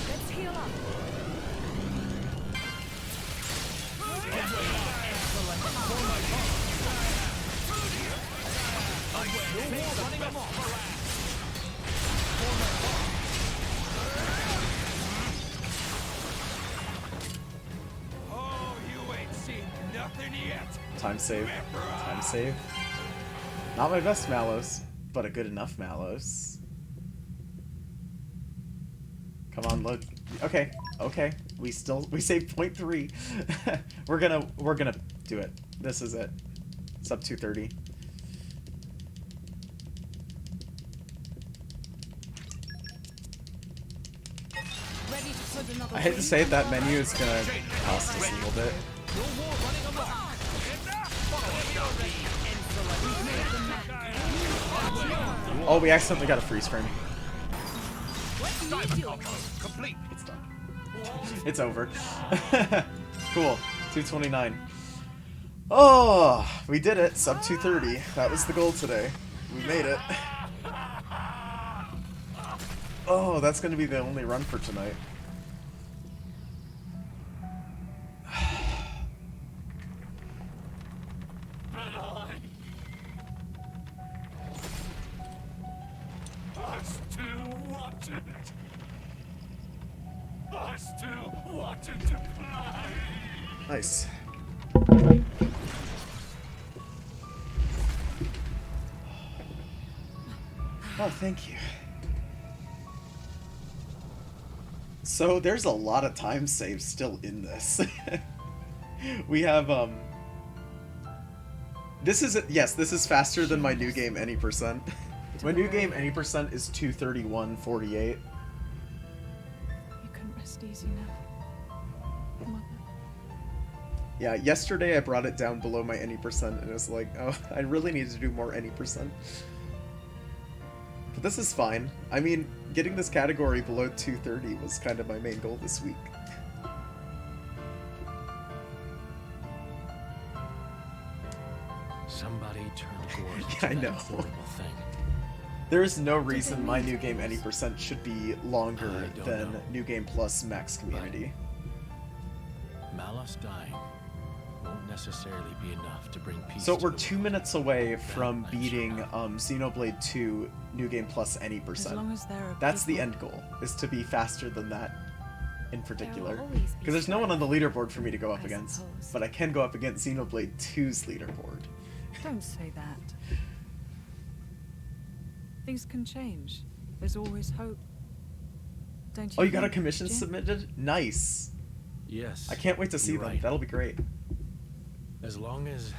Let's heal up. Oh, you ain't seen nothing yet. Time save. Time save. Not my best Mallows, but a good enough Mallows. Come on, load. Okay, okay. We saved 0.3. we're gonna do it. This is it. Sub 230. need to put another I hate to wing say it, that under menu is gonna cost us a little bit. No more running amok. Oh, we accidentally got a freeze frame. Complete. It's done. It's over. Cool. 229. Oh, we did it. Sub 230. That was the goal today. We made it. Oh, that's going to be the only run for tonight. I still wanted it. I still wanted to play. Nice. Oh, thank you. So there's a lot of time saved still in this. We have this is yes, this is faster than my new game any percent. My new game any percent is 231.48. You can rest easy now. Mother. Yeah, yesterday I brought it down below my any percent and it was like, oh, I really need to do more any percent. But this is fine. I mean, getting this category below 230 was kind of my main goal this week. Somebody turned Gort Yeah, to I that know. horrible thing. There is no reason my new game any percent should be longer I don't than know. New Game Plus Max Community. Malice dying won't necessarily be enough to bring peace So to we're the 2 world. minutes away from might beating shut Xenoblade 2 New Game Plus any As percent. long as there are That's the people- end goal, is to be faster than that in particular. always be Because there's no one on the striving, leaderboard for me to go up I against. suppose. But I can go up against Xenoblade 2's leaderboard. Don't say that. Things can change. There's always hope. Don't you? Oh, you got a think, commission Jin? submitted? Nice. Yes. I can't wait to see you're them. right. That'll be great. As long as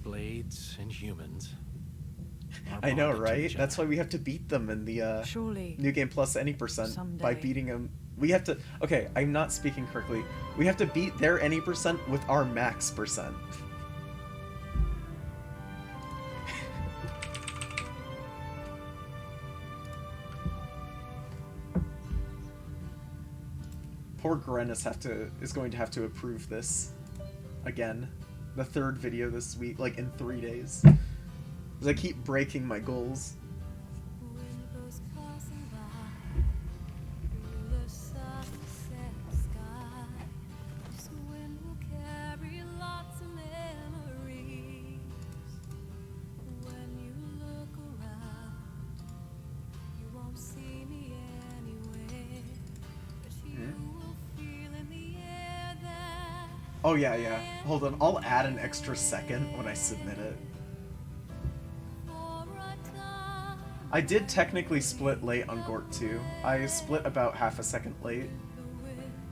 blades and humans are I know, bonded to right? each That's other. why we have to beat them in the Surely. New Game Plus any percent by Someday. beating them. We have to. Okay, I'm not speaking correctly. We have to beat their any percent with our max percent. Poor Grennis is going to have to approve this again. The third video this week, like in 3 days. 'Cause I keep breaking my goals. Oh yeah, yeah. Hold on, I'll add an extra second when I submit it. I did technically split late on Gort 2. I split about half a second late.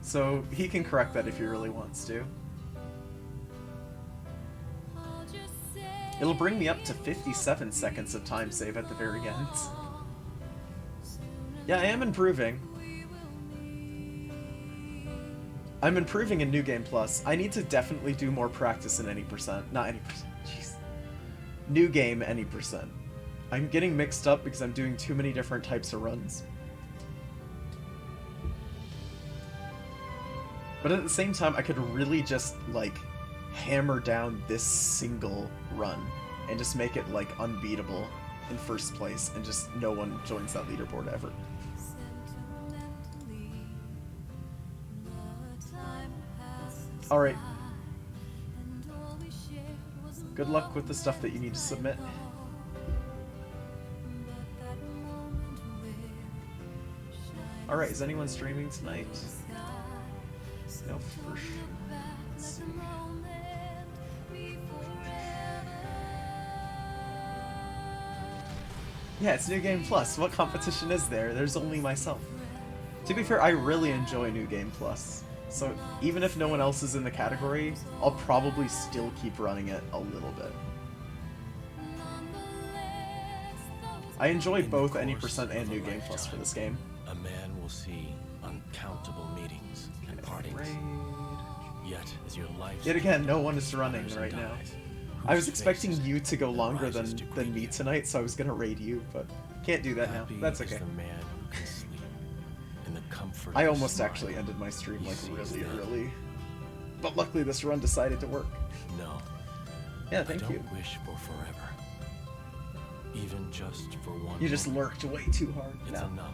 So he can correct that if he really wants to. It'll bring me up to 57 seconds of time save at the very end. Yeah, I am improving. I'm improving in New Game Plus. I need to definitely do more practice in any percent. Not any percent. Jeez. New Game any percent. I'm getting mixed up because I'm doing too many different types of runs. But at the same time, I could really just, like, hammer down this single run and just make it, like, unbeatable in first place and just no one joins that leaderboard ever. Alright. Good luck with the stuff that you need to submit. Alright, is anyone streaming tonight? No, for sure. Let's see. Yeah, it's New Game Plus. What competition is there? There's only myself. To be fair, I really enjoy New Game Plus. So even if no one else is in the category, I'll probably still keep running it a little bit. I enjoy both any percent and New Game Plus for this game. A man will see uncountable meetings and partings. Raid. Yet, as your life Yet again, no one is running flutters right and now. dies, I was whose expecting face you to go longer rises to than greet me you? tonight, so I was gonna raid you, but can't do that now. Happy That's is okay. the man who can sleep in the comfort I of almost smile. actually ended my stream He like sees really them. early. But luckily this run decided to work. No, Yeah, thank I don't you. wish for forever. Even just for one You just moment. lurked way too hard. It's No. enough.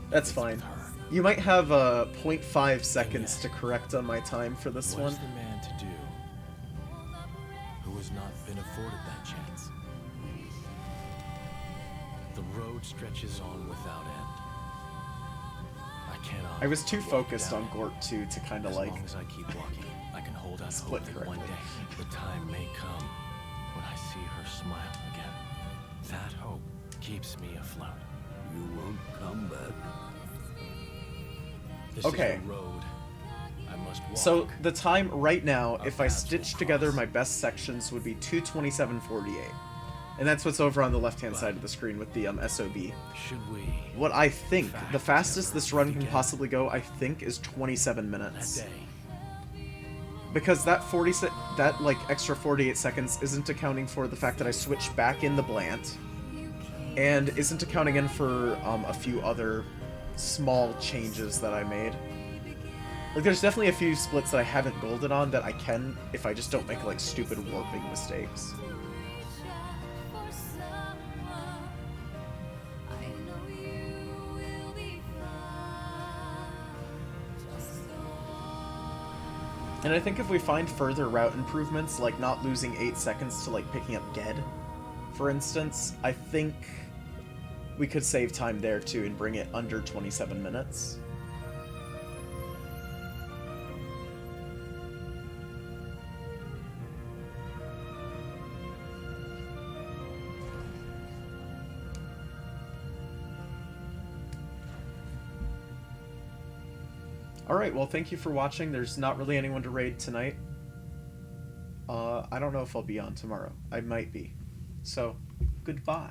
That's It's fine. with her. You might have 0.5 seconds to correct on my time for this What one. is the man to do who has not been afforded that chance? The road stretches on without end. I cannot. I was too walk focused down on it. Gort 2 to kind of As like... long as I keep walking, I can hold out Split hope that one correctly. day the time may come when I see her smile again. That hope keeps me afloat. You won't come back. This Okay. is a road I must walk. So the time right now, Our if I paths will stitch together cross. my best sections, would be 2:27:48. And that's what's over on the left-hand side of the screen with the SOB. Should we? What I think, Fact the fastest ever this run can begin? possibly go, I think, is 27 That minutes. day, Because that like extra 48 seconds isn't accounting for the fact that I switched back in the Blant, and isn't accounting in for a few other small changes that I made. Like, there's definitely a few splits that I haven't golden on that I can if I just don't make like stupid warping mistakes. And I think if we find further route improvements, like not losing 8 seconds to like picking up Ged, for instance, I think we could save time there too and bring it under 27 minutes. Alright, well thank you for watching. There's not really anyone to raid tonight. I don't know if I'll be on tomorrow. I might be. So, goodbye.